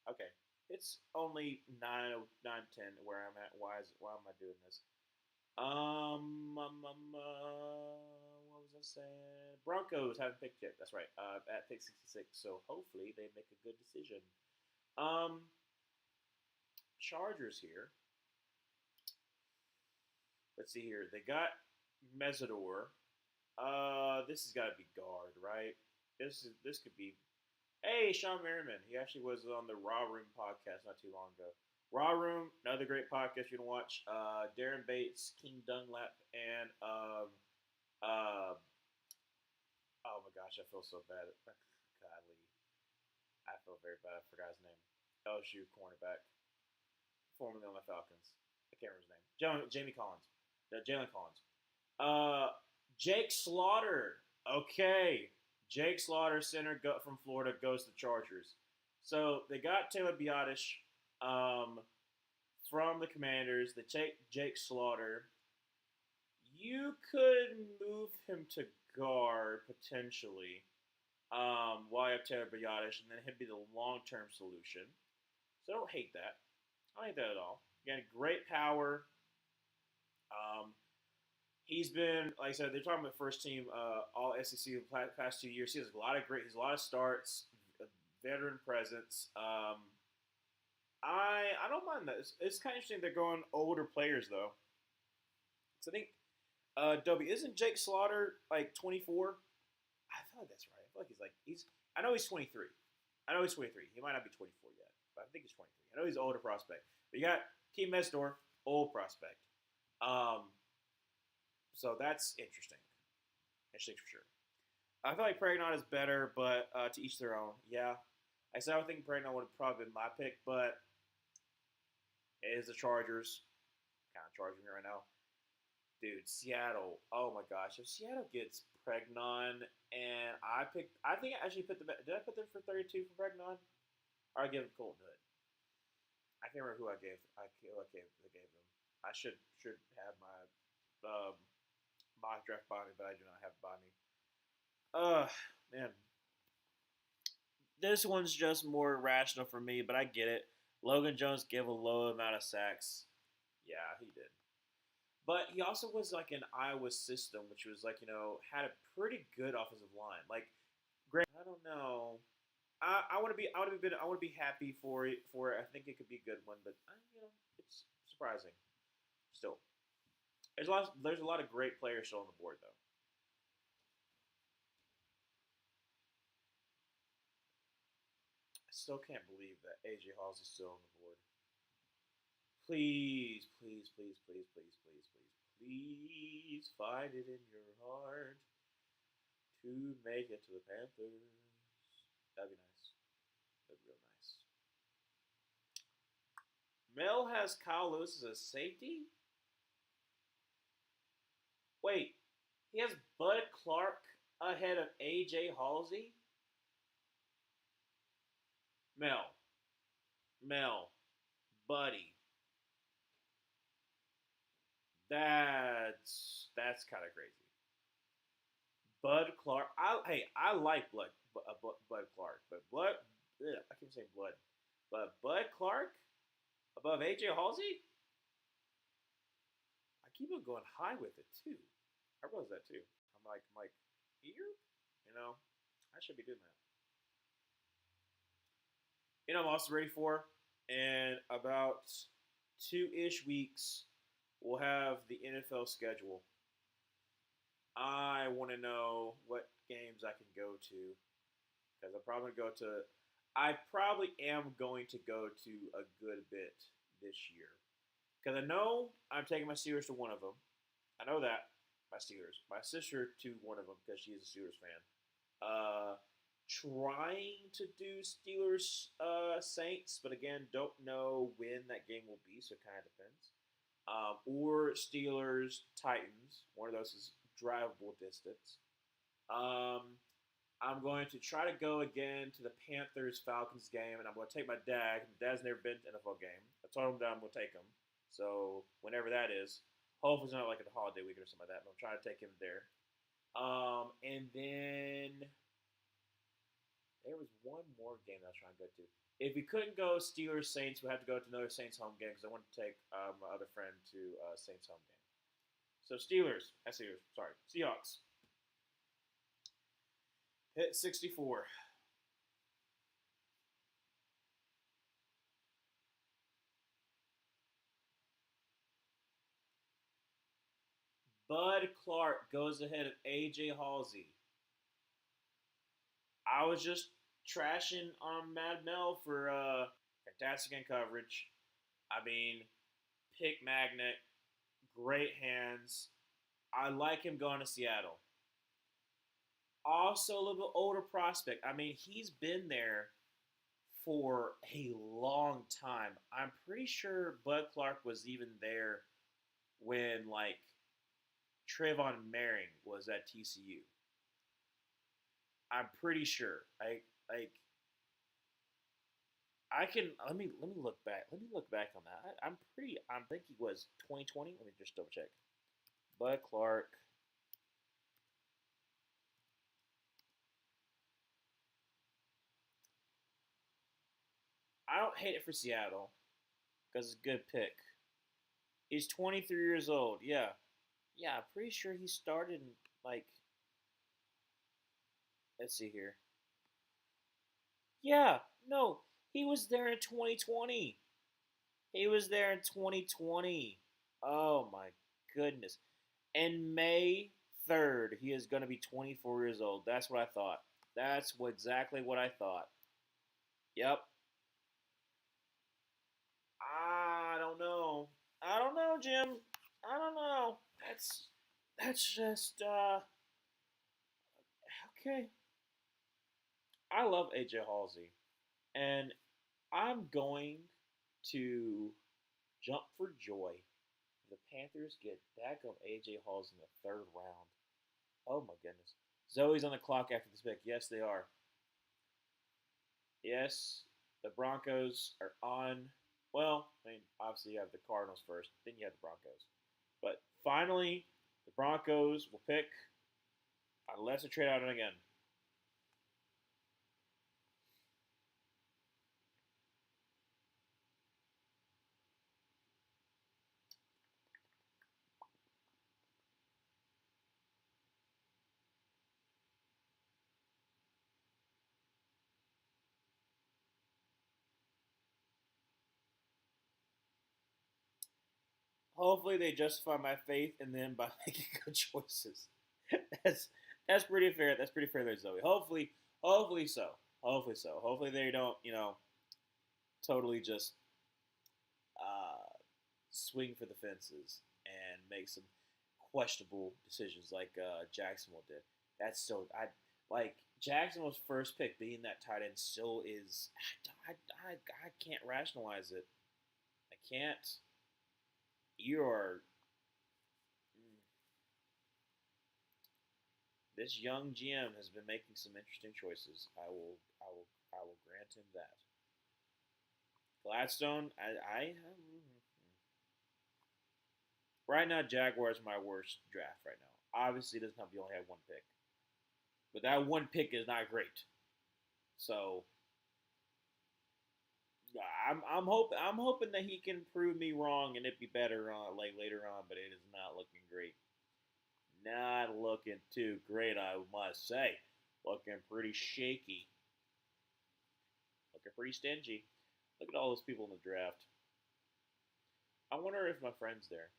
Okay, it's only 9:10 where I'm at. Why am I doing this? What was I saying? Broncos haven't picked yet. That's right. At pick 66. So hopefully they make a good decision. Um, Chargers here. Let's see here. They got Mesidor. This has got to be guard, right? This could be. Hey, Sean Merriman. He actually was on the Raw Room podcast not too long ago. Raw Room, another great podcast you can watch. Darren Bates, King Dunlap, and oh my gosh, I feel so bad. Godly, I feel very bad. I forgot his name. LSU cornerback, formerly on the Falcons. I can't remember his name. Jamie Collins. Jalen Collins. Jake Slaughter. Okay. Jake Slaughter, center from Florida, goes to the Chargers. So they got Taylor Biotish from the Commanders. They take Jake Slaughter. You could move him to guard potentially, while you have Taylor Biotish, and then him be the long term solution. So I don't hate that. I don't hate that at all. Again, great power. Um, he's been, like I said, they're talking about first team All SEC the past 2 years. He has a lot of great, he has a lot of starts, a veteran presence. I don't mind that. It's kind of interesting they're going older players though. So I think W isn't Jake Slaughter like 24? I feel like that's right. I feel like he's. I know he's 23. I know he's 23. He might not be 24 yet, but I think he's 23. I know he's an older prospect. But you got Team Mesdor, old prospect. Um, so that's interesting. Interesting for sure. I feel like Pregnon is better, but to each their own. Yeah, I said I would think Pregnon would have probably been my pick, but it is the Chargers. Kind of charging me right now. Dude, Seattle. Oh my gosh, if Seattle gets Pregnon and I think I actually put them. Did I put them for 32 for Pregnon? Or I gave them Colton Hood. I can't remember who I gave. I gave them. I should have my mock draft by me, but I do not have it by me. Man, this one's just more rational for me, but I get it. Logan Jones gave a low amount of sacks. Yeah, he did. But he also was like in Iowa's system, which was like, had a pretty good offensive line. Like, Grant, I don't know. I want to be, I want to be happy for it. I think it could be a good one, but it's surprising. Still, there's a lot of great players still on the board though. I still can't believe that AJ Hall's is still on the board. Please, please, please, please, please, please, please, please find it in your heart to make it to the Panthers. That'd be nice. That'd be real nice. Mel has Kyle Lewis as a safety? Wait, he has Bud Clark ahead of AJ Halsey? Mel. Mel. Buddy. That's kind of crazy. Bud Clark. I like Bud Clark, but I keep saying Blood, but Bud Clark above AJ Halsey. I keep on going high with it too. I realize that too. I'm like here, I should be doing that. I'm also ready for in about 2-ish weeks. We'll have the NFL schedule. I want to know what games I can go to because I probably am going to go to a good bit this year because I know I'm taking my Steelers to one of them. I know that my Steelers, my sister to one of them because she is a Steelers fan. Trying to do Steelers Saints, but again, don't know when that game will be, so it kind of depends. Or Steelers Titans. One of those is drivable distance. Um, I'm going to try to go again to the Panthers Falcons game, and I'm going to take my dad. My dad's never been to an NFL game. I told him that I'm going to take him. So whenever that is, hopefully it's not like a holiday weekend or something like that. But I'm trying to take him there. And then there was one more game that I was trying to go to. If we couldn't go Steelers Saints, we have to go to another Saints home game because I want to take my other friend to Saints home game. So Seahawks. Hit 64. Bud Clark goes ahead of AJ Halsey. I was just trashing on Mad Mel for fantastic in coverage. I mean, pick magnet, great hands. I like him going to Seattle. Also, a little bit older prospect. I mean, he's been there for a long time. I'm pretty sure Bud Clark was even there when like Trayvon Merring was at TCU. I'm pretty sure. I can let me look back. Let me look back on that. I think he was 2020. Let me just double check. Bud Clark. I don't hate it for Seattle because it's a good pick. He's 23 years old. Yeah. Yeah, I'm pretty sure he started in, like, let's see here. Yeah, no, he was there in 2020. He was there in 2020. Oh my goodness. And May 3rd, he is going to be 24 years old. That's what I thought. Exactly what I thought. Yep. I don't know. I don't know, Jim. I don't know. That's just okay. I love AJ Halsey, and I'm going to jump for joy. The Panthers get back on AJ Halsey in the third round. Oh my goodness. Zoe's on the clock after this pick. Yes, they are. Yes, the Broncos are on. Well, I mean, obviously you have the Cardinals first, then you have the Broncos. But finally, the Broncos will pick unless they trade out again. Hopefully, they justify my faith in them by making good choices. that's that's pretty fair. That's pretty fair there, Zoe. Hopefully so. Hopefully so. Hopefully they don't, totally just swing for the fences and make some questionable decisions like Jacksonville did. That's still like Jacksonville's first pick being that tight end still is. I can't rationalize it. I can't. You are this young GM has been making some interesting choices. I will grant him that. Gladstone, right now Jaguars are my worst draft right now. Obviously, doesn't help you only have one pick, but that one pick is not great. So I'm hoping that he can prove me wrong and it be better on like later on, but it is not looking great. Not looking too great, I must say. Looking pretty shaky. Looking pretty stingy. Look at all those people in the draft. I wonder if my friend's there.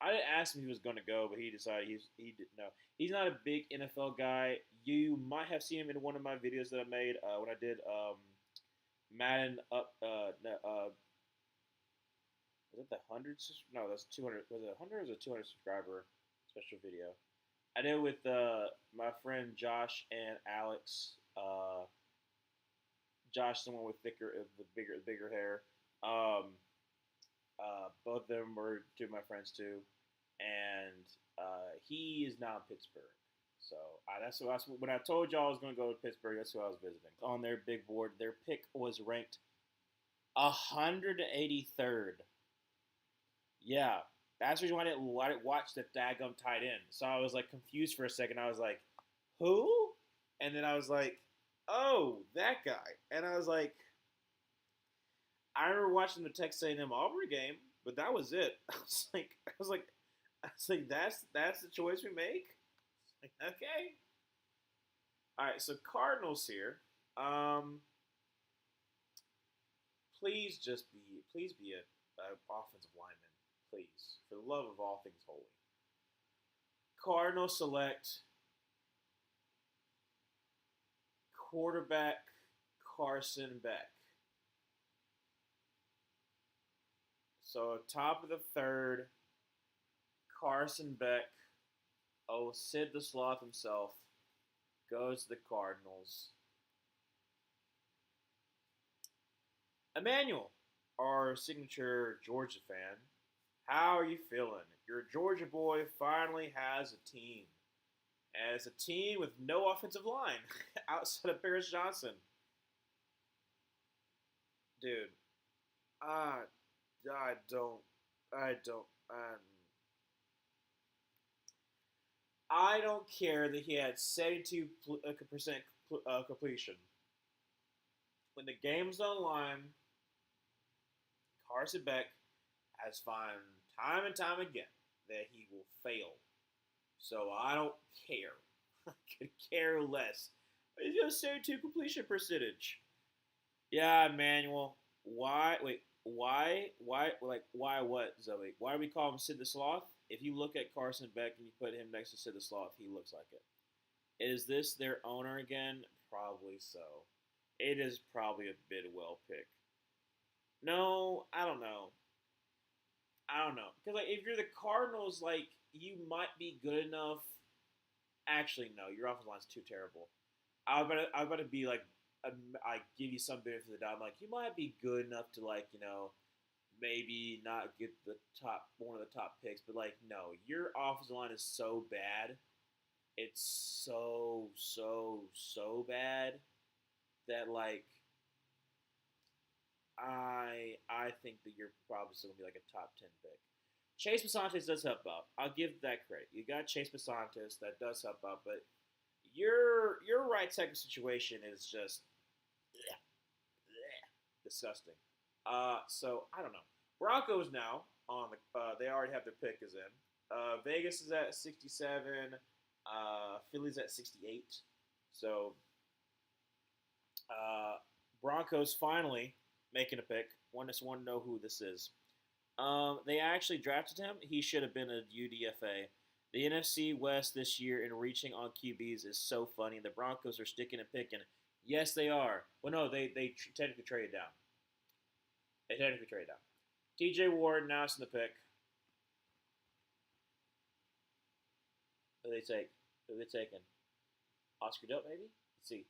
I didn't ask him if he was going to go, but he decided he didn't know. He's not a big NFL guy. You might have seen him in one of my videos that I made when I did Madden up. No, was it the 100? No, that's 200. Was it 100 or was it 200 subscriber special video? I did it with my friend Josh and Alex. Josh, the one with bigger hair. Both of them were two of my friends too, and he is now in Pittsburgh. So that's when I told y'all I was going to go to Pittsburgh. That's who I was visiting. On their big board, their pick was ranked 183rd. Yeah, that's the reason why I didn't watch the daggum tight end. So I was like confused for a second. I was like, who? And then I was like, oh, that guy. And I was like, I remember watching the Texas A&M Auburn game, but that was it. I was like, that's the choice we make. Like, okay. All right, so Cardinals here. Please be a offensive lineman, please, for the love of all things holy. Cardinals select quarterback Carson Beck. So top of the third, Carson Beck. Oh, Sid the Sloth himself goes to the Cardinals. Emmanuel, our signature Georgia fan, how are you feeling? Your Georgia boy finally has a team. And it's a team with no offensive line outside of Paris Johnson. Dude, I don't, I don't, I don't care that he had 72% completion. When the game's online, Carson Beck has found time and time again that he will fail. So I don't care. I could care less. It's just 72 completion percentage. Yeah, Emmanuel. Why? Wait. Why? Like, why what, Zoe? Why do we call him Sid the Sloth? If you look at Carson Beck and you put him next to Sid the Sloth, he looks like it. Is this their owner again? Probably so. It is probably a bit well picked. No, I don't know. I don't know. Because like, if you're the Cardinals, like you might be good enough. Actually, no. Your offensive line's too terrible. I was about to be like, I give you some benefit of the doubt. I'm like, you might be good enough to like, maybe not get the top one of the top picks, but like, no, your offensive line is so bad. It's so bad that like I think that you're probably still gonna be like a top 10 pick. Chase Pasantes does help out. I'll give that credit. You got Chase Pasantes that does help out, but your right tackle situation is just disgusting. So I don't know. Broncos now on the they already have their pick is in. Vegas is at 67. Philly's at 68. So Broncos finally making a pick. Just want to know who this is. They actually drafted him. He should have been a UDFA. The NFC West this year in reaching on QBs is so funny. The Broncos are sticking and picking. Yes, they are. Well, no, they technically traded down. They technically traded down. TJ Ward now is in the pick. Who they take? Who they taking? Oscar Delp, maybe? Let's see.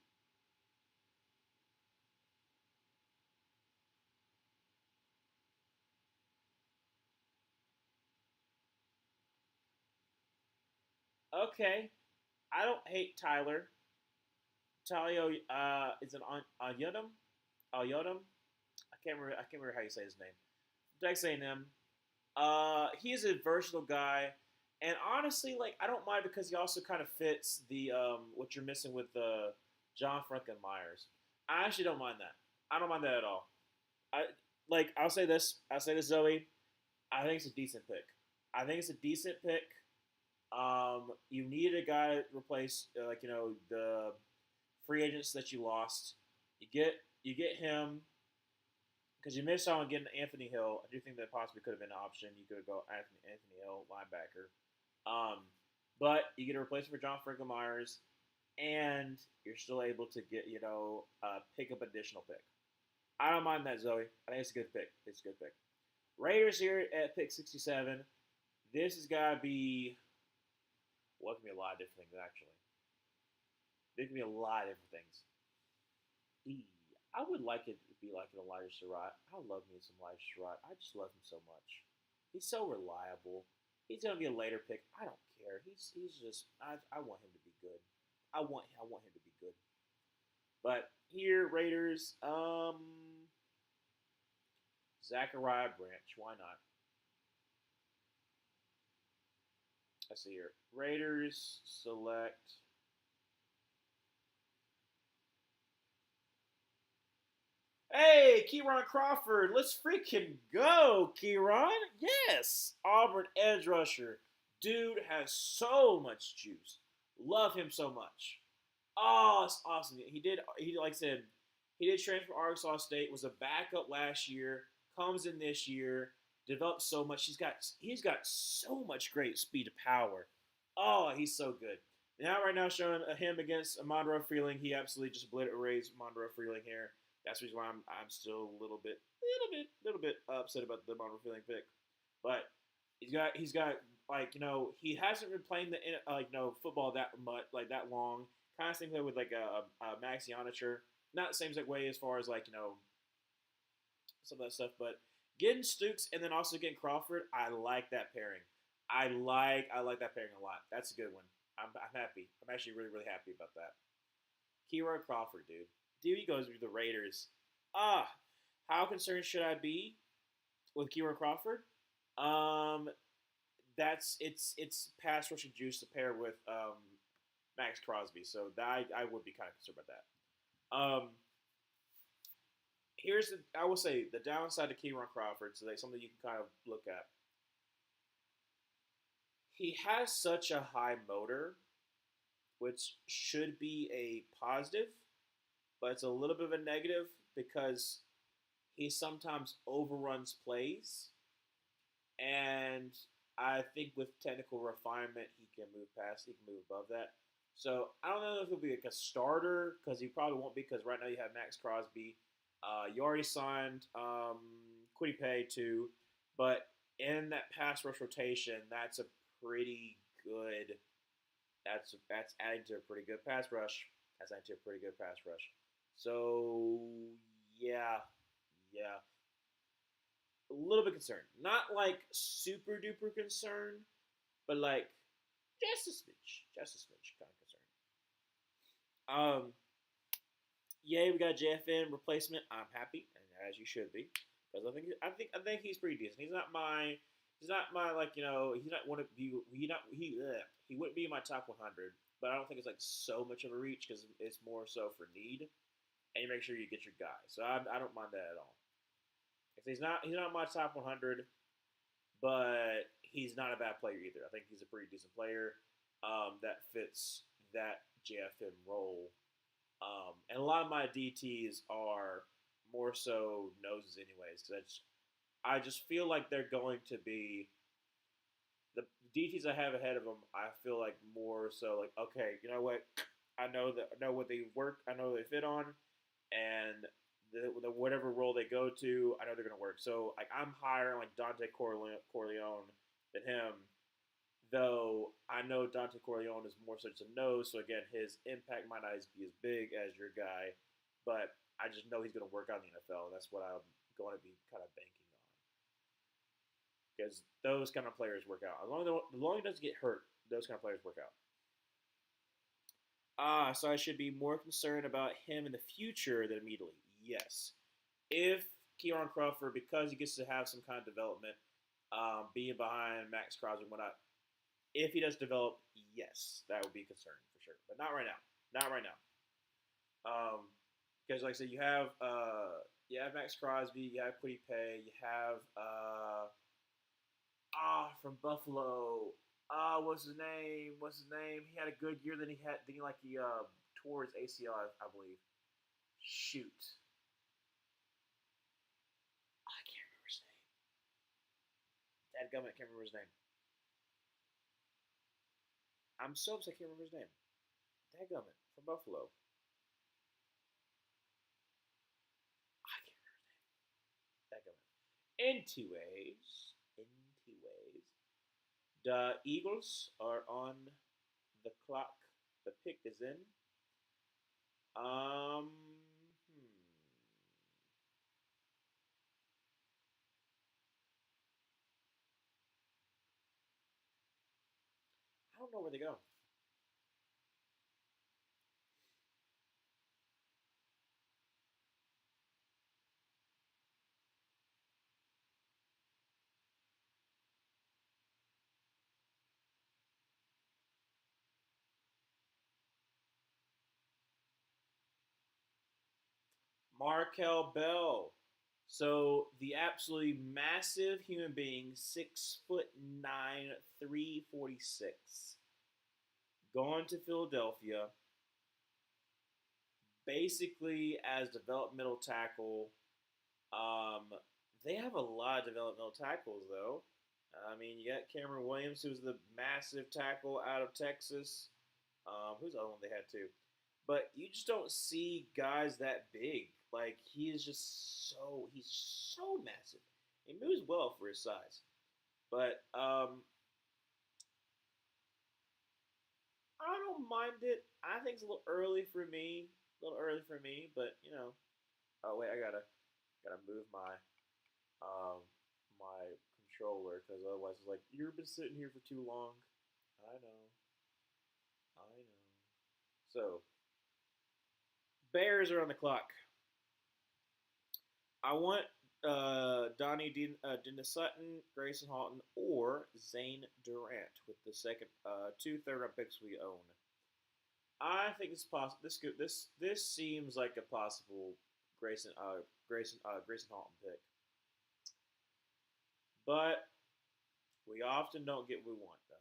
Okay. I don't hate Tyler. Talio is an Alyodum? Alyodum? I can't remember how you say his name. Texas A&M. He is a versatile guy, and honestly, like I don't mind because he also kind of fits the what you're missing with John Franklin Myers. I actually don't mind that. I don't mind that at all. I like. I'll say this. I'll say this, Zoe. I think it's a decent pick. I think it's a decent pick. You need a guy to replace, the free agents that you lost. You get him because you missed out on getting Anthony Hill. I do think that possibly could have been an option. You could go Anthony Hill, linebacker. But you get a replacement for John Franklin Myers, and you're still able to get pick up additional pick. I don't mind that, Zoe. I think it's a good pick. It's a good pick. Raiders here at pick 67. This has got to be what can be a lot of different things actually. There can be a lot of different things. I would like it to be like an Elijah Surratt. I love me some Elijah Surratt. I just love him so much. He's so reliable. He's gonna be a later pick. I don't care. He's just I want him to be good. I want him to be good. But here Raiders, Zachariah Branch. Why not? Let's see here. Raiders select. Hey, Kieran Crawford. Let's freaking go, Kieran. Yes. Auburn edge rusher. Dude has so much juice. Love him so much. Oh, it's awesome. He like I said, he did transfer to Arkansas State, was a backup last year, comes in this year, developed so much. He's got so much great speed to power. Oh, he's so good. Right now showing him against Monroe Freeling. He absolutely just obliterates Monroe Freeling here. That's the reason why I'm still a little bit upset about the Monroe Freeling pick. But he's got he hasn't been playing the football that much that long. Kind of same way with Max Yonicher. Not the same exact way as far as some of that stuff, but getting Stooks and then also getting Crawford, I like that pairing. I like that pairing a lot. That's a good one. I'm happy. I'm actually really, really happy about that. Kieran Crawford, dude. Dude, he goes with the Raiders. How concerned should I be with Kieran Crawford? that's it's pass rushing juice to pair with Max Crosby. So that I would be kind of concerned about that. Here's the I will say the downside to Kieran Crawford, so that's something you can kind of look at. He has such a high motor, which should be a positive, but it's a little bit of a negative because he sometimes overruns plays, and I think with technical refinement, he can move past, he can move above that. So I don't know if he'll be like a starter because he probably won't be because right now you have Max Crosby. You already signed Quiddy Pay too, but in that pass rush rotation, that's a pretty good. That's adding to a pretty good pass rush. That's adding to a pretty good pass rush. So yeah, yeah, a little bit concerned. Not like super duper concerned, but like just a smidge kind of concerned. Um, yeah, we got JFN replacement. I'm happy, and as you should be, because I think he's pretty decent. He's not my like he's not one of you. He wouldn't be in my top 100, but I don't think it's like so much of a reach because it's more so for need, and you make sure you get your guy. So I don't mind that at all. If he's not my top 100, but he's not a bad player either. I think he's a pretty decent player that fits that JFM role. And a lot of my DTs are more so noses, anyways. Because I just feel like they're going to be the DTs I have ahead of them. I feel like more so like okay, you know what? I know what they work. I know what they fit on, and the whatever role they go to, I know they're gonna work. So like I'm higher on like Dante Corleone than him, though I know Dante Corleone is more such a nose. So again, his impact might not be as big as your guy, but I just know he's gonna work out in the NFL. And that's what I'm going to be kind of banking on because those kind of players work out. As long as he doesn't get hurt, those kind of players work out. So I should be more concerned about him in the future than immediately. Yes. If Kieran Crawford, because he gets to have some kind of development, being behind Max Crosby and whatnot, if he does develop, yes, that would be a concern for sure. But not right now. Not right now. Because like I said, you have Max Crosby, you have Quiddy Pay, you have from Buffalo. What's his name? What's his name? He had a good year. Then he tore his ACL, I believe. Shoot, I can't remember his name. Dadgummit, I can't remember his name. I'm so upset I can't remember his name. Dadgummit from Buffalo. I can't remember his name. Dadgummit. In two ways, the Eagles are on the clock. The pick is in. Hmm. I don't know where they go. Markel Bell. So the absolutely massive human being, 6'9", 346, going to Philadelphia, basically as developmental tackle. Um, they have a lot of developmental tackles though. I mean, you got Cameron Williams, who's the massive tackle out of Texas. Who's the other one they had too? But you just don't see guys that big. Like he's so massive. He moves well for his size. But I don't mind it. I think it's a little early for me. A little early for me, but Oh wait, I gotta move um my controller because otherwise it's like you've been sitting here for too long. I know. I know. So Bears are on the clock. I want Donnie Dennis Sutton, Grayson Halton, or Zane Durant with the second two third round picks we own. I think it's possible. This seems like a possible Grayson Halton pick, but we often don't get what we want though.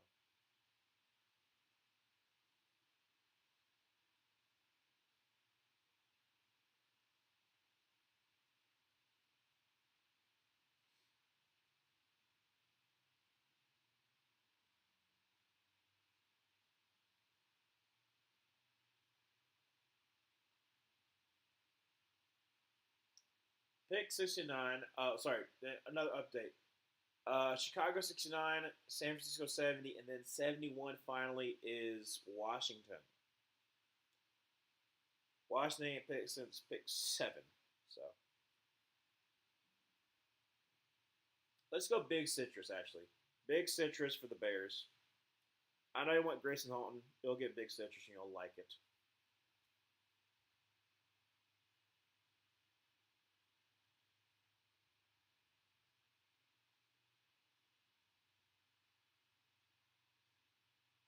Pick 69. Sorry, another update. Chicago 69, San Francisco 70, and then 71 finally is Washington. Washington ain't picked since pick 7. So let's go big citrus, actually. Big citrus for the Bears. I know you want Grayson Halton. You'll get big citrus and you'll like it.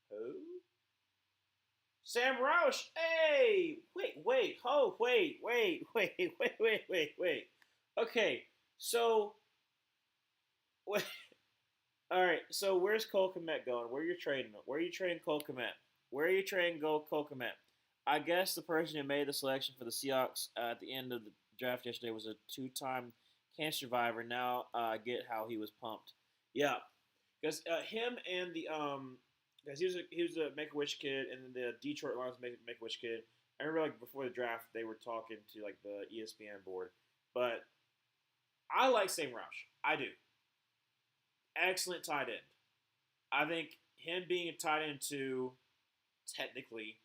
Who? Sam Roush. Hey, wait. Okay, so wait, all right. So where's Cole Kmet going? Where are you trading him? Where are you trading Cole Kmet? Where are you trading Cole Kmet? I guess the person who made the selection for the Seahawks at the end of the draft yesterday was a two-time cancer survivor. Now I get how he was pumped. Yeah, because him and the because he was a Make a Wish kid, and then the Detroit Lions Make a Wish kid. I remember like before the draft they were talking to like the ESPN board, but I like Sam Roush. I do. Excellent tight end. I think him being a tight end too, technically,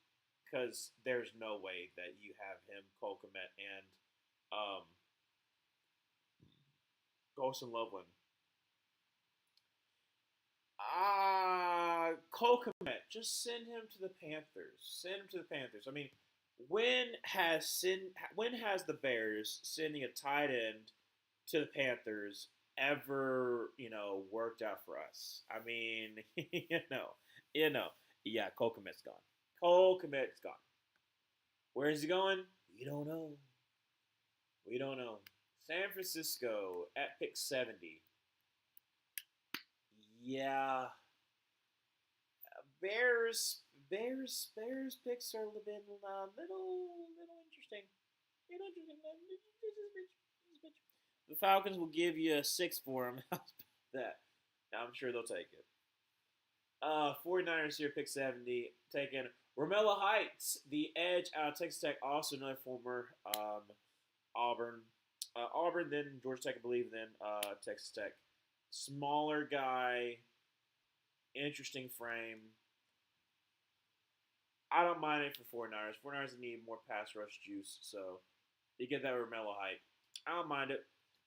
because there's no way that you have him, Cole Kmet, and um, Golson Loveland. Cole Kmet, just send him to the Panthers. Send him to the Panthers. I mean, when has the Bears sending a tight end to the Panthers ever worked out for us? I mean, you know, yeah, Cole Kmet's gone. Cole Kmet's gone. Where is he going? We don't know. We don't know. San Francisco at pick 70. Yeah, Bears picks are a little bit little interesting. Little interesting. The Falcons will give you a 6 for him. How's that? I'm sure they'll take it. 49ers here, pick 70, taking Romello Heights, the edge out of Texas Tech, also another former Auburn. Auburn, then Georgia Tech, I believe, then Texas Tech. Smaller guy, interesting frame. I don't mind it for 49ers. 49ers need more pass rush juice, so you get that Romello height. I don't mind it.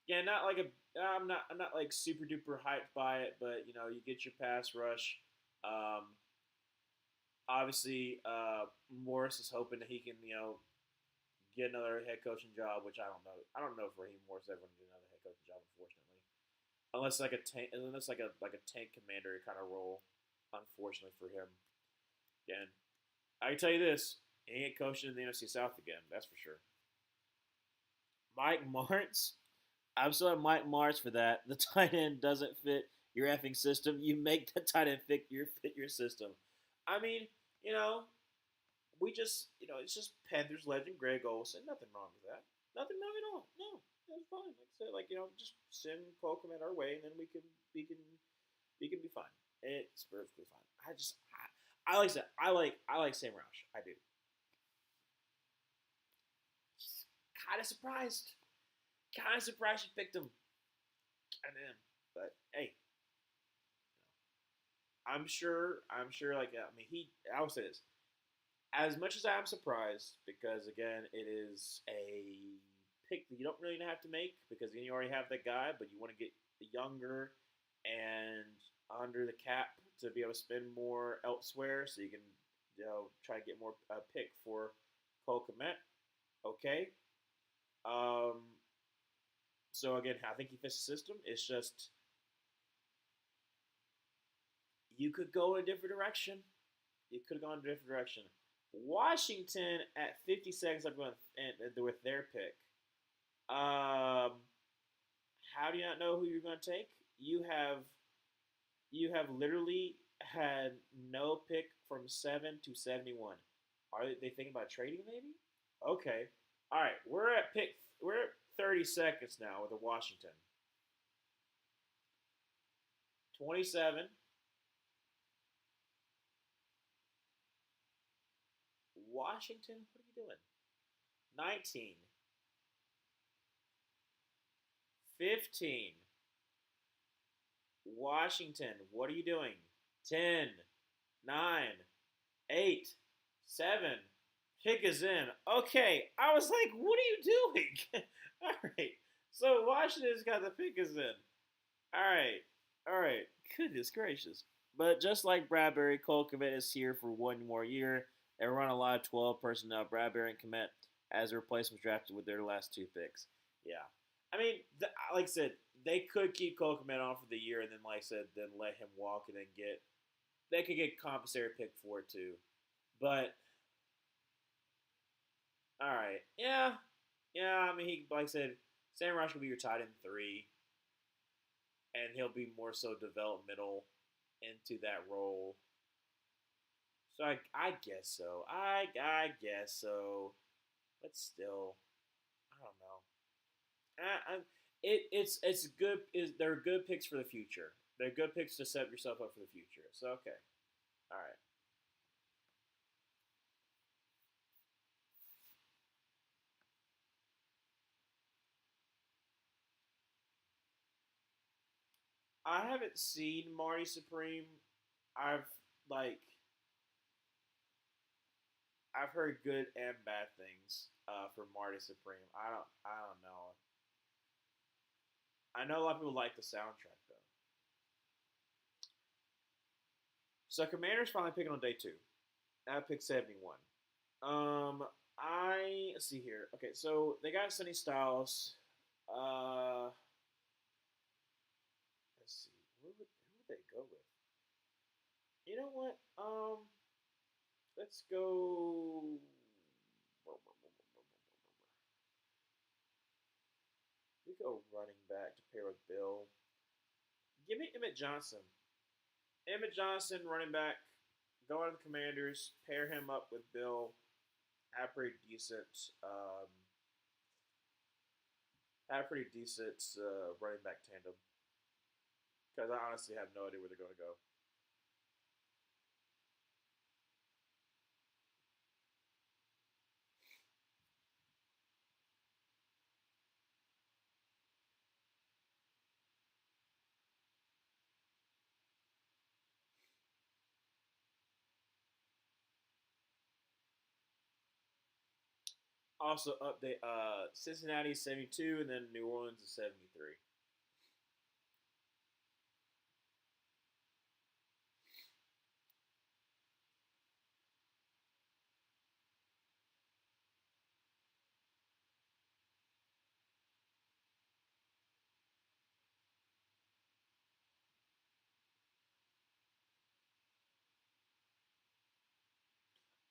Yeah, not like a. I'm not like super duper hyped by it, but you get your pass rush. Um, Obviously, Morris is hoping that he can get another head coaching job, which I don't know. I don't know if Raheem Morris ever going to get another head coaching job, unfortunately, unless like a tank commander kind of role. Unfortunately for him, again, I can tell you this: he ain't coaching in the NFC South again. That's for sure. Mike Martz, I'm still at Mike Martz for that. The tight end doesn't fit your effing system. You make the tight end fit your system. I mean, you know, we just it's just Panthers legend Greg Olson. Nothing wrong with that. Nothing wrong at all. No, that's fine. Like I said, just send Pokemon our way, and then we can be fine. It's perfectly fine. I like that. I like Sam Roush. I do. Kind of surprised. Kind of surprised you picked him. I am. But hey, I'm sure. I'm sure. Like I mean, I will say this. As much as I'm surprised, because again, it is a pick that you don't really have to make because you already have that guy, but you want to get younger and under the cap to be able to spend more elsewhere, so you can try to get more pick for Cole Kmet. Okay. Um, So again, I think he fits the system. It's just you could go in a different direction. You could have gone in a different direction. Washington at 50 seconds, I'm going with their pick. How do you not know who you're going to take? You have literally had no pick from 7 to 71. Are they thinking about trading maybe? Okay. All right. We're at 30 seconds now with the Washington. 27. Washington, what are you doing? 19. 15. Washington, what are you doing? 10, 9, 8, 7. Pick is in. Okay, I was like, what are you doing? All right. So Washington's got the pick is in. All right. All right. Goodness gracious. But just like Bradbury, Cole Kmet is here for 1 more year. They run a lot of 12 personnel. Bradbury and Kmet as replacements drafted with their last 2 picks. Yeah. I mean, like I said, they could keep Cole Kmet on for the year and then, like I said, then let him walk and then they could get compensatory pick for it too. But, all right. Yeah. Yeah, I mean, like I said, Sam Rush will be your tight end 3 and he'll be more so developmental into that role. So I guess so. I guess so. But still, I don't know. It's good. They're good picks for the future. They're good picks to set yourself up for the future. So okay, all right. I haven't seen Marty Supreme. I've like I've heard good and bad things for Marty Supreme. I don't know. I know a lot of people like the soundtrack though. So Commanders finally picking on day 2. I picked 71. Let's see here. Okay, so they got Sonny Styles. Uh, let's see. Who would they go with? You know what? Let's go. We go running back to pair with Bill. Give me Emmett Johnson. Emmett Johnson, running back. Go on to the Commanders. Pair him up with Bill. Have pretty decent. Have pretty decent running back tandem. Because I honestly have no idea where they're going to go. Also update Cincinnati 72 and then New Orleans is 73.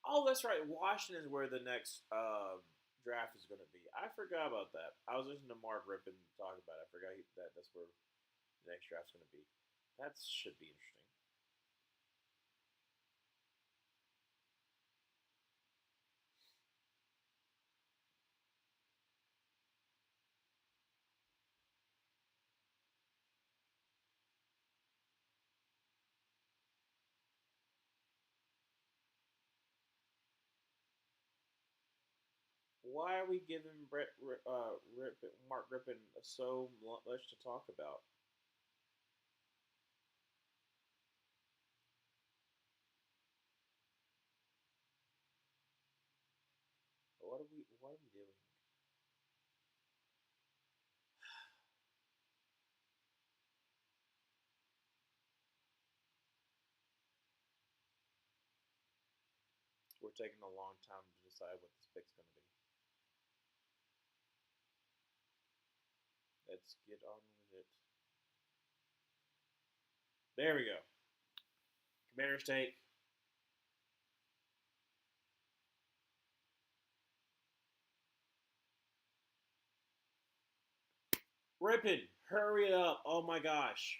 Oh, that's right. Washington is where the next draft is going to be. I forgot about that. I was listening to Mark Rippon talk about it. I forgot that's where the next draft's going to be. That should be interesting. Why are we giving Mark Rippon so much to talk about? What are we doing? We're taking a long time to decide what this pick's going to be. Let's get on with it. There we go. Commanders take. Rippin, hurry up. Oh my gosh.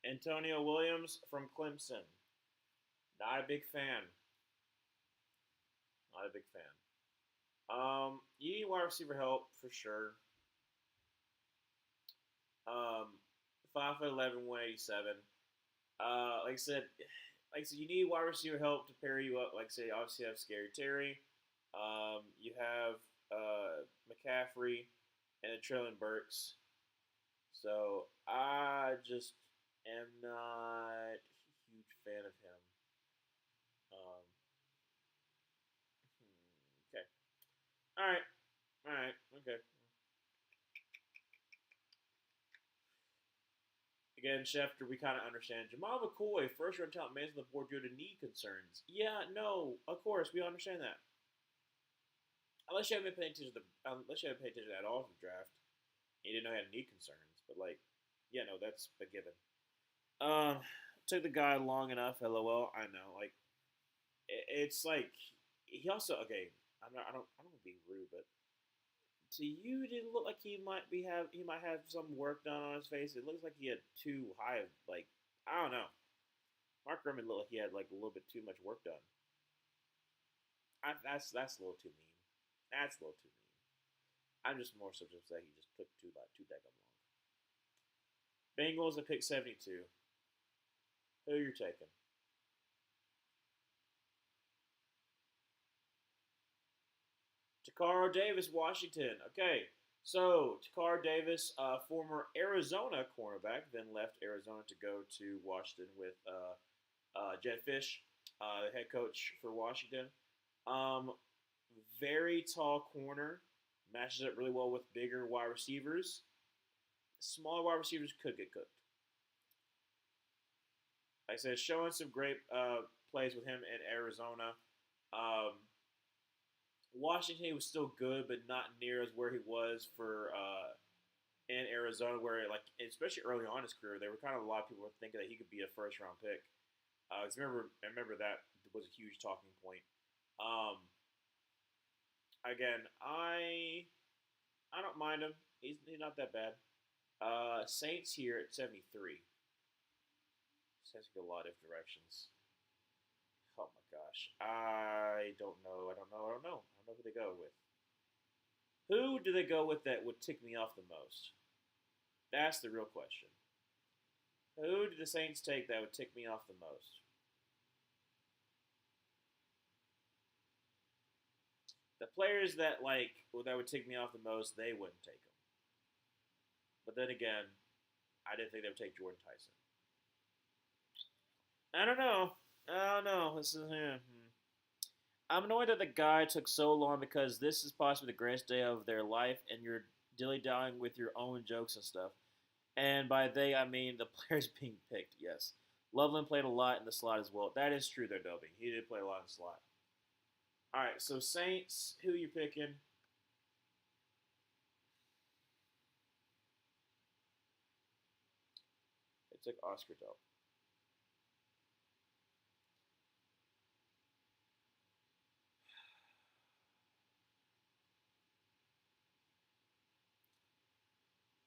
Antonio Williams from Clemson. Not a big fan. Not a big fan. You need wide receiver help for sure. 5'11", 187. Like I said, you need wide receiver help to pair you up. Like I say, obviously you have Scary Terry. You have McCaffrey and the Traylon Burks. So I just am not a huge fan of him. Um, okay. All right. All right. Okay. Again, Schefter, we kind of understand. Jamal McCoy, first round talent, remains on the board due to knee concerns. Yeah, no, of course, we understand that. Unless you haven't been paying attention unless you haven't paid attention at all to the draft, and you didn't know he had knee concerns. But like, yeah, no, that's a given. Um, Took the guy long enough. LOL. I know. Like, it's like he also okay. I don't want to be rude, but to you, it didn't look like he might have some work done on his face. It looks like he had too high of like I don't know. Mark Gurman looked like he had like a little bit too much work done. That's a little too mean. That's a little too mean. I'm just more so just that he just took too daggone long. Bengals at pick 72. Who you're taking? Takaro Davis, Washington. Okay, so Takaro Davis, former Arizona cornerback, then left Arizona to go to Washington with Jedd Fisch, head coach for Washington. Um, Very tall corner, matches up really well with bigger wide receivers. Smaller wide receivers could get cooked. Like I said, showing some great plays with him in Arizona. Um, Washington was still good, but not near as where he was for in Arizona, where like especially early on in his career, there were kind of a lot of people were thinking that he could be a first round pick. I remember that was a huge talking point. Um, Again, I don't mind him. He's not that bad. Saints here at 73. Saints go a lot of directions. Oh my gosh, I don't know. I don't know. I don't know. I don't know who they go with. Who do they go with that would tick me off the most? That's the real question. Who do the Saints take that would tick me off the most? The players that that would tick me off the most, they wouldn't take them. But then again, I didn't think they would take Jordan Tyson. I don't know. I don't know. This is I'm annoyed that the guy took so long because this is possibly the greatest day of their life, and you're dilly dallying with your own jokes and stuff. And by they, I mean the players being picked. Yes, Loveland played a lot in the slot as well. That is true, though, Dobie. He did play a lot in the slot. All right, so Saints, who you picking? They took Oscar Delp.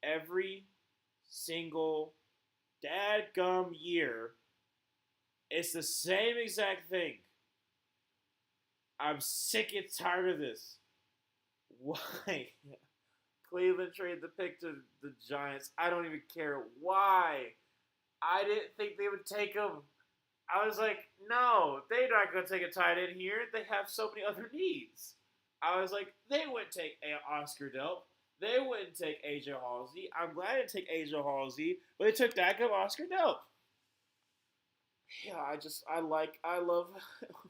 Every single dadgum year, it's the same exact thing. I'm sick and tired of this. Why? Cleveland traded the pick to the Giants. I don't even care why. I didn't think they would take him. I was like, no, they're not going to take a tight end here. They have so many other needs. I was like, they wouldn't take Oscar Delp. They wouldn't take AJ Halsey. I'm glad they didn't take AJ Halsey, but they took that guy Oscar Delp. Yeah, I love,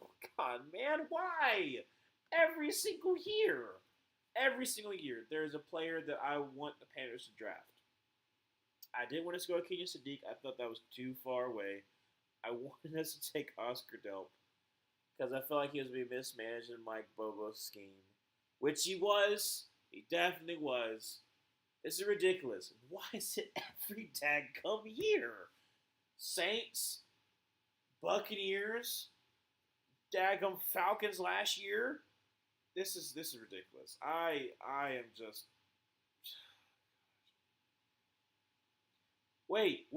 oh God, man, why? Every single year, there's a player that I want the Panthers to draft. I didn't want us to go Kenyon Sadiq. I thought that was too far away. I wanted us to take Oscar Delp because I felt like he was being mismanaged in Mike Bobo's scheme, which he was. He definitely was. This is ridiculous. Why is it every tag come year? Saints, Buccaneers, daggum Falcons last year. This is ridiculous. I am just wait.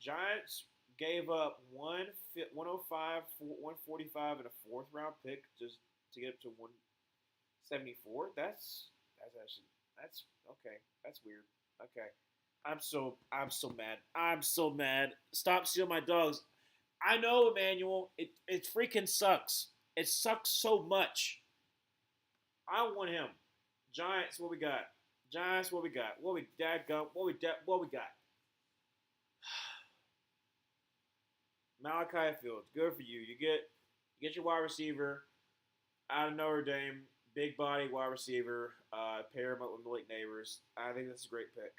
Giants gave up 105, 145, and a fourth round pick just to get up to 174. That's okay. That's weird. Okay. I'm so mad. I'm so mad. Stop stealing my dogs. I know, Emmanuel. It freaking sucks. It sucks so much. I want him. Giants, what we got? Giants, what we got? What we dadgum? What we got? Malachi Fields, good for you. You get your wide receiver out of Notre Dame, big body wide receiver. Pair him up with Malik Neighbors. I think that's a great pick.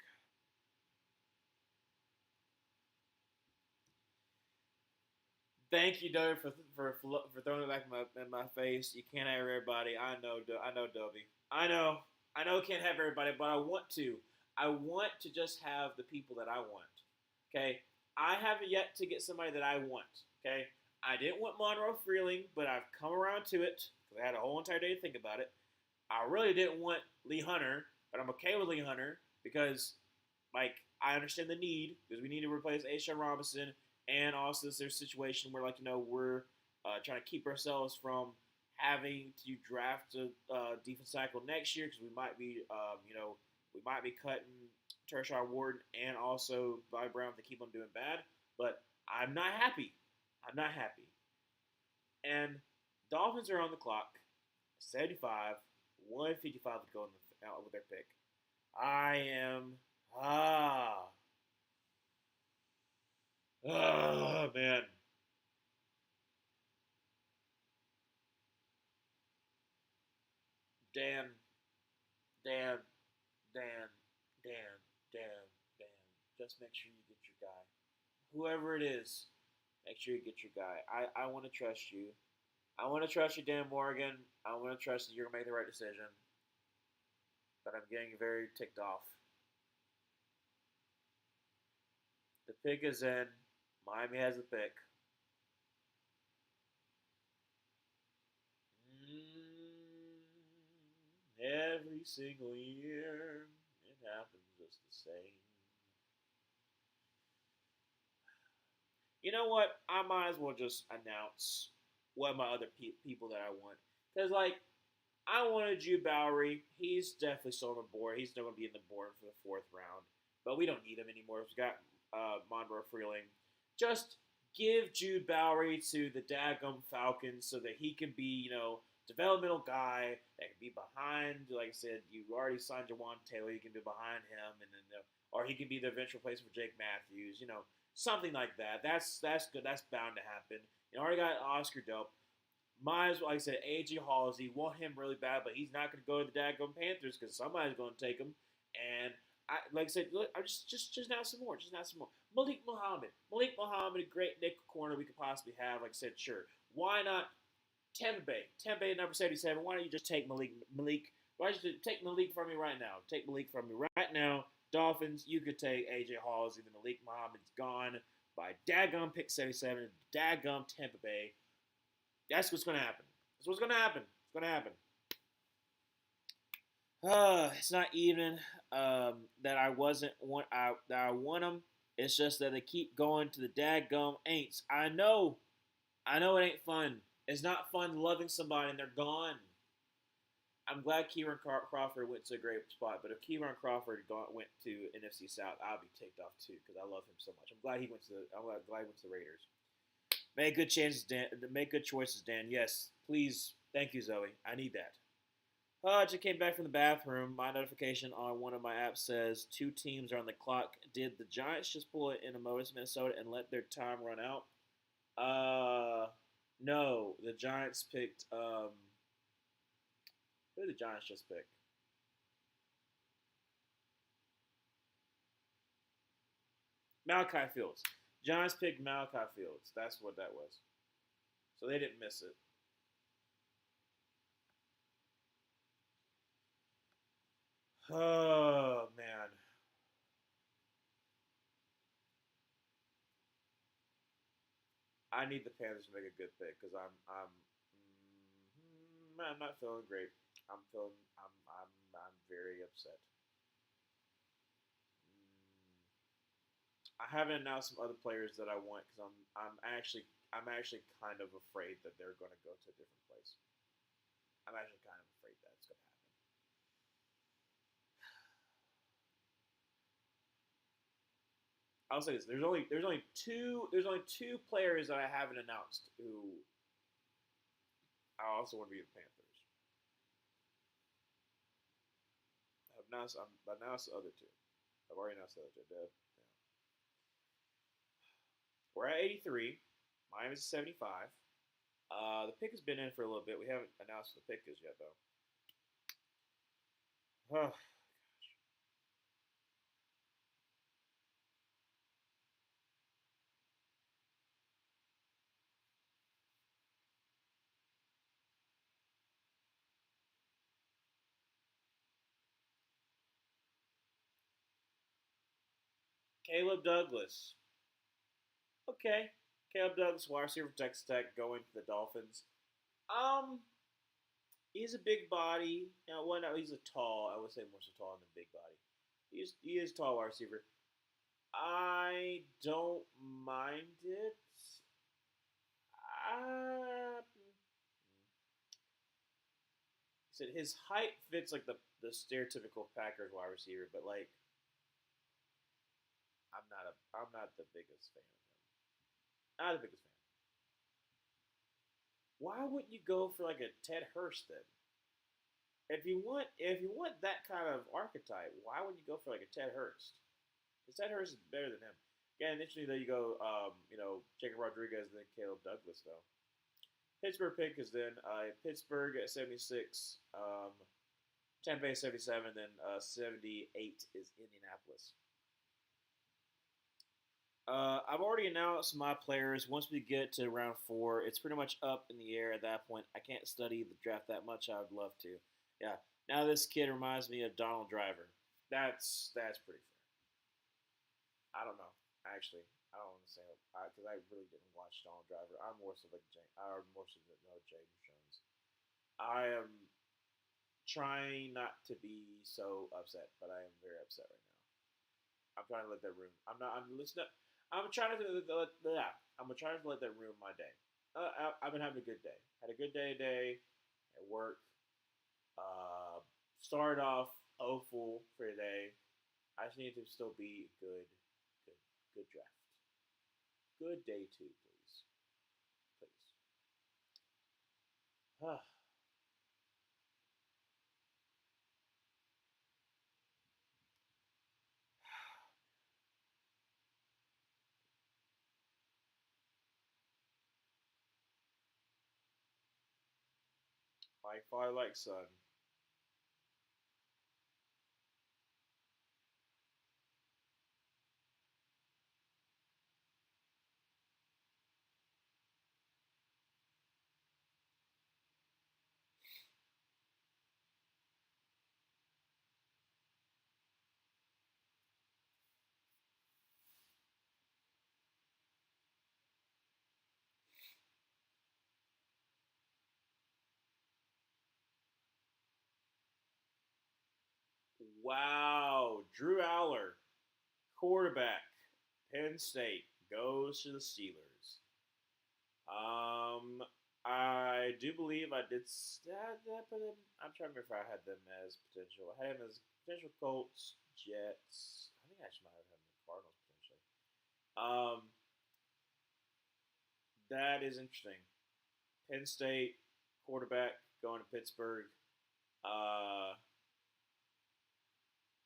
Thank you, Doug, for throwing it back in my face. You can't have everybody. I know, Dubby. I know, can't have everybody, but I want to. I want to just have the people that I want. Okay, I haven't yet to get somebody that I want. Okay, I didn't want Monroe Freeling, but I've come around to it because I had a whole entire day to think about it. I really didn't want Lee Hunter, but I'm okay with Lee Hunter because, like, I understand the need because we need to replace A'Shawn Robinson. And also, there's a situation where, like, we're trying to keep ourselves from having to draft a defense tackle next year because we might be, we might be cutting Tershar Ward and also Bobby Brown if they keep on doing bad. But I'm not happy. I'm not happy. And Dolphins are on the clock. 75, 155 to go with their pick. I am oh, man. Dan. Just make sure you get your guy. Whoever it is, make sure you get your guy. I want to trust you. I want to trust you, Dan Morgan. I want to trust that you're going to make the right decision. But I'm getting very ticked off. The pick is in. Miami has the pick. Every single year, it happens just the same. You know what? I might as well just announce what my other people that I want. Because, like, I wanted Jude Bowery. He's definitely still on the board. He's still going to be in the board for the fourth round. But we don't need him anymore. We've got Monroe Freeling. Just give Jude Bowery to the daggum Falcons so that he can be, developmental guy that can be behind. Like I said, you already signed Jawan Taylor. You can be behind him, and then or he can be the eventual replacement for Jake Matthews. Something like that. That's good. That's bound to happen. You already got Oscar Delp. Might as well, like I said, AJ Halsey. Want him really bad, but he's not going to go to the daggum Panthers because somebody's going to take him. And like I said, I just now some more. Just now some more. Malik Muhammad, a great nickel corner we could possibly have. Like I said, sure. Why not Tampa Bay, number 77. Why don't you just take Malik? Why don't you take Malik from me right now? Take Malik from me right now. Dolphins, you could take AJ Halsey. The Malik Muhammad's gone by daggum pick 77. Daggum Tampa Bay. That's what's going to happen. That's what's going to happen. It's going to happen. It's not even that I want them. It's just that they keep going to the daggum ain'ts. I know it ain't fun. It's not fun loving somebody and they're gone. I'm glad Kieran Crawford went to a great spot, but if Kieran Crawford went to NFC South, I'd be ticked off too because I love him so much. I'm glad he went to the Raiders. Make good choices, Dan. Yes, please. Thank you, Zoe. I need that. I just came back from the bathroom. My notification on one of my apps says 2 teams are on the clock. Did the Giants just pull it into Minnesota and let their time run out? No. The Giants picked. Who did the Giants just pick? Malachi Fields. Giants picked Malachi Fields. That's what that was. So they didn't miss it. Oh man, I need the Panthers to make a good pick because I'm not feeling great. I'm very upset. I haven't announced some other players that I want because I'm actually kind of afraid that they're going to go to a different place. I'm actually kind of afraid that it's going to happen. I'll say this: there's only two players that I haven't announced who I also want to be the Panthers. I've announced the other two. I've already announced the other two. Yeah. We're at 83. Miami's at 75. The pick has been in for a little bit. We haven't announced what the pick is yet, though. Oh, Caleb Douglas. Okay. Caleb Douglas, wide receiver for Texas Tech, going to the Dolphins. Um, he's a big body. Well, no, he's a tall. I would say more so tall than big body. He is a tall wide receiver. I don't mind it. Said his height fits like the stereotypical Packers wide receiver, but like I'm not the biggest fan of him. Not the biggest fan. Why wouldn't you go for like a Ted Hurst then? If you want that kind of archetype, why wouldn't you go for like a Ted Hurst? Because Ted Hurst is better than him. Again, interesting that you go, Jacob Rodriguez and then Caleb Douglas though. Pittsburgh pick is then Pittsburgh at 76, Tampa Bay 77, then 78 is Indianapolis. I've already announced my players. Once we get to round four, it's pretty much up in the air at that point. I can't study the draft that much. I would love to. Yeah. Now this kid reminds me of Donald Driver. That's pretty fair. I don't know. Actually, I don't want to say because I really didn't watch Donald Driver. I'm more so like I more so know James Jones. I am trying not to be so upset, but I am very upset right now. I'm trying to let that ruin. I'm not. I'm listening. I'm trying to let. I'm trying to let that ruin my day. I've been having a good day. Had a good day today at work. Started off awful for today. I just need to still be good, good draft. Good day two, please, please. like father, like son. Wow, Drew Aller, quarterback, Penn State, goes to the Steelers. Um, I do believe I did. Put them, I'm trying to remember if I had them as potential. I had them as potential Colts, Jets. I think I actually might have had them the Cardinals potentially. Um, that is interesting. Penn State quarterback going to Pittsburgh. Uh,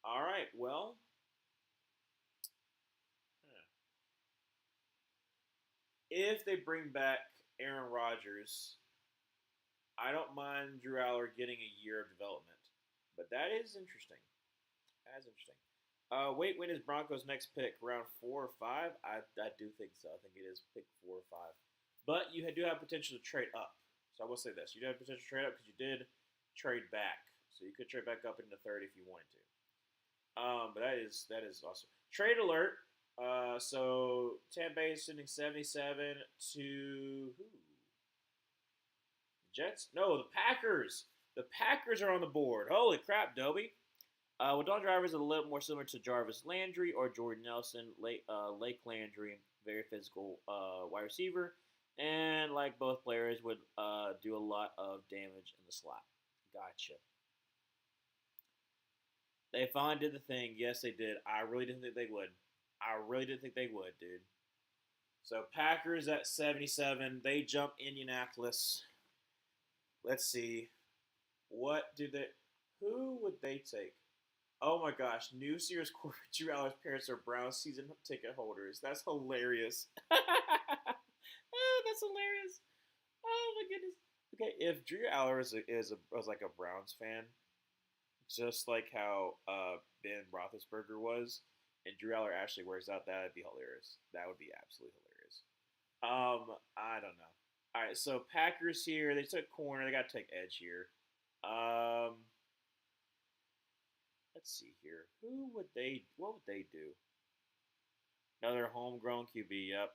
all right. Well, if they bring back Aaron Rodgers, I don't mind Drew Aller getting a year of development. But that is interesting. That is interesting. Wait, when is Broncos' next pick? Round 4 or 5? I do think so. I think it is pick 4 or 5. But you do have potential to trade up. So I will say this: you do have potential to trade up because you did trade back. So you could trade back up into the third if you wanted to. But that is awesome. Trade alert. So Tampa Bay is sending 77 to who? Jets? No, the Packers. The Packers are on the board. Holy crap, Dobie. With Don Drivers a little more similar to Jarvis Landry or Jordan Nelson, Lake Landry, very physical wide receiver, and like both players would do a lot of damage in the slot. Gotcha. They finally did the thing. Yes, they did. I really didn't think they would. I really didn't think they would, dude. So Packers at 77. They jump Indianapolis. Let's see. What do they? Who would they take? Oh my gosh, New Series quarterback Drew Aller's parents are Browns season ticket holders. That's hilarious. Oh, that's hilarious. Oh my goodness. Okay, if Drew Aller was like a Browns fan, just like how Ben Roethlisberger was, and Drew Aller actually wears out, that'd be hilarious. That would be absolutely hilarious. I don't know. All right, so Packers here. They took corner. They got to take edge here. Um, let's see here. Who would they? What would they do? Another homegrown QB. Yep.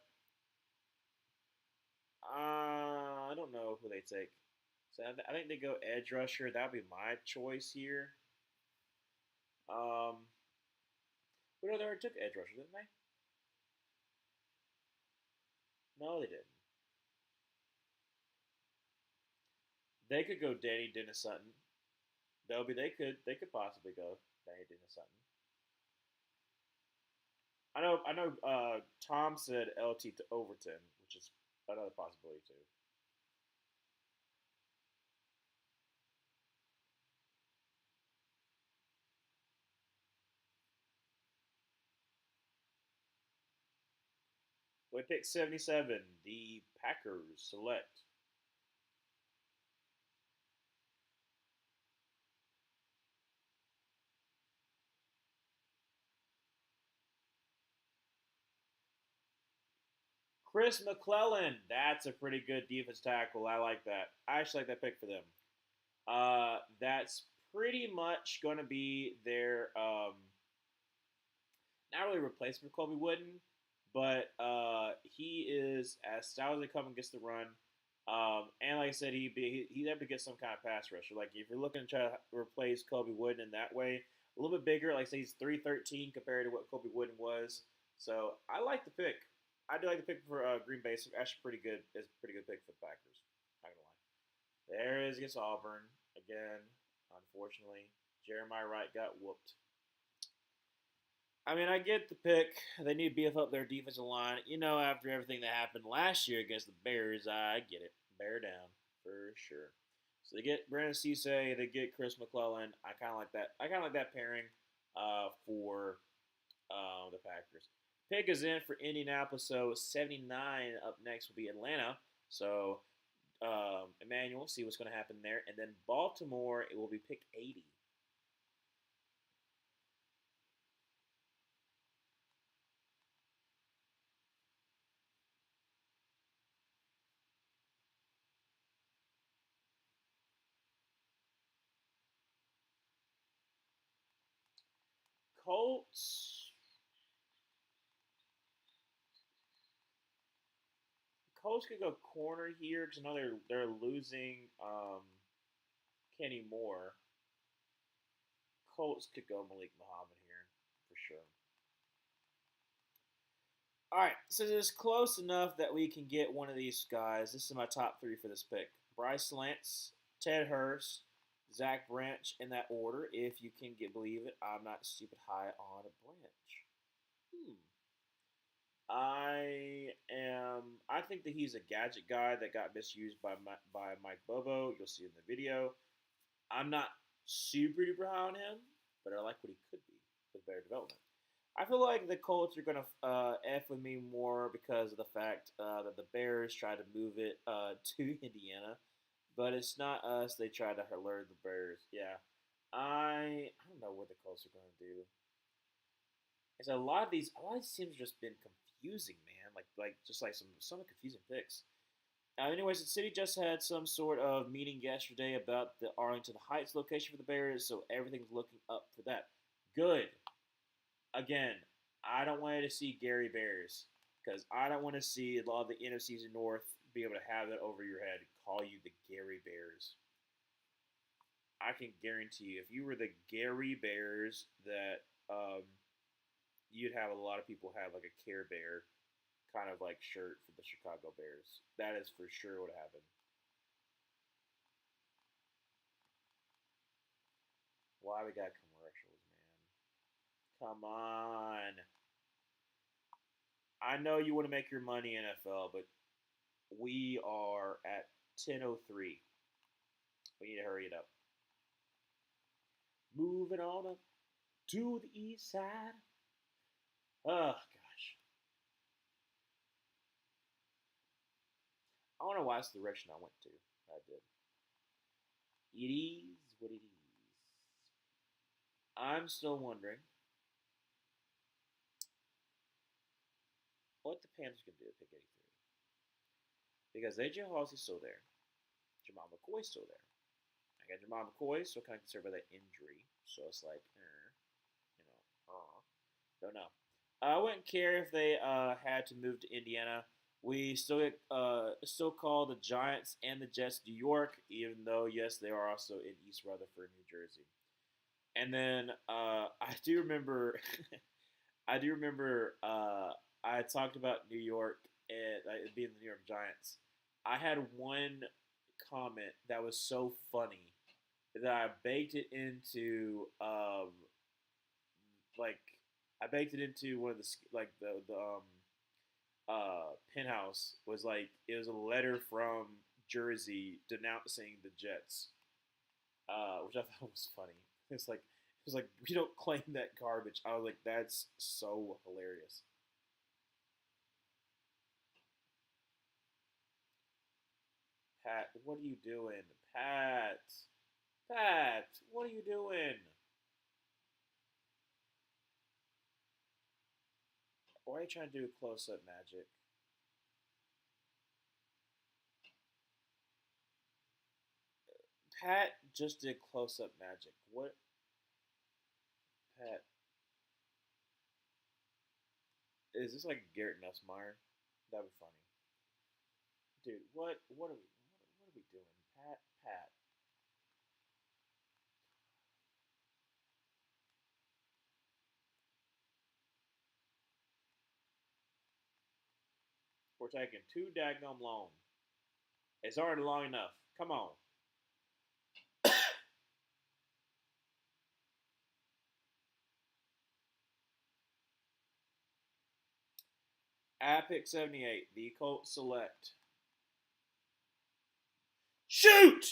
I don't know who they take. So I think they go edge rusher. That would be my choice here. But no, they already took edge rusher, didn't they? No, they didn't. They could go Danny Dennis Sutton. They could possibly go Danny Dennis Sutton. I know. Tom said LT to Overton, which is another possibility too. We pick 77. The Packers select Chris McClellan. That's a pretty good defense tackle. I like that. I actually like that pick for them. That's pretty much going to be their not really replacement for Kobe Wooden, but he is as stout as they come against the run. And like I said, he'd have to get some kind of pass rusher. Like if you're looking to try to replace Kobe Wooden in that way, a little bit bigger. Like say he's 313 compared to what Kobe Wooden was. So I like the pick. I do like the pick for Green Bay. It's actually pretty good. It's a pretty good pick for the Packers. Not gonna lie. There it is against Auburn again. Unfortunately, Jeremiah Wright got whooped. I mean, I get the pick. They need to beef up their defensive line. After everything that happened last year against the Bears, I get it. Bear down for sure. So they get Brandon Cisse, they get Chris McClellan. I kind of like that. I kind of like that pairing for the Packers. Pick is in for Indianapolis, so 79 up next will be Atlanta. So Emmanuel, see what's going to happen there, and then Baltimore, it will be pick 80. Colts. Colts could go corner here because I know they're losing Kenny Moore. Colts could go Malik Muhammad here for sure. All right, so it's close enough that we can get one of these guys. This is my top three for this pick: Bryce Lance, Ted Hurst, Zach Branch in that order. If you can believe it, I'm not stupid high on a Branch. Hmm. I think that he's a gadget guy that got misused by Mike Bobo. You'll see in the video. I'm not super duper high on him, but I like what he could be with better development. I feel like the Colts are gonna f with me more because of the fact that the Bears tried to move it to Indiana, but it's not us. They tried to lure the Bears. Yeah, I don't know what the Colts are gonna do. It's a lot of these teams have just been confusing, man. Like just like some confusing picks. Anyways, the city just had some sort of meeting yesterday about the Arlington Heights location for the Bears, so everything's looking up for that. Good. Again, I don't want to see Gary Bears because I don't want to see a lot of the NFC's North be able to have that over your head and call you the Gary Bears. I can guarantee you, if you were the Gary Bears, that you'd have a lot of people have like a Care Bear kind of like shirt for the Chicago Bears. That is for sure what happened. Why we got commercials, man? Come on. I know you want to make your money NFL, but we are at 10:03. We need to hurry it up. Moving on up to the east side. Oh gosh, I don't know why it's the direction I went to. I did. It is what it is. I'm still wondering what the Panthers can do at pick 83 because AJ Hawes is still there. Jamal McCoy's still there. I got Jamal McCoy, so kind of concerned about that injury. So it's like, don't know. I wouldn't care if they had to move to Indiana. We still call the Giants and the Jets New York, even though yes, they are also in East Rutherford, New Jersey. And then I do remember, I do remember I talked about New York and being the New York Giants. I had one comment that was so funny that I baked it into like I baked it into one of the like Penthouse was like it was a letter from Jersey denouncing the Jets, which I thought was funny. It's like we don't claim that garbage. I was like, that's so hilarious. Pat, what are you doing? Pat, Pat, what are you doing? Why are you trying to do close up magic? Pat just did close up magic. What? Pat, is this like Garrett Nussmeyer? That'd be funny. Dude, what are we doing? Pat, Pat. We're taking too daggum long. It's already long enough. Come on. At pick 78, the Colts select. Shoot!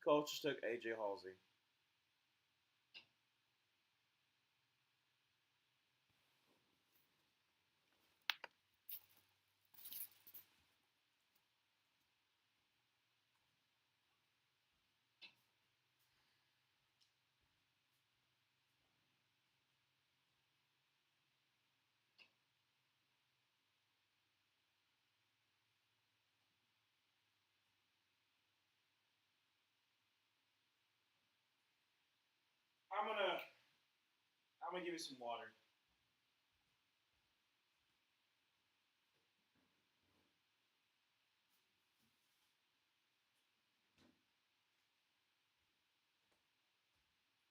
Colts just took AJ Halsey. I'm gonna I'm gonna give you some water.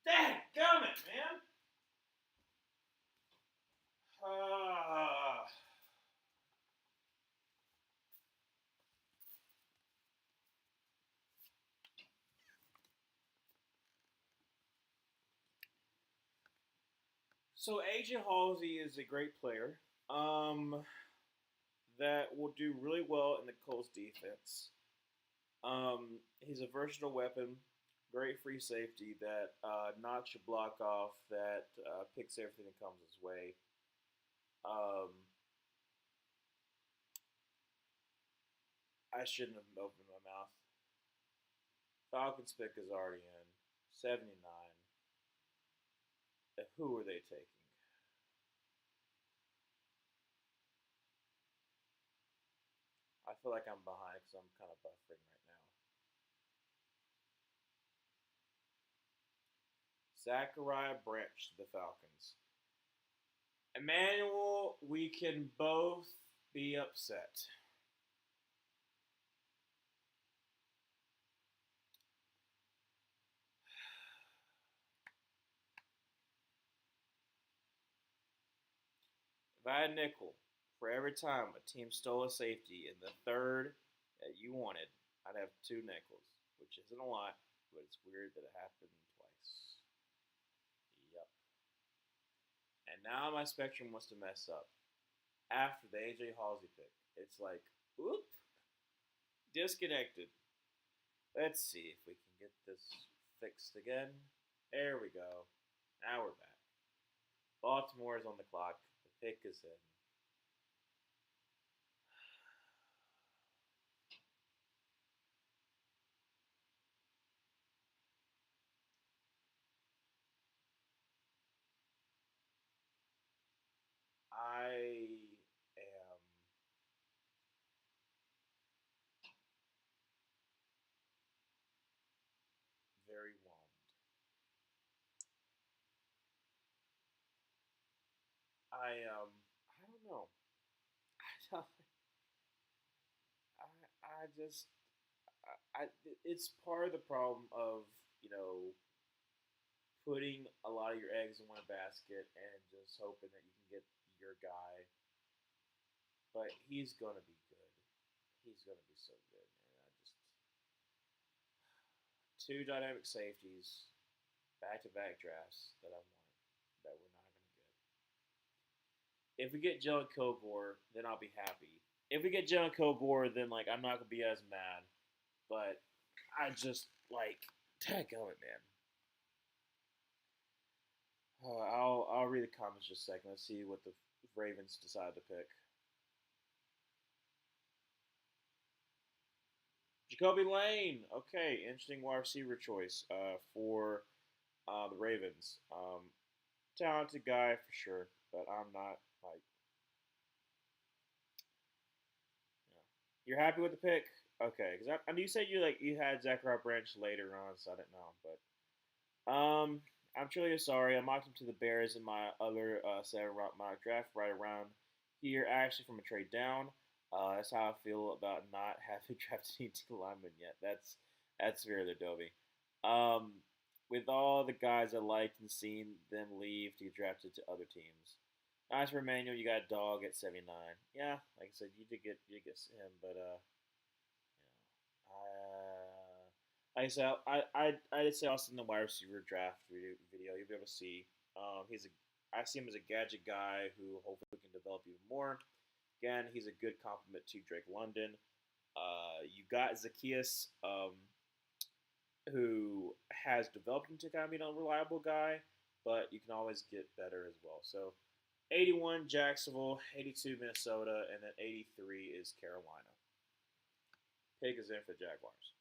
Dang, gummit, man. Uh, so AJ Halsey is a great player. Um, that will do really well in the Colts defense. He's a versatile weapon, great free safety that knocks your block off, that picks everything that comes his way. Um, I shouldn't have opened my mouth. Falcons pick is already in. 79. Who are they taking? I feel like I'm behind because I'm kind of buffering right now. Zachariah Branch to the Falcons. Emmanuel, we can both be upset. If I had nickel for every time a team stole a safety in the third that you wanted, I'd have two nickels, which isn't a lot, but it's weird that it happened twice. Yep. And now my spectrum wants to mess up. After the AJ Halsey pick, it's like, oop, disconnected. Let's see if we can get this fixed again. There we go. Now we're back. Baltimore is on the clock. The pick is in. I am very whelmed. I don't know. I don't, I just it's part of the problem of putting a lot of your eggs in one basket and just hoping that you can get your guy. But he's gonna be good. He's gonna be so good, man. I just two dynamic safeties, back-to-back drafts that I wanted that we're not gonna get. If we get Jalen Kilgore, then I'll be happy. If we get Jalen Kilgore, then like I'm not gonna be as mad. But I just like, dadgummit, man. I'll read the comments just a second. Let's see what the Ravens decide to pick. Jacoby Lane. Okay, interesting wide receiver choice for the Ravens. Talented guy for sure, but I'm not like. You're happy with the pick? Okay, because I you said you had Zachariah Branch later on, so I didn't know. But I'm truly sorry. I mocked him to the Bears in my other 7 round mock draft right around here, actually from a trade down. That's how I feel about not having drafted any D linemen yet. That's fair there, Dobie. With all the guys I liked and seen them leave to get drafted to other teams. As for Emmanuel, you got a dog at 79. Yeah, like I said, you did get him, but like I said, I did say also in the wide receiver draft video, you'll be able to see. I see him as a gadget guy who hopefully can develop even more. Again, he's a good complement to Drake London. You got Zacchaeus, who has developed into kind of being a reliable guy, but you can always get better as well. So 81 Jacksonville, 82 Minnesota, and then 83 is Carolina. Pig is in for Jaguars.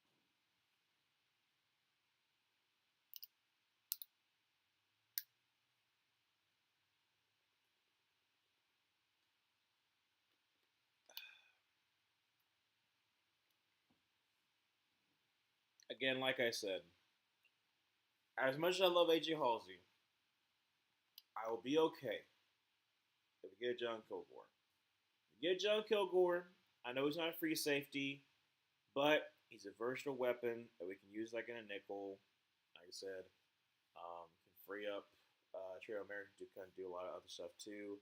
Again, like I said, as much as I love AJ Halsey, I will be okay if we get John Kilgore. If we get John Kilgore, I know he's not a free safety, but he's a versatile weapon that we can use like in a nickel. Like I said, can free up Trey American to kind of do a lot of other stuff too.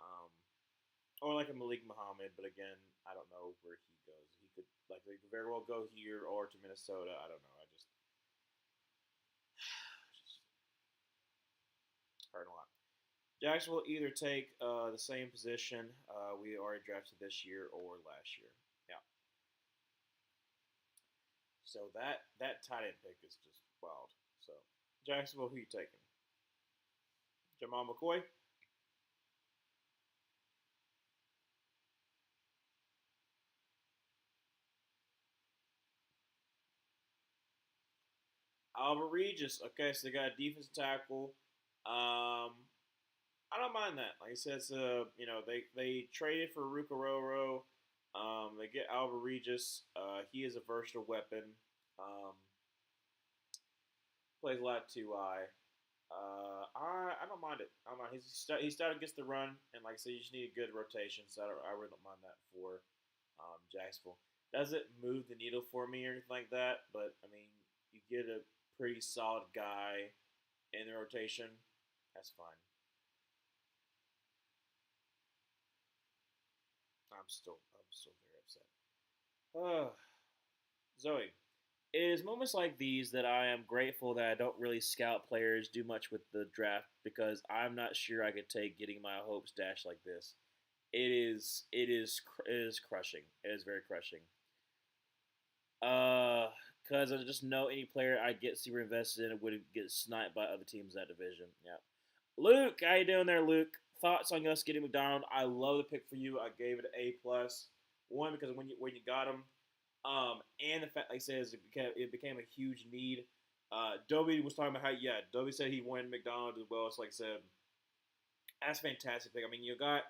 Um, or like a Malik Muhammad, but again, I don't know where he goes. He could very well go here or to Minnesota. I don't know. I just hurt a lot. Jackson will either take the same position we already drafted this year or last year. Yeah. So that tight end pick is just wild. So Jacksonville, who you taking? Jamal McCoy. Albert Regis. Okay, so they got a defensive tackle. I don't mind that. Like I said, it's, they traded for Rukaroro. They get Albert Regis. He is a versatile weapon. Um, plays a lot of 2I. I don't mind it. I don't mind. He started against the run, and like I said, you just need a good rotation. So I really don't mind that for Jacksonville. Doesn't move the needle for me or anything like that, but I mean, you get a pretty solid guy in the rotation. That's fine. I'm still very upset. Zoe, it is moments like these that I am grateful that I don't really scout players, do much with the draft because I'm not sure I could take getting my hopes dashed like this. It is crushing. It is very crushing. Because I just know any player I get super invested in would get sniped by other teams in that division. Yeah. Luke, how you doing there, Luke? Thoughts on us getting McDonald? I love the pick for you. I gave it an A plus. One because when you got him, and the fact, like I said, it became a huge need. Dobie was talking about how Dobie said he wanted McDonald as well. So like I said, that's fantastic pick. I mean, you got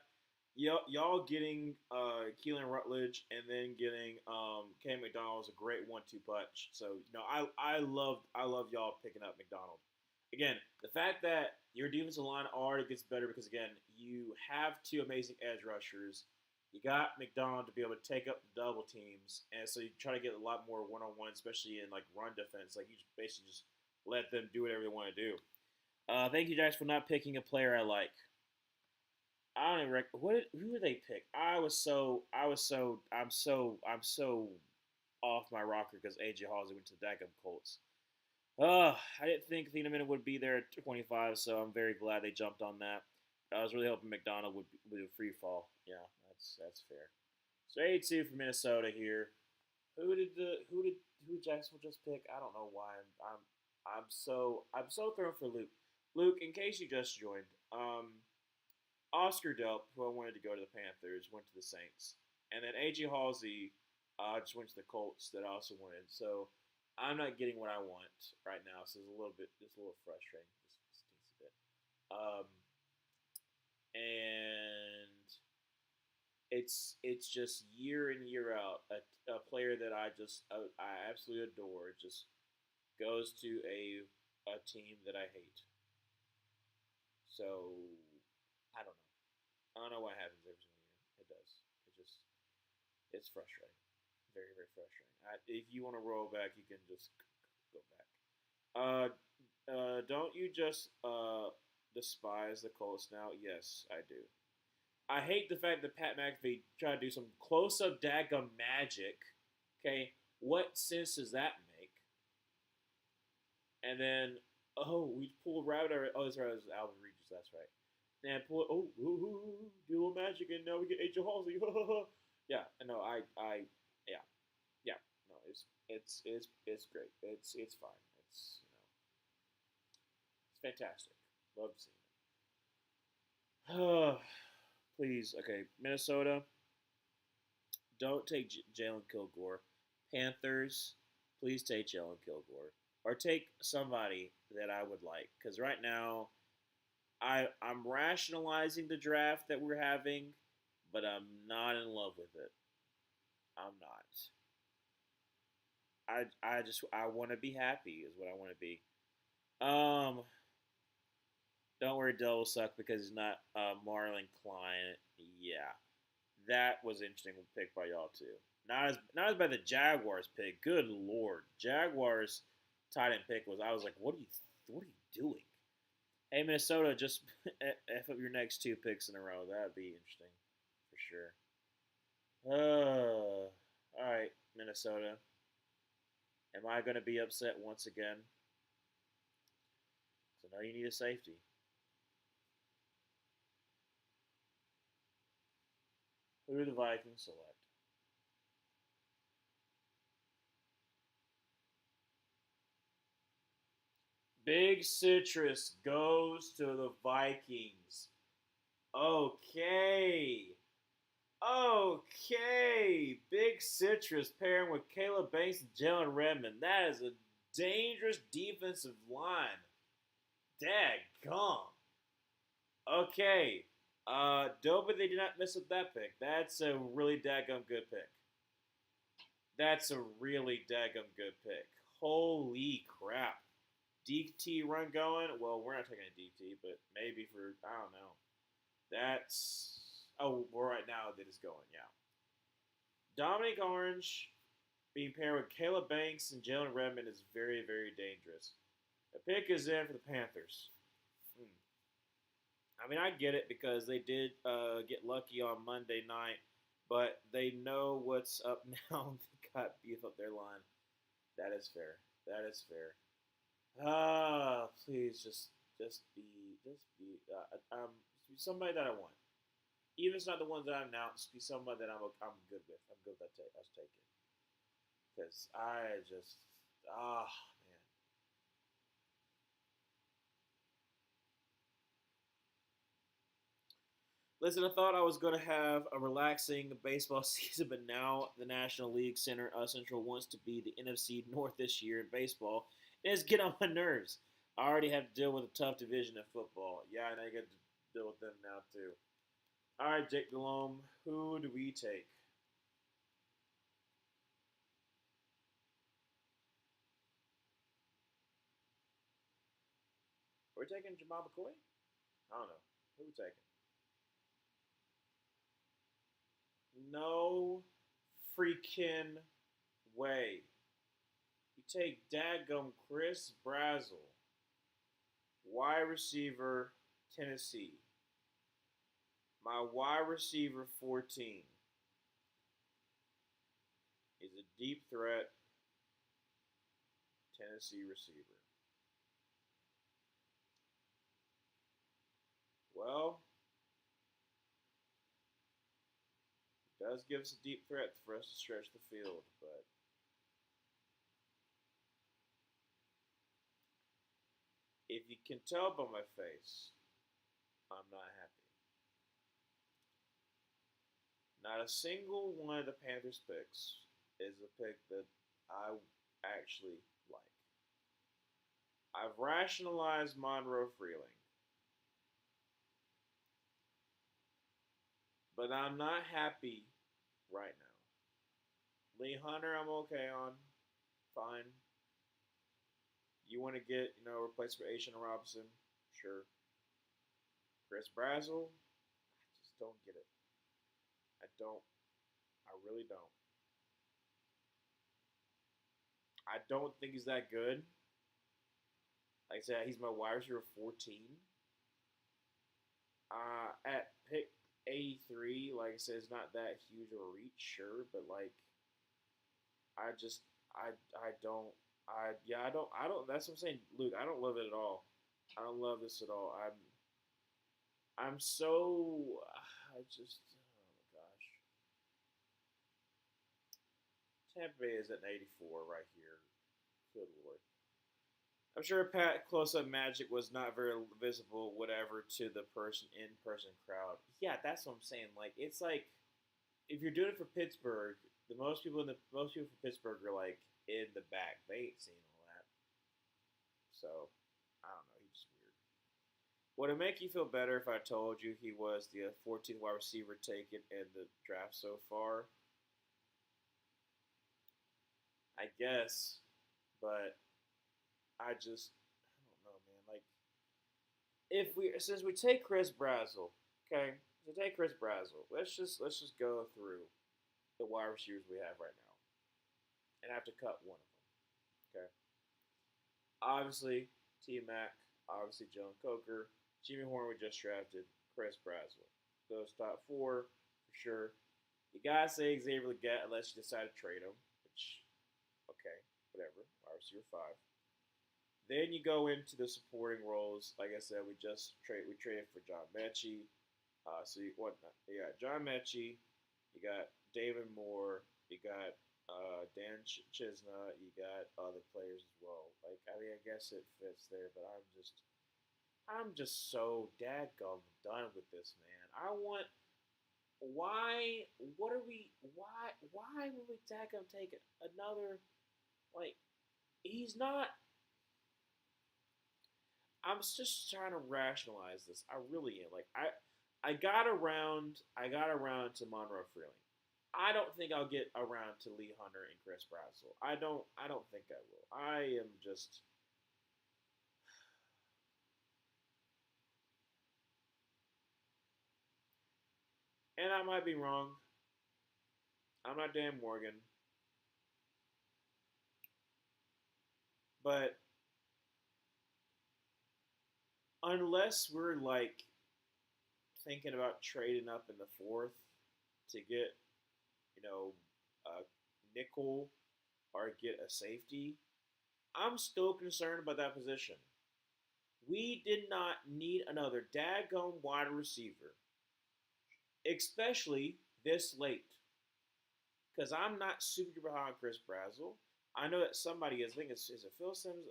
y'all getting Keelan Rutledge and then getting Cam McDonald is a great 1-2 punch. So I love y'all picking up McDonald. Again, the fact that your defensive line already gets better because again you have two amazing edge rushers. You got McDonald to be able to take up the double teams, and so you try to get a lot more one-on-one, especially in like run defense. Like you just basically just let them do whatever they want to do. Thank you, Jax, for not picking a player I like. I don't even who did they pick? I'm so off my rocker because AJ Halsey went to the Dacum Colts. I didn't think Thieneman would be there at 25, so I'm very glad they jumped on that. I was really hoping McDonald would do a free fall. Yeah, that's fair. So 82 for Minnesota here. Who did Jacksonville just pick? I don't know why. I'm so thrown for Luke. Luke, in case you just joined, Oscar Delp, who I wanted to go to the Panthers, went to the Saints, and then AJ Halsey just went to the Colts that I also wanted. So I'm not getting what I want right now, so it's a little frustrating. Just a bit. And it's just year in year out a player that I absolutely adore just goes to a team that I hate. So I don't know. I don't know what happens every single year. It does. It's frustrating. Very, very frustrating. If you want to roll back, you can just go back. Uh, don't you just despise the Colts now? Yes, I do. I hate the fact that Pat McAfee tried to do some close-up daggum magic. Okay, what sense does that make? And then, we pulled rabbit. Oh, that's right. It was Alvin Regis. That's right. And pull. Do a little magic, and now we get H. Halsey. Yeah. No. Yeah. Yeah. No. It's great. It's fine. It's fantastic. Love seeing it. Please, okay, Minnesota. Don't take Jalen Kilgore. Panthers, please take Jalen Kilgore or take somebody that I would like because right now I'm rationalizing the draft that we're having, but I'm not in love with it. I'm not. I want to be happy is what I want to be. Um, don't worry, Dell will suck because he's not Marlon Klein. Yeah, that was an interesting pick by y'all too. Not as by the Jaguars pick. Good lord, Jaguars tight end pick was. I was like, what are you doing? Hey Minnesota, just f up your next two picks in a row. That'd be interesting for sure. All right, Minnesota. Am I going to be upset once again? So now you need a safety. Who do the Vikings select? Big Citrus goes to the Vikings. Okay. Okay. Big Citrus pairing with Caleb Banks and Jalen Redmond. That is a dangerous defensive line. Daggum. Okay. Dope, they did not miss with that pick. That's a really daggum good pick. That's a really daggum good pick. Holy crap. DT run going? Well, we're not taking a DT, but maybe for, I don't know. That's, oh, well, right now it is going, yeah. Dominic Orange being paired with Caleb Banks and Jalen Redmond is very, very dangerous. The pick is in for the Panthers. I mean, I get it because they did get lucky on Monday night, but they know what's up now. They got beef up their line. That is fair. That is fair. Please be somebody that I want. Even if it's not the ones that I announced, be somebody that I'm good with. I'm good with that. I'll take it. Because I just, man. Listen, I thought I was going to have a relaxing baseball season, but now the National League Central wants to be the NFC North this year in baseball. And it's getting on my nerves. I already have to deal with a tough division in football. Yeah, and I get to deal with them now, too. All right, Jake Delhomme, who do we take? Are we taking Jamal McCoy? I don't know. Who are we taking? No freaking way. You take dadgum Chris Brazzell, wide receiver, Tennessee. My wide receiver 14 is a deep threat Tennessee receiver. Well, it does give us a deep threat for us to stretch the field, but if you can tell by my face, I'm not happy. Not a single one of the Panthers picks is a pick that I actually like. I've rationalized Monroe Freeling, but I'm not happy right now. Lee Hunter, I'm okay on. Fine. You want to get, replace for Asian Robinson? Sure. Chris Brazzell? I just don't get it. I don't. I really don't. I don't think he's that good. Like I said, he's my wide receiver 14. At pick 83, like I said, it's not that huge of a reach, sure, but like, I just, I don't, I don't. That's what I'm saying, Luke. I don't love it at all. I don't love this at all. I'm so, I just, oh my gosh. Tampa Bay is at an 84 right here. Good lord. I'm sure Pat close-up magic was not very visible, whatever, to the in-person crowd. Yeah, that's what I'm saying. Like, it's like if you're doing it for Pittsburgh, the most people from Pittsburgh are like in the back. They ain't seen all that. So I don't know. He's just weird. Would it make you feel better if I told you he was the 14th wide receiver taken in the draft so far? I guess, but I just I don't know, man. Like since we take Chris Brazzell, okay, so take Chris Brazzell. Let's just go through the wide receivers we have right now, and I have to cut one of them. Okay, obviously T Mac, obviously Joan Coker, Jimmy Horn we just drafted, Chris Brazzell. Those top four for sure. You gotta say Xavier Legette unless you decide to trade him, which okay, whatever. Wide receiver 5. Then you go into the supporting roles. Like I said, we traded for John Mechie. You got John Mechie, you got David Moore, you got Dan Chisna, you got other players as well. Like I mean, I guess it fits there, but I'm just so dadgum done with this, man. I want. Why? What are we? Why would we dadgum take another like he's not. I'm just trying to rationalize this. I really am. Like I got around to Monroe Freeling. I don't think I'll get around to Lee Hunter and Chris Brazzell. I don't think I will. I am just and I might be wrong. I'm not Dan Morgan, but unless we're like thinking about trading up in the fourth to get, you know, a nickel or get a safety, I'm still concerned about that position. We did not need another daggone wide receiver, especially this late. Because I'm not super high on Chris Brazzell. I know that somebody is. I think is it Phil Sims?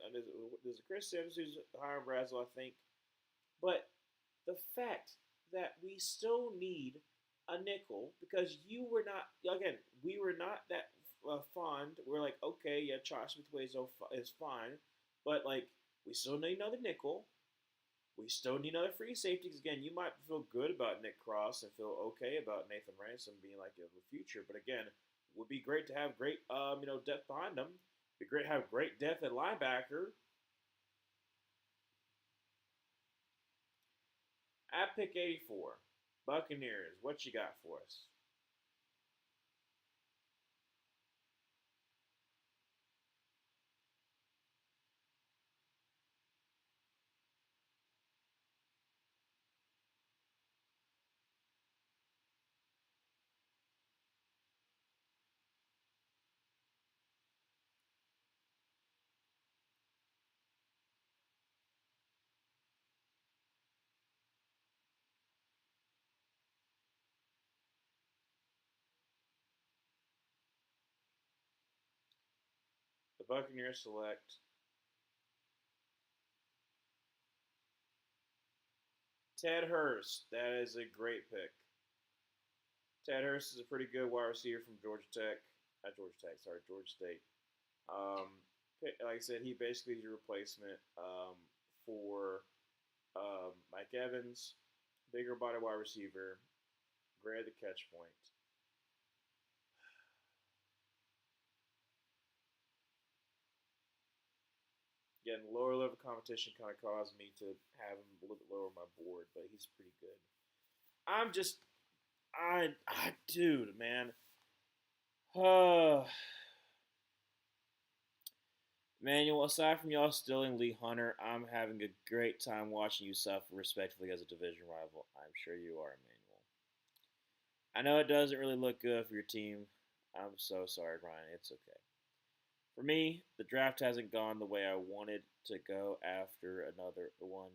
There's a Chris Sims who's higher on Brazzell, I think. But the fact that we still need a nickel because you were not again we were not that fond. We're like okay, yeah, Josh Smith is fine, but like we still need another nickel. We still need another free safety because again, you might feel good about Nick Cross and feel okay about Nathan Ransom being like the future, but again, it would be great to have great depth behind them. It'd be great to have great depth at linebacker. At pick 84, Buccaneers, what you got for us? The Buccaneers select Ted Hurst. That is a great pick. Ted Hurst is a pretty good wide receiver from Georgia Tech. Not Georgia Tech, sorry, Georgia State. Um, like I said, he basically is your replacement for Mike Evans, bigger body wide receiver, great at the catch point. Again, lower level competition kind of caused me to have him a little bit lower on my board, but he's pretty good. I'm just, dude, man. Uh, Manuel, aside from y'all stealing Lee Hunter, I'm having a great time watching you suffer respectfully as a division rival. I'm sure you are, Manuel. I know it doesn't really look good for your team. I'm so sorry, Ryan. It's okay. For me, the draft hasn't gone the way I wanted to go after another one.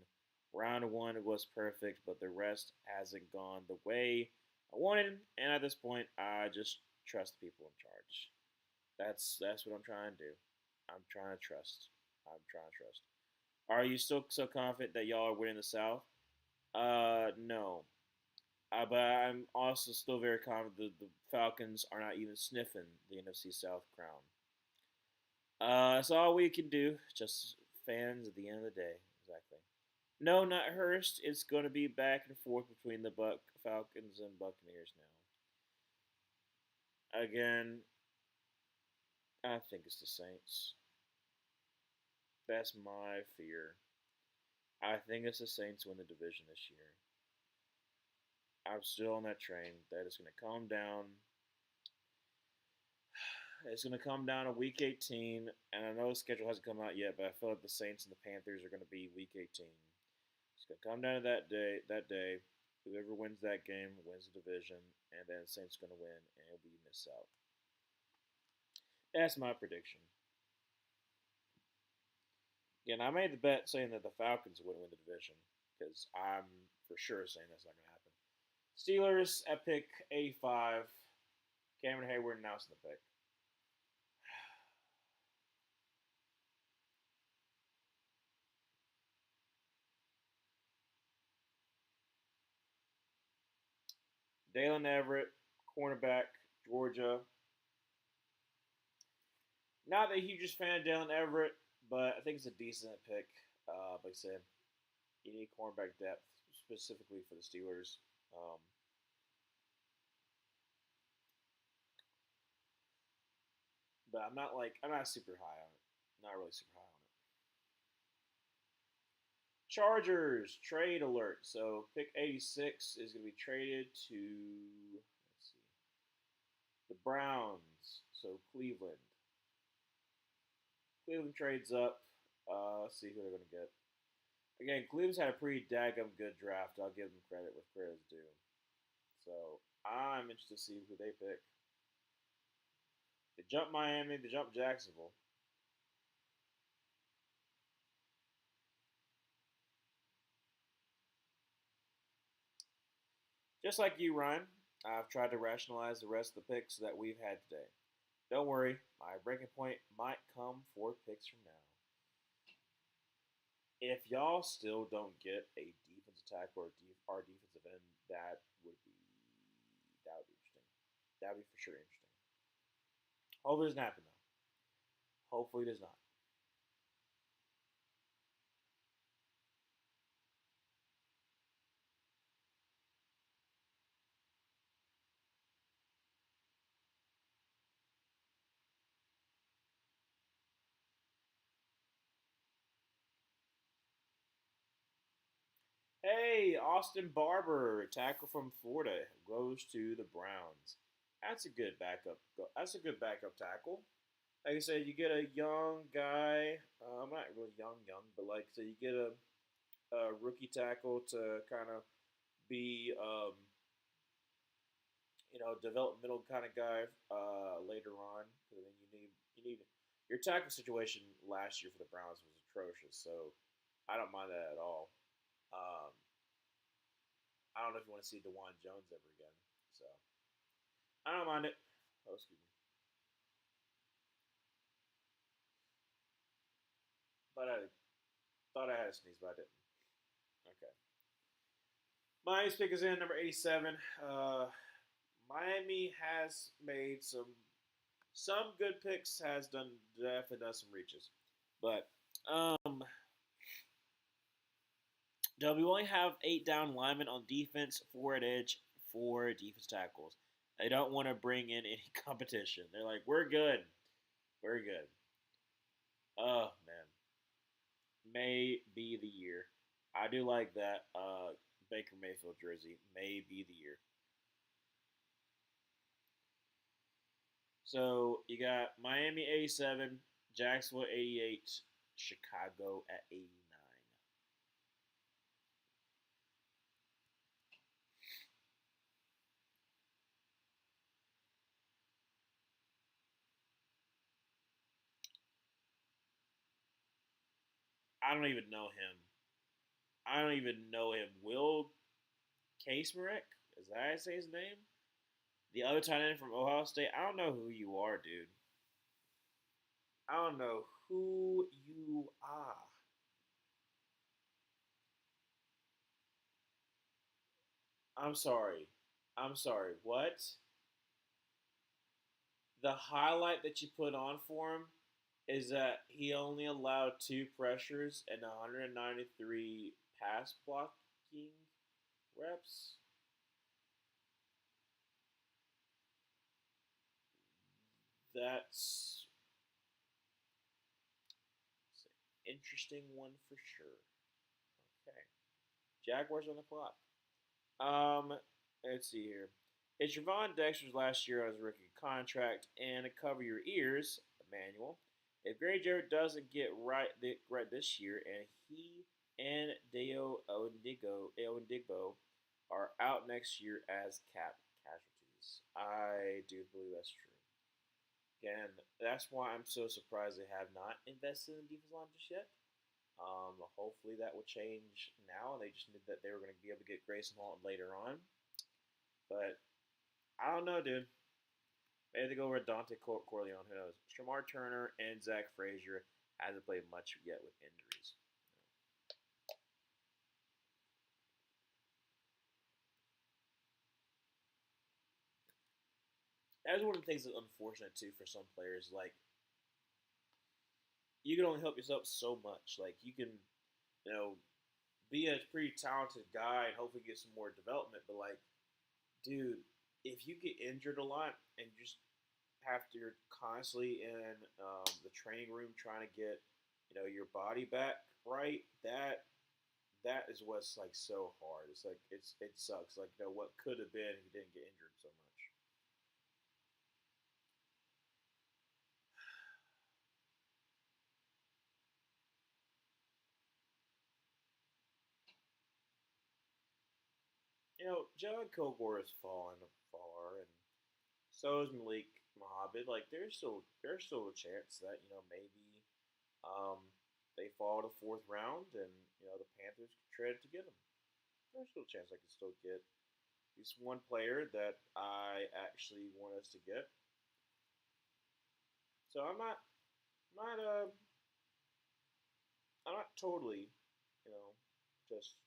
Round one was perfect, but the rest hasn't gone the way I wanted, and at this point, I just trust the people in charge. That's what I'm trying to do. I'm trying to trust. I'm trying to trust. Are you still so confident that y'all are winning the South? No. But I'm also still very confident the Falcons are not even sniffing the NFC South crown. That's all we can do. Just fans at the end of the day. Exactly. No, not Hurst. It's going to be back and forth between the Falcons and Buccaneers now. Again, I think it's the Saints. That's my fear. I think it's the Saints win the division this year. I'm still on that train. That is going to come down. It's going to come down to Week 18, and I know the schedule hasn't come out yet, but I feel like the Saints and the Panthers are going to be Week 18. It's going to come down to that day. That day, whoever wins that game wins the division, and then the Saints are going to win, and it'll be Miss South. That's my prediction. Again, I made the bet saying that the Falcons wouldn't win the division because I'm for sure saying that's not going to happen. Steelers at pick 85. Cameron Hayward announcing the pick. Dalen Everett, cornerback, Georgia. Not the hugest fan of Dalen Everett, but I think it's a decent pick. Like I said, you need cornerback depth specifically for the Steelers. Um, but I'm not super high on it. Not really super high on it. Chargers trade alert. So pick 86 is going to be traded to let's see the Browns. So Cleveland. Cleveland trades up. Let's see who they're going to get. Again, Cleveland's had a pretty daggum good draft. I'll give them credit with credit's due. So I'm interested to see who they pick. They jump Miami. They jump Jacksonville. Just like you, Ryan, I've tried to rationalize the rest of the picks that we've had today. Don't worry, my breaking point might come 4 picks from now. If y'all still don't get a defensive tackle or defensive end, that would be interesting. That would be for sure interesting. Hopefully, it doesn't happen though. Hopefully, it does not. Hey, Austin Barber, tackle from Florida, goes to the Browns. That's a good backup. That's a good backup tackle. Like I said, you get a young guy. Not really young, but like so you get a rookie tackle to kind of be developmental kind of guy later on. Because I mean, you need your tackle situation last year for the Browns was atrocious. So I don't mind that at all. Um, I don't know if you want to see DeJuan Jones ever again. So I don't mind it. Oh, excuse me. But I thought I had a sneeze, but I didn't. Okay. Miami's pick is in number 87. Miami has made some good picks. Has done definitely done some reaches, but we only have 8 down linemen on defense, 4 at edge, 4 defense tackles. They don't want to bring in any competition. They're like, we're good, we're good. Oh man, may be the year. I do like that Baker Mayfield jersey. May be the year. So you got Miami 87, Jacksonville 88, Chicago at 89. I don't even know him. I don't even know him. Will Kaepernick? Is that how I say his name? The other tight end from Ohio State. I don't know who you are, dude. I don't know who you are. I'm sorry. I'm sorry. What? The highlight that you put on for him is that he only allowed 2 pressures and 193 pass blocking reps. That's an interesting one for sure. Okay. Jaguars on the clock. Let's see here. It's Javon Dexter's last year on his rookie contract, and to cover your ears, Emmanuel, if Gary Jarrett doesn't get right this year, and he and Deo Owendigbo are out next year as cap casualties, I do believe that's true. Again, that's why I'm so surprised they have not invested in the defense line just yet. Hopefully that will change now, and they just knew that they were going to be able to get Grayson Halton later on. But I don't know, dude. Maybe they go over Dante Corleone. Who knows? Shamar Turner and Zach Frazier hasn't played much yet with injuries. That's one of the things that's unfortunate too for some players. Like you can only help yourself so much. Like you can, you know, be a pretty talented guy and hopefully get some more development. But like, dude, if you get injured a lot and you just have to, you're constantly in the training room trying to get, your body back right. That is what's like so hard. It's like it sucks. Like what could have been if you didn't get injured so much. John Kilgore has fallen far, and so is Malik Mohammed. Like there's still a chance that maybe um, they fall to fourth round, and the Panthers could trade to get them. There's still a chance I could still get at least one player that I actually want us to get. So not I'm not totally just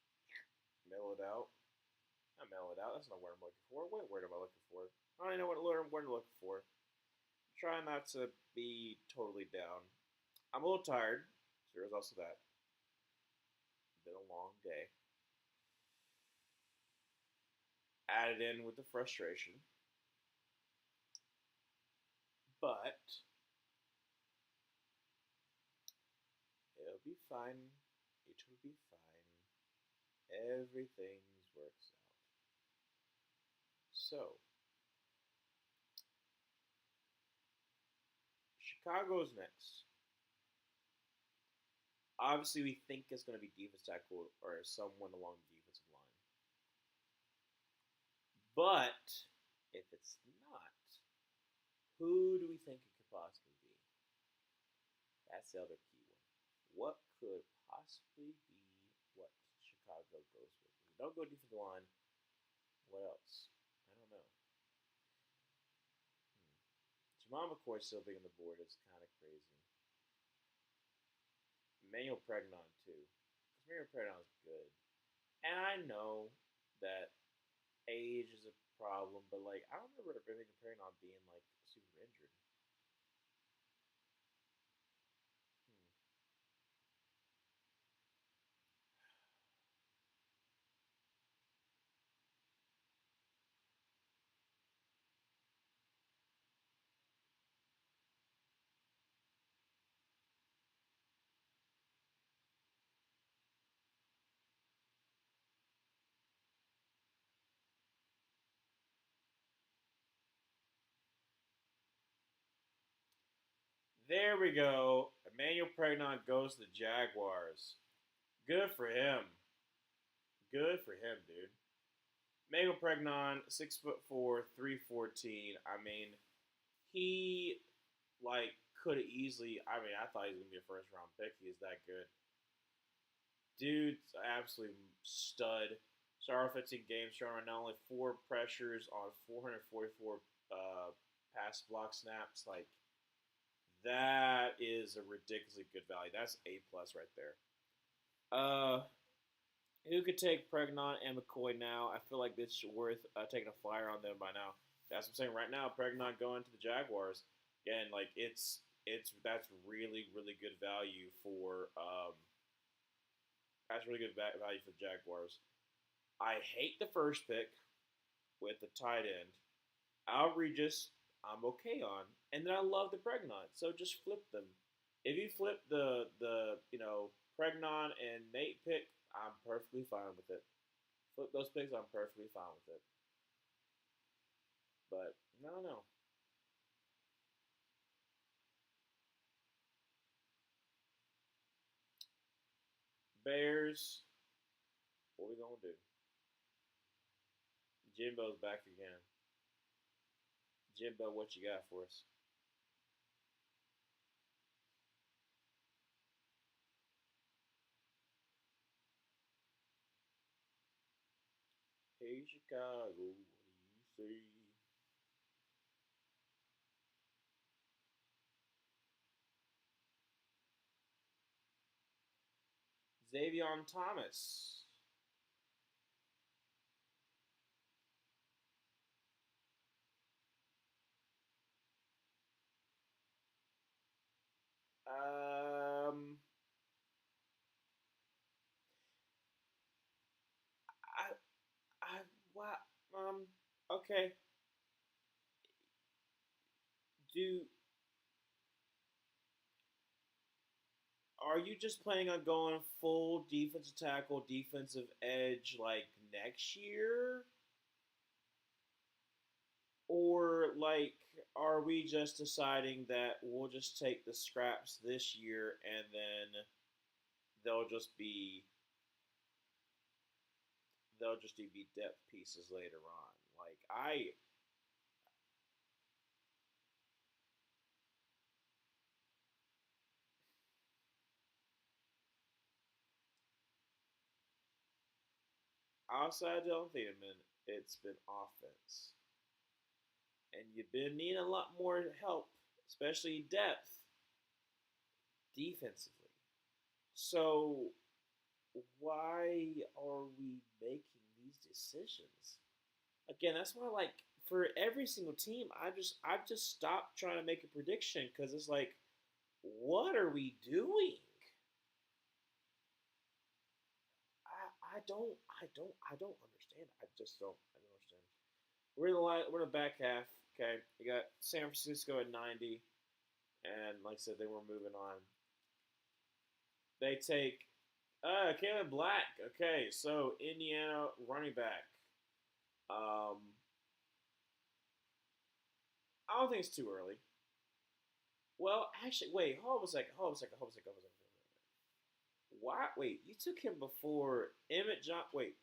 mellowed out. Not mellowed out. That's not what I'm looking for. What word am I looking for? I don't even know what word I'm looking for. Try not to be totally down. I'm a little tired. So there's also that. Been a long day. Added in with the frustration. But it'll be fine. It will be fine. Everything works out. So, Chicago's next. Obviously, we think it's going to be defense tackle or someone along the defensive line. But if it's not, who do we think it could possibly be? That's the other key one. What could possibly be what Chicago goes with? If we don't go defensive line, what else? I don't know. Jamal McCoy still being on the board is kind of crazy. Emmanuel Pregnon too, because Emmanuel Pregnon is good, and I know that age is a problem, but like I don't remember Emmanuel Pregnon being like super injured. Hmm. There we go. Emmanuel Pregnon goes to the Jaguars. Good for him. Good for him, dude. Emmanuel Pregnon, 6'4", 314. I mean, he like could have easily. I mean, I thought he was gonna be a first round pick. He is that good. Dude's absolute stud. Started 15 games, showing right now only 4 pressures on 444 pass block snaps. Like that is a ridiculously good value. That's A+ right there. Who could take Pregnon and McCoy now? I feel like this is worth taking a flyer on them by now. That's what I'm saying right now. Pregnon going to the Jaguars again. Like that's really really good value for that's really good value for the Jaguars. I hate the first pick with the tight end. Outrageous, I'm okay on, and then I love the Pregnon. So just flip them. If you flip the Pregnon and Nate pick, I'm perfectly fine with it. Flip those picks, I'm perfectly fine with it. But no, no. Bears, what we gonna do? Jimbo's back again. Jimbo, what you got for us? Hey Chicago, what do you say? Xavier Thomas. Okay. Do Are you just planning on going full defensive tackle, defensive edge like next year? Or like are we just deciding that we'll just take the scraps this year and then they'll just be they'll just be depth pieces later on? Like I outside Dylan Thielman, it's been offense. And you've been needing a lot more help, especially depth defensively. So why are we making these decisions? Again, that's why like for every single team, I've just stopped trying to make a prediction because it's like, what are we doing? I don't understand. I don't understand. We're in the back half. Okay, we got San Francisco at 90, and like I said, they were moving on. They take Kalen Black. Okay, so Indiana running back. Um, I don't think it's too early. Well, actually, wait. Hold on a second. Hold on a second. Hold on a second. Hold on a second. Why? Wait, you took him before Emmett John. Wait,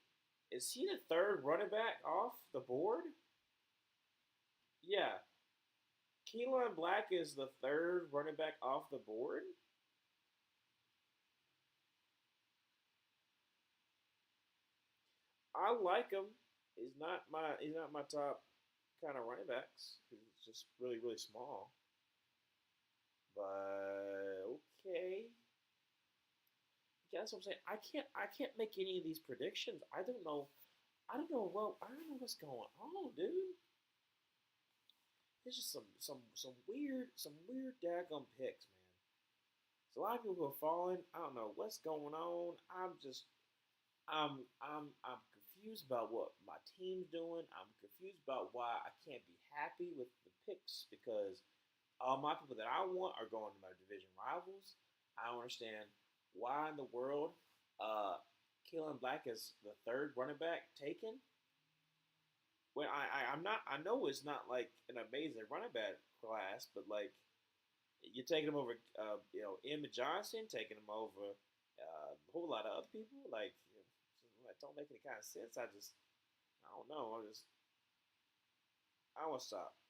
is he the third running back off the board? Yeah, Keelan Black is the third running back off the board. I like him. He's not my top kind of running backs. He's just really small. But okay, yeah, that's what I'm saying. I can't make any of these predictions. I don't know what's going on, dude. It's just some weird daggum picks, man. So a lot of people who are falling. I don't know what's going on. I'm confused about what my team's doing. I'm confused about why I can't be happy with the picks because all my people that I want are going to my division rivals. I don't understand why in the world uh Keelan Black is the third running back taken. When I'm not, I know it's not like an amazing running back class, but like you're taking him over, Emmett Johnson, taking him over a whole lot of other people. Like, that don't make any kind of sense. I don't know. I want to stop.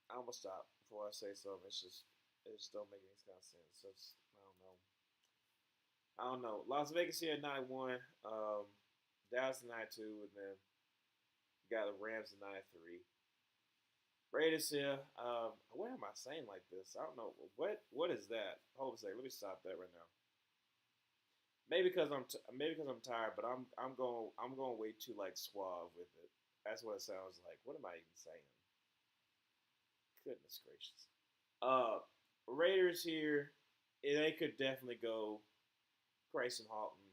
I want to stop before I say something. It just don't make any kind of sense. I don't know. I don't know. Las Vegas here at 91, Dallas at 92, and then you got the Rams at 93. Raiders here. What am I saying like this? I don't know. What is that? Hold on a second. Let me stop that right now. Maybe because I'm tired, but I'm going way too like suave with it. That's what it sounds like. What am I even saying? Goodness gracious. Uh, Raiders here. They could definitely go Grayson Halton,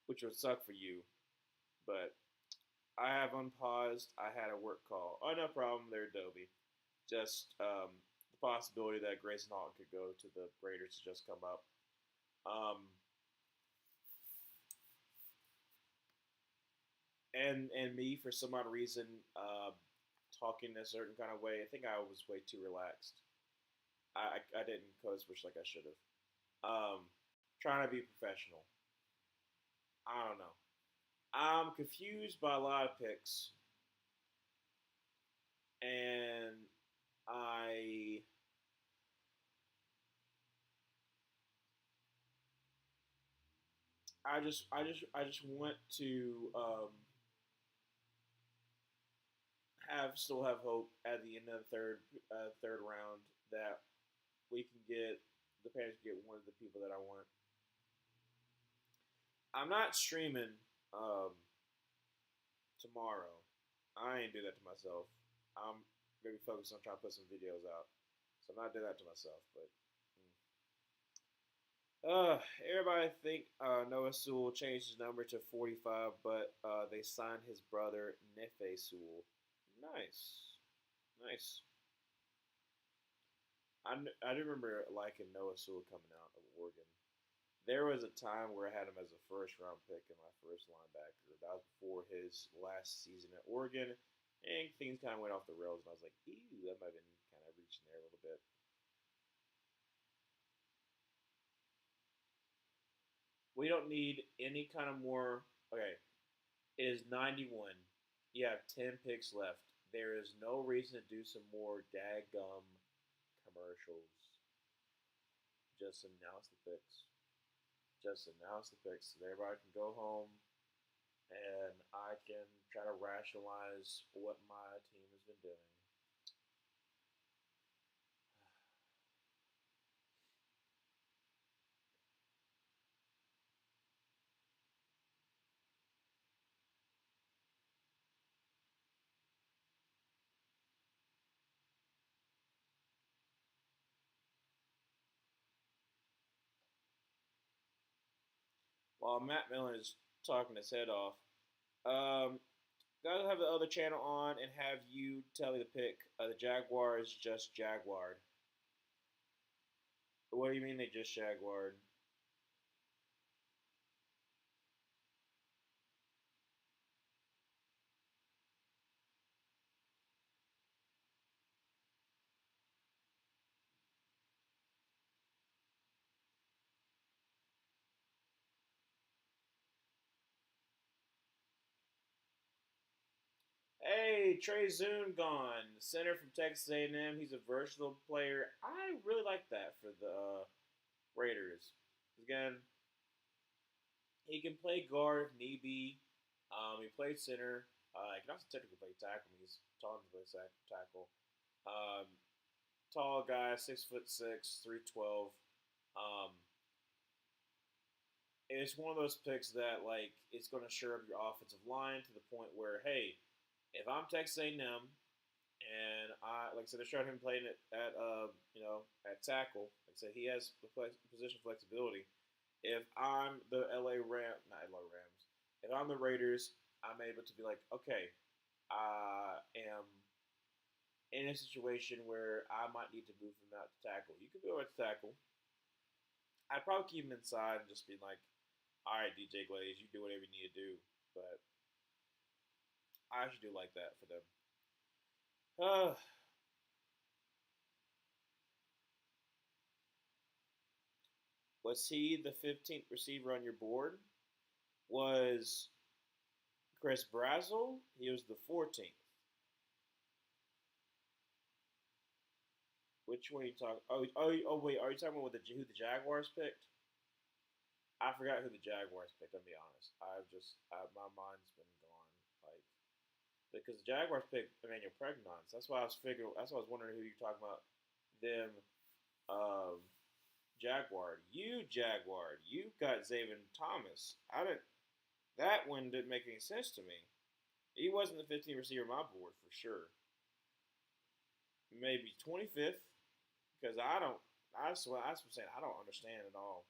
which would suck for you, but I have unpaused. I had a work call. Oh, no problem. There, Adobe. Just the possibility that Grayson Halton could go to the Raiders to just come up. Um, and me for some odd reason talking a certain kind of way. I think I was way too relaxed. I didn't code switch like I should have. Trying to be professional. I don't know. I'm confused by a lot of picks, and I I just want to have still have hope at the end of the third round that we can get the Panthers get one of the people that I want. I'm not streaming um, tomorrow. I ain't do that to myself. I'm gonna be focused on trying to put some videos out, so I'm not doing that to myself. But Everybody think Noah Sewell changed his number to 45, but they signed his brother Nefe Sewell. Nice, nice. I do remember liking Noah Sewell coming out of Oregon. There was a time where I had him as a first round pick in my first linebacker. That was before his last season at Oregon, and things kind of went off the rails, and I was like, ew, that might have been kind of reaching there a little bit. We don't need any kind of more. Okay, it is 91. You have 10 picks left. There is no reason to do some more daggum commercials. Just announce the picks. Just announce the picks so everybody can go home and I can try to rationalize what my team has been doing. While Matt Millen is talking his head off, um, gotta have the other channel on and have you tell me the pick. The Jaguars just Jaguared. What do you mean they just Jaguared? Hey, Trey Zoon gone. The center from Texas A&M. He's a versatile player. I really like that for the Raiders. Again, he can play guard if need be. He played center. He can also technically play tackle. He's tall enough to play tackle. Um, Tall guy, 6'6", 312. Um, it's one of those picks that like it's going to shore up your offensive line to the point where hey, if I'm Texas A&M and I like I said, they're showing him playing at tackle. Like I said, he has position flexibility. If I'm the not LA Rams, if I'm the Raiders, I'm able to be like, okay, I am in a situation where I might need to move him out to tackle. You could go at tackle. I'd probably keep him inside and just be like, all right, DJ Glaze, you do whatever you need to do. But I should do like that for them. Uh, was he the 15th receiver on your board? Was Chris Brazzle? He was the 14th. Which one are you talking? Wait. Are you talking about who the Jaguars picked? I forgot who the Jaguars picked. I'll be honest. My mind's been gone. Like because the Jaguars picked Emmanuel Pregnance. That's why I was figuring. That's why I was wondering who you're talking about. Them, um, Jaguar. You Jaguar. You got Zayvon Thomas. I didn't. That one didn't make any sense to me. He wasn't the 15th receiver on my board for sure. Maybe 25th because I don't. I swear, I'm saying I don't understand at all.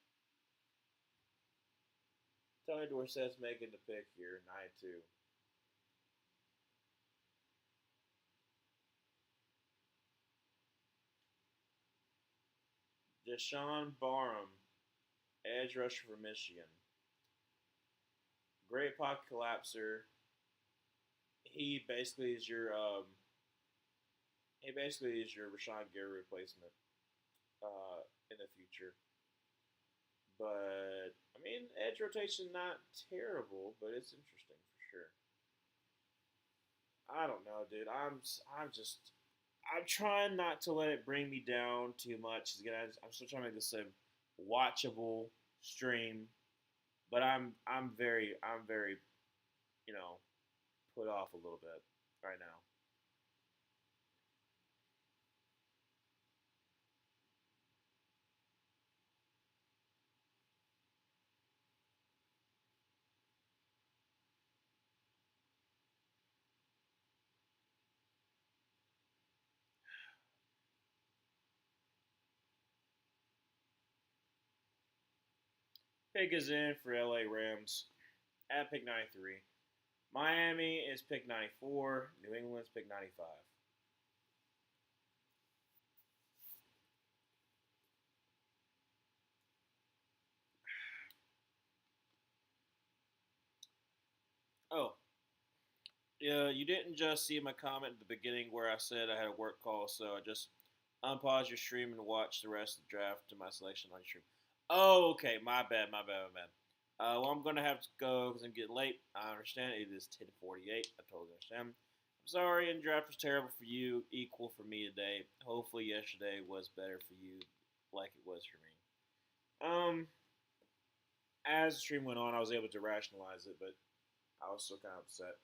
Tony Dorsett's making the pick here, 9-2. Deshaun Barham, edge rusher for Michigan. Great pocket collapser. He basically is your Rashawn Gary replacement in the future. But I mean, edge rotation not terrible, but it's interesting for sure. I don't know, dude. I'm trying not to let it bring me down too much. Again, I'm still trying to make this a watchable stream, but I'm very you know put off a little bit right now. Pick is in for LA Rams at pick 93. Miami is pick 94. New England's pick 95. Oh, yeah, you didn't just see my comment at the beginning where I said I had a work call, so I just unpause your stream and watch the rest of the draft to my selection on your stream. Oh, okay, my bad. Well, I'm gonna have to go because I'm getting late. I understand it is 10:48. I totally understand. I'm sorry, and draft was terrible for you, equal for me today. Hopefully, yesterday was better for you, like it was for me. As the stream went on, I was able to rationalize it, but I was still kind of upset.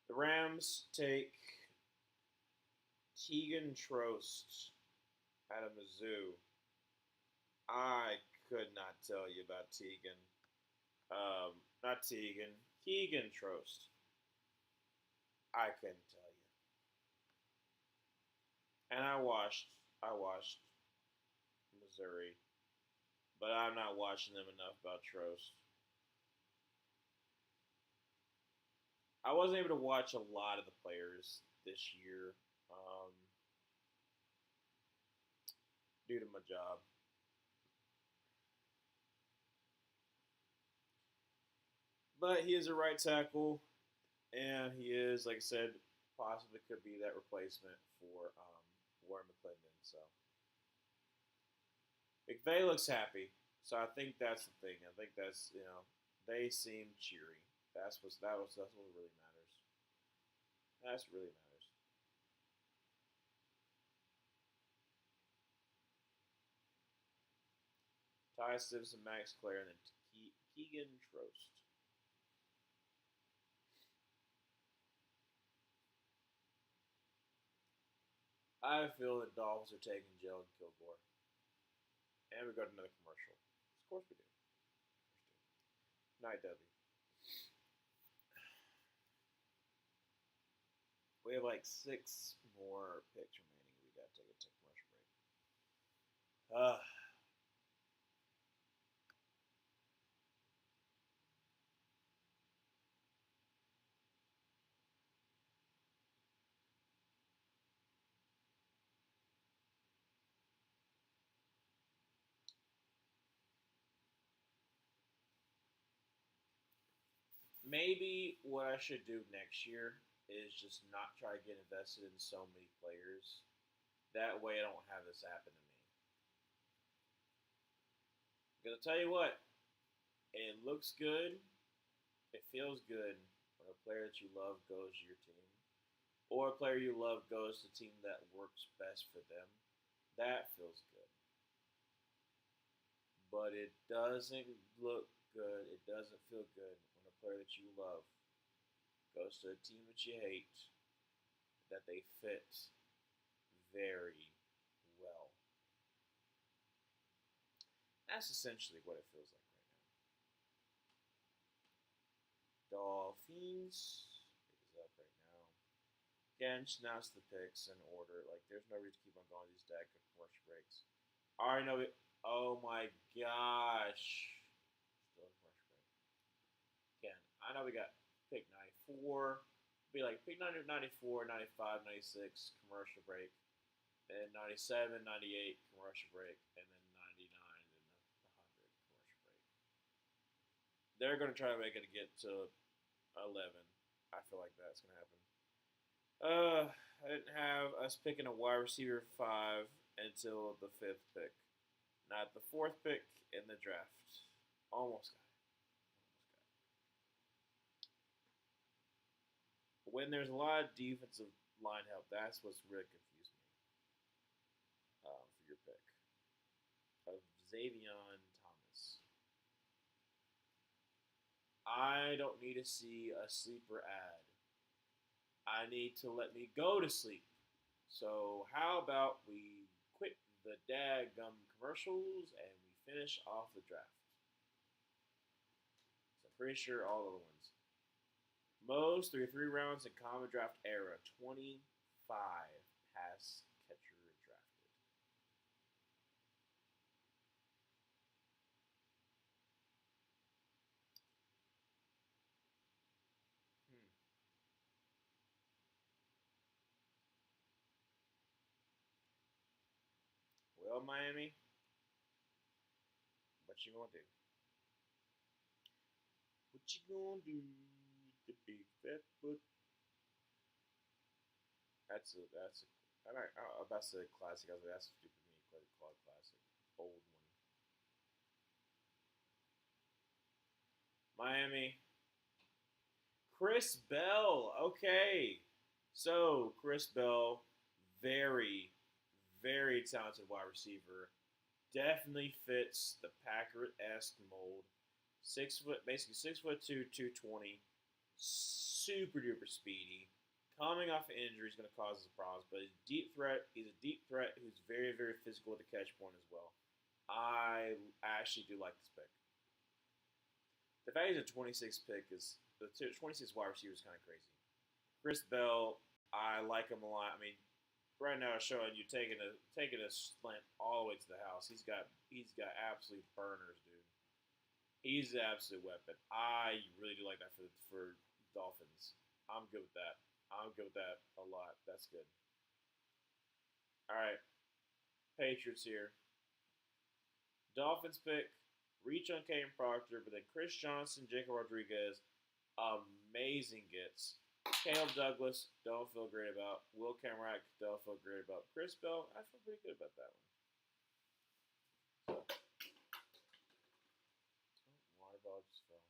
The Rams take Tegan Trost out of Mizzou. I could not tell you about Tegan. Not Tegan. Keegan Trost. I couldn't tell you. And I watched Missouri, but I'm not watching them enough about Trost. I wasn't able to watch a lot of the players this year due to my job. But he is a right tackle, and he is, like I said, possibly could be that replacement for Warren McClendon. So McVay looks happy, so I think that's the thing. I think that's they seem cheery. That's what really matters. That's what really matters. Ty Simpson, Max Clare, and then Keegan Trost. I feel the Dolphins are taking Jalen Kilgore. And we got another commercial. Of course we do. Night, W. We have like 6 more picks remaining. We got to take a commercial break. Maybe what I should do next year is just not try to get invested in so many players. That way I don't have this happen to me. Because I'll tell you what, it looks good, it feels good when a player that you love goes to your team. Or a player you love goes to a team that works best for them. That feels good. But it doesn't look good. It doesn't feel good when a player that you love goes to a team that you hate, that they fit very well. That's essentially what it feels like right now. Dolphins is up right now. Again, just announce the picks in order. Like, there's no reason to keep on going these deck of commercial breaks. I already know it. Oh my gosh. Still a commercial break. Again, I know we got pick 94. Be like pick 90, 94, 95, 96, commercial break. And 97, 98, commercial break. And then 99, and then the 100, commercial break. They're going to try to make it get to 11. I feel like that's going to happen. I didn't have us picking a wide receiver 5 until the 5th pick. Not the 4th pick in the draft. Almost got it. When there's a lot of defensive line help, that's what's really confused me for your pick of Xavion Thomas. I don't need to see a sleeper ad. I need to let me go to sleep. So how about we quit the daggum commercials and we finish off the draft? So I'm pretty sure all of the ones. Most 3 rounds in common draft era, 25 pass catcher drafted. Well, Miami, what you gonna do? What you gonna do? The big fat foot. That's a. I'm about to say classic. I was like, that's stupid. Me, called classic. Old one. Miami. Chris Bell. Okay. So, Chris Bell, very, very talented wide receiver. Definitely fits the Packer esque mold. 6 foot, basically 6'2", 220. Super duper speedy. Coming off an injury is going to cause us problems, but he's a deep threat. He's a deep threat who's very, very physical at the catch point as well. I actually do like this pick. The fact he's a 26 pick is the 26 wide receiver is kind of crazy. Chris Bell, I like him a lot. I mean, right now it's showing you taking a slant all the way to the house. He's got absolute burners, dude. He's an absolute weapon. I really do like that for Dolphins. I'm good with that. I'm good with that a lot. That's good. All right, Patriots here. Dolphins pick, reach on Caden Proctor, but then Chris Johnson, Jacob Rodriguez, amazing gets. Caleb Douglas, don't feel great about. Will Kamarack, don't feel great about. Chris Bell, I feel pretty good about that one. Water ball just fell.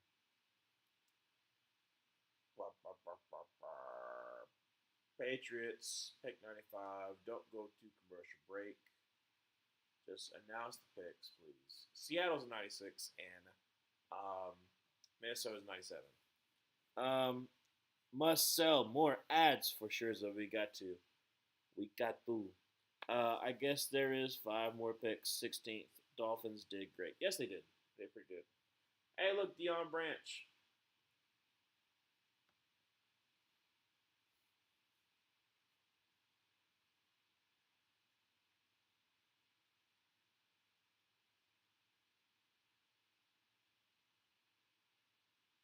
Patriots, pick 95. Don't go to commercial break. Just announce the picks, please. Seattle's 96 and Minnesota's 97. Must sell more ads for sure. So we got to. I guess there is 5 more picks. 16th. Dolphins did great. Yes, they did. They did pretty good. Hey, look, Deion Branch.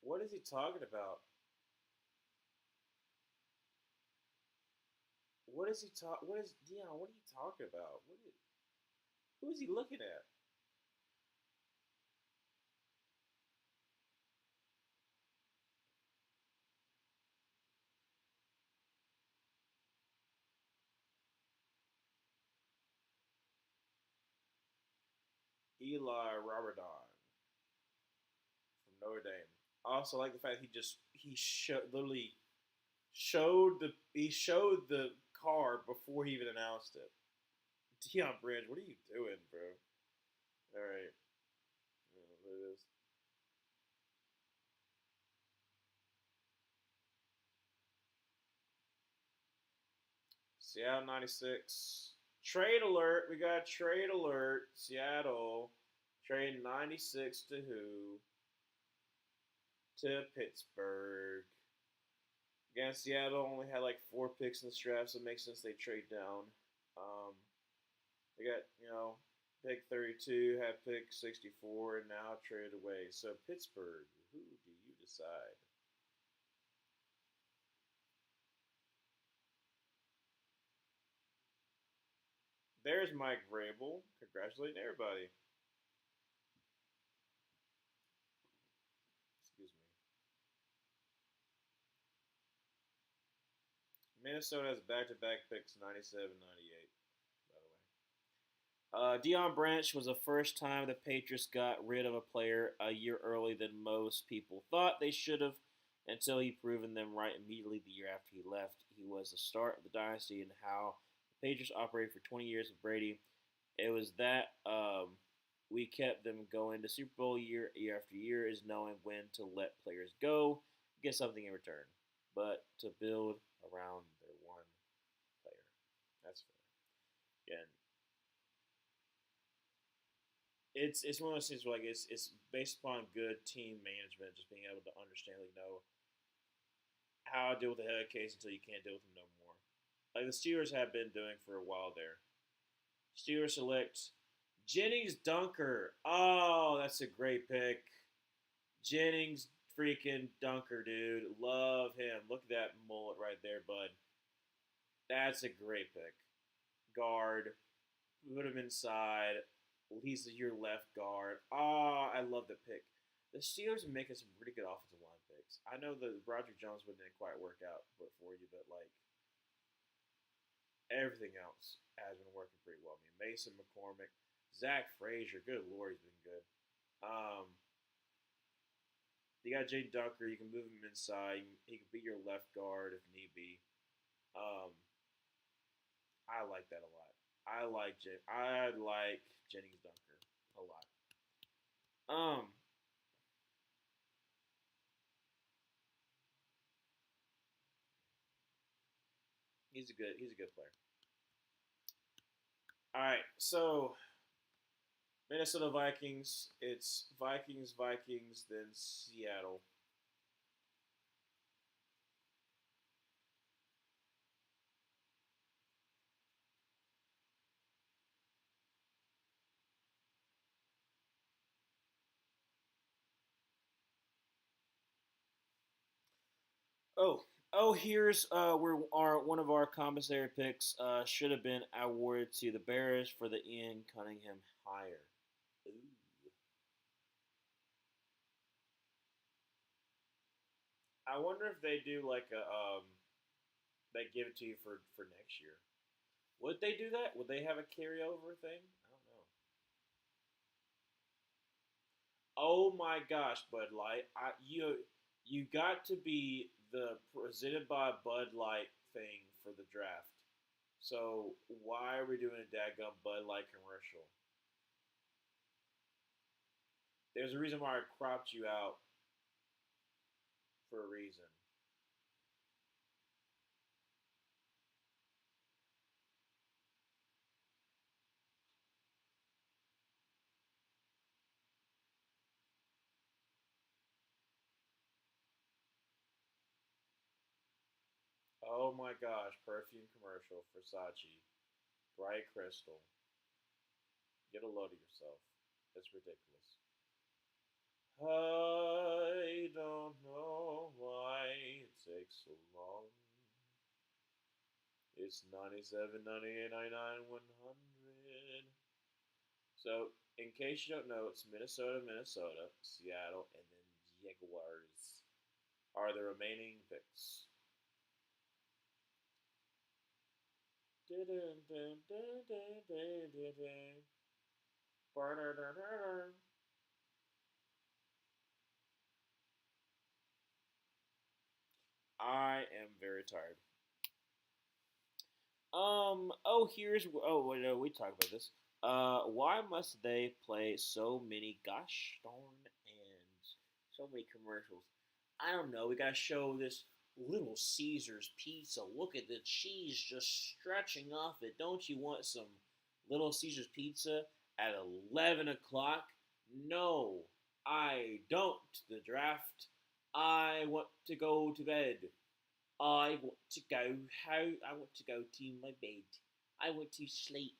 What is he talking about? What is he talk? What is Deion? What are you talking about? Who is he looking at? Eli Roberdon from Notre Dame. I also like the fact literally showed the card before he even announced it. Deion Branch, what are you doing, bro? All right, there it is. Seattle 96. Trade alert. We got trade alert. Seattle trade 96 to who? To Pittsburgh. Again, Seattle only had like 4 picks in this draft, so it makes sense they trade down. They got, pick 32, had pick 64, and now traded away. So Pittsburgh, who do you decide? There's Mike Vrabel. Congratulating everybody. Excuse me. Minnesota has back-to-back picks, 97, 98, by the way. Deion Branch was the first time the Patriots got rid of a player a year earlier than most people thought they should have, until he proven them right immediately the year after he left. He was the start of the dynasty and how the Patriots operated for 20 years with Brady. It was that we kept them going to Super Bowl year after year, is knowing when to let players go, get something in return, but to build around their one player. That's fair. Again, it's one of those things where like it's based upon good team management, just being able to understand, like, know how to deal with the head case until you can't deal with them no more. Like the Steelers have been doing for a while there. Steelers select Jennings Dunker. Oh, that's a great pick. Jennings freaking Dunker, dude. Love him. Look at that mullet right there, bud. That's a great pick. Guard. Put him inside. He's your left guard. Ah, I love the pick. The Steelers are making some pretty good offensive line picks. I know the Roger Jones one didn't quite work out for you, but like everything else has been working pretty well. I mean, Mason McCormick, Zach Frazier, good lord, he's been good. Um, you got Jay Dunker. You can move him inside. He can be your left guard if need be. Um, I like that a lot. I like Jennings Dunker a lot. Um, he's a good player. All right, so Minnesota Vikings. It's Vikings, then Seattle. Oh, here's where our one of our commissary picks should have been awarded to the Bears for the Ian Cunningham hire. Ooh. I wonder if they do like a they give it to you for next year. Would they do that? Would they have a carryover thing? I don't know. Oh my gosh, Bud Light! You got to be the presented by Bud Light thing for the draft. So why are we doing a dadgum Bud Light commercial? There's a reason why I cropped you out for a reason. Oh my gosh, perfume commercial for Sachi. Bright Crystal. Get a load of yourself. That's ridiculous. I don't know why it takes so long. It's 97, 98, 99, 100. So, in case you don't know, it's Minnesota, Seattle, and then Jaguars are the remaining picks. I am very tired. Oh, here's. Oh, wait, no, we talked about this. Why must they play so many gosh darn and so many commercials? I don't know. We gotta show this Little Caesars pizza. Look at the cheese just stretching off it. Don't you want some Little Caesars pizza at 11 o'clock? No, I don't. The draft. I want to go to bed. I want to go home. I want to go to my bed. I want to sleep.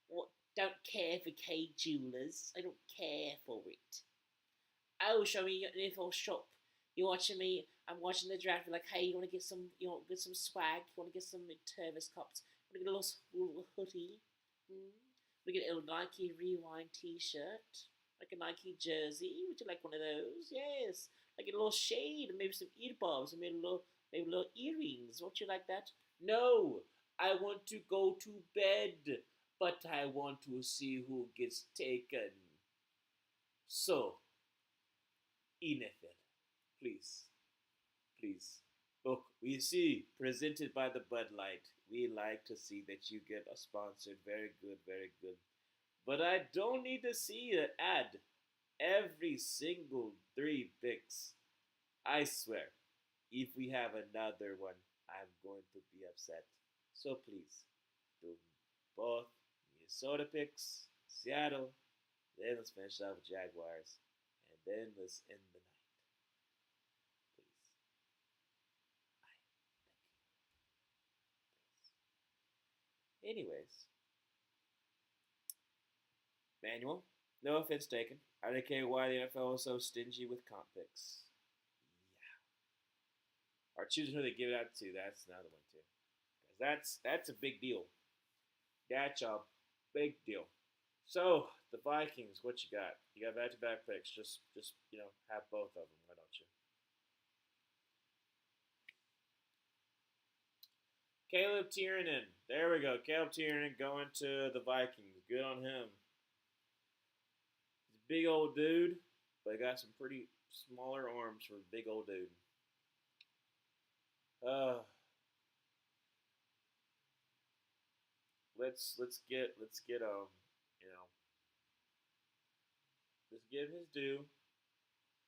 What? Don't care for K Jewelers. I don't care for it. Oh, show me your little shop. You're watching me. I'm watching the draft. Like, hey, you want to get some? You want to get some swag? You want to get some Tervis cups? You want to get a little hoodie? Hmm? Want to get a little Nike Rewind T-shirt? Like a Nike jersey? Would you like one of those? Yes. Like a little shade and maybe some earbuds and maybe little earrings. Won't you like that? No. I want to go to bed, but I want to see who gets taken. So, Ethan, please, please. Look, we see, presented by the Bud Light. We like to see that you get a sponsored. Very good, very good. But I don't need to see an ad every single 3 picks. I swear, if we have another one, I'm going to be upset. So please, do both Minnesota picks, Seattle, then let's finish up with Jaguars, and then let's end the night, please. Anyways, Manuel, no offense taken. I don't care why the NFL is so stingy with comp picks. Yeah. Or choosing who they give it out to, that's another one too. Because that's a big deal. That's a Big deal. So the Vikings, what you got? You got back-to-back picks. Just have both of them. Why don't you? Caleb Tiernan. There we go. Caleb Tiernan going to the Vikings. Good on him. He's a big old dude, but he got some pretty smaller arms for a big old dude. Uh, let's get you know let's give him his due.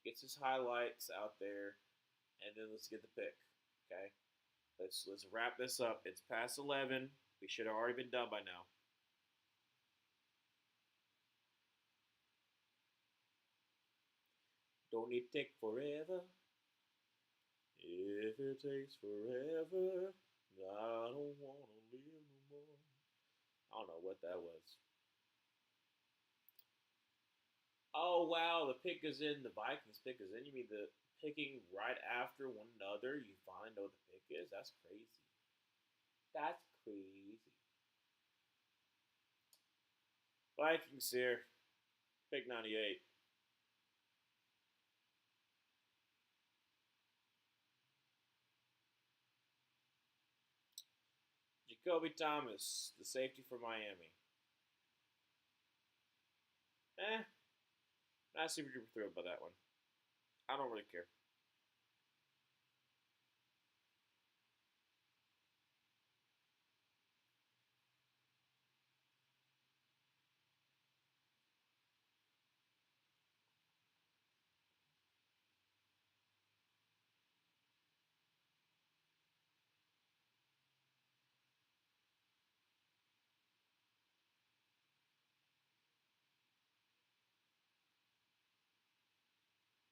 Gets his highlights out there, and then let's get the pick. Okay, let's wrap this up. It's past 11. We should have already been done by now. Don't need to take forever. If it takes forever, I don't wanna live no more. I don't know what that was. Oh wow, the pick is in. The Vikings pick is in. You mean the picking right after one another? You finally know what the pick is. That's crazy. That's crazy. Vikings here. Pick 98. Jacoby Thomas, the safety for Miami. Not super duper thrilled by that one. I don't really care.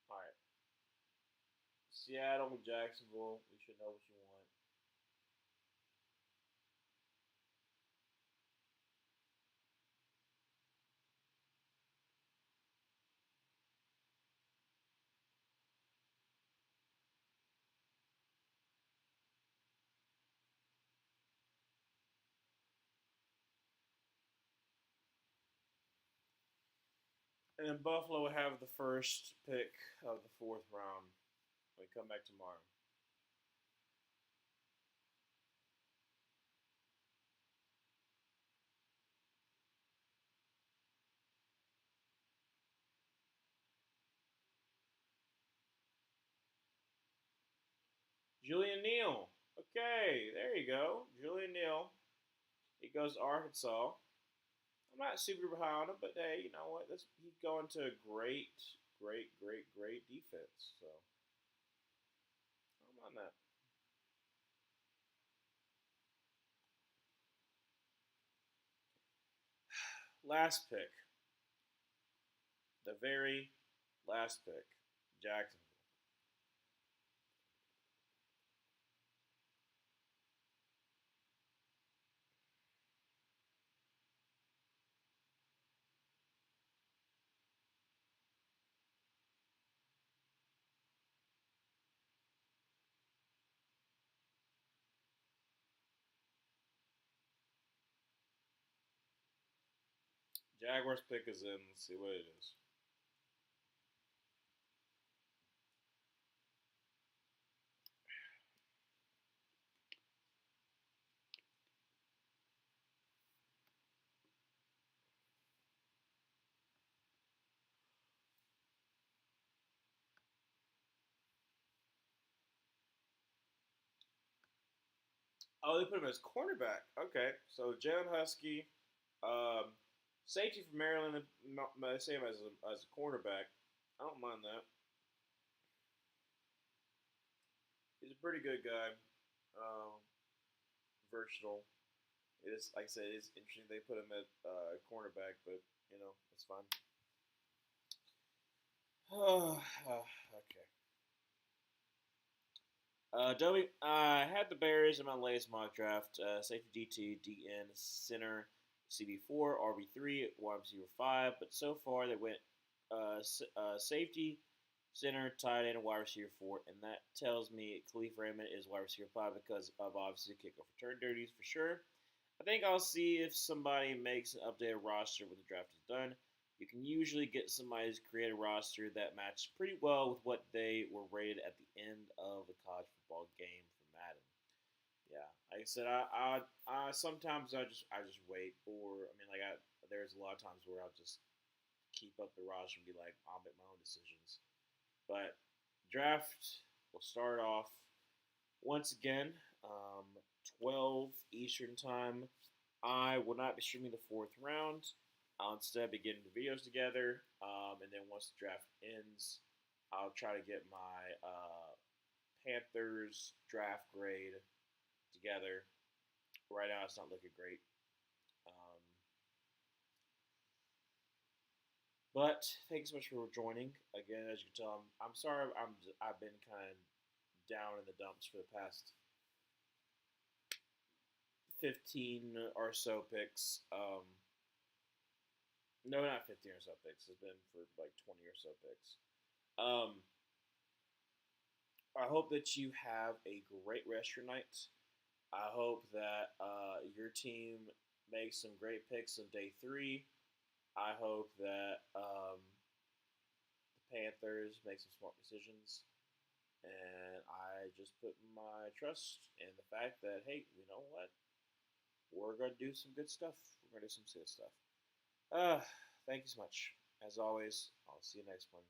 All right. Seattle, Jacksonville. We should know what you want. And then Buffalo will have the first pick of the fourth round when we come back tomorrow. Julian Neal. Okay, there you go. Julian Neal. He goes to Arkansas. I'm not super high on him, but hey, you know what? He's going to a great defense. So I'm on that. Last pick. The very last pick. Jacksonville. Jaguars pick is in. Let's see what it is. Oh, they put him as cornerback. Okay, so Jalen Husky, um, safety from Maryland. They say him as a cornerback. I don't mind that. He's a pretty good guy. Um, Versatile. It is, like I said, it's interesting they put him at cornerback, but it's fine. Okay. Dobie, I had the Bears in my latest mock draft. Safety D2, DN, center, CB4, RB3, wide receiver 5. But so far they went safety, center, tight end, and wide receiver 4. And that tells me Khalif Raymond is wide receiver 5 because of obviously kickoff return duties for sure. I think I'll see if somebody makes an updated roster when the draft is done. You can usually get somebody's created roster that matches pretty well with what they were rated at the end of the college football game for Madden. Yeah, like I said, I sometimes I just wait, or I mean, there's a lot of times where I'll just keep up the roster and be like, I'll make my own decisions. But draft will start off once again, um, 12 Eastern time. I will not be streaming the fourth round. I'll instead be getting the videos together, and then once the draft ends, I'll try to get my Panthers draft grade together. Right now, it's not looking great. Um, but thanks so much for joining. Again, as you can tell, I'm sorry. I've been kind of down in the dumps for the past 15 or so picks. No, not 15 or so picks. It's been for like 20 or so picks. Um, I hope that you have a great rest of your night. I hope that your team makes some great picks on day 3. I hope that the Panthers make some smart decisions. And I just put my trust in the fact that, hey, you know what? We're going to do some good stuff. We're going to do some good stuff. Thank you so much. As always, I'll see you next one.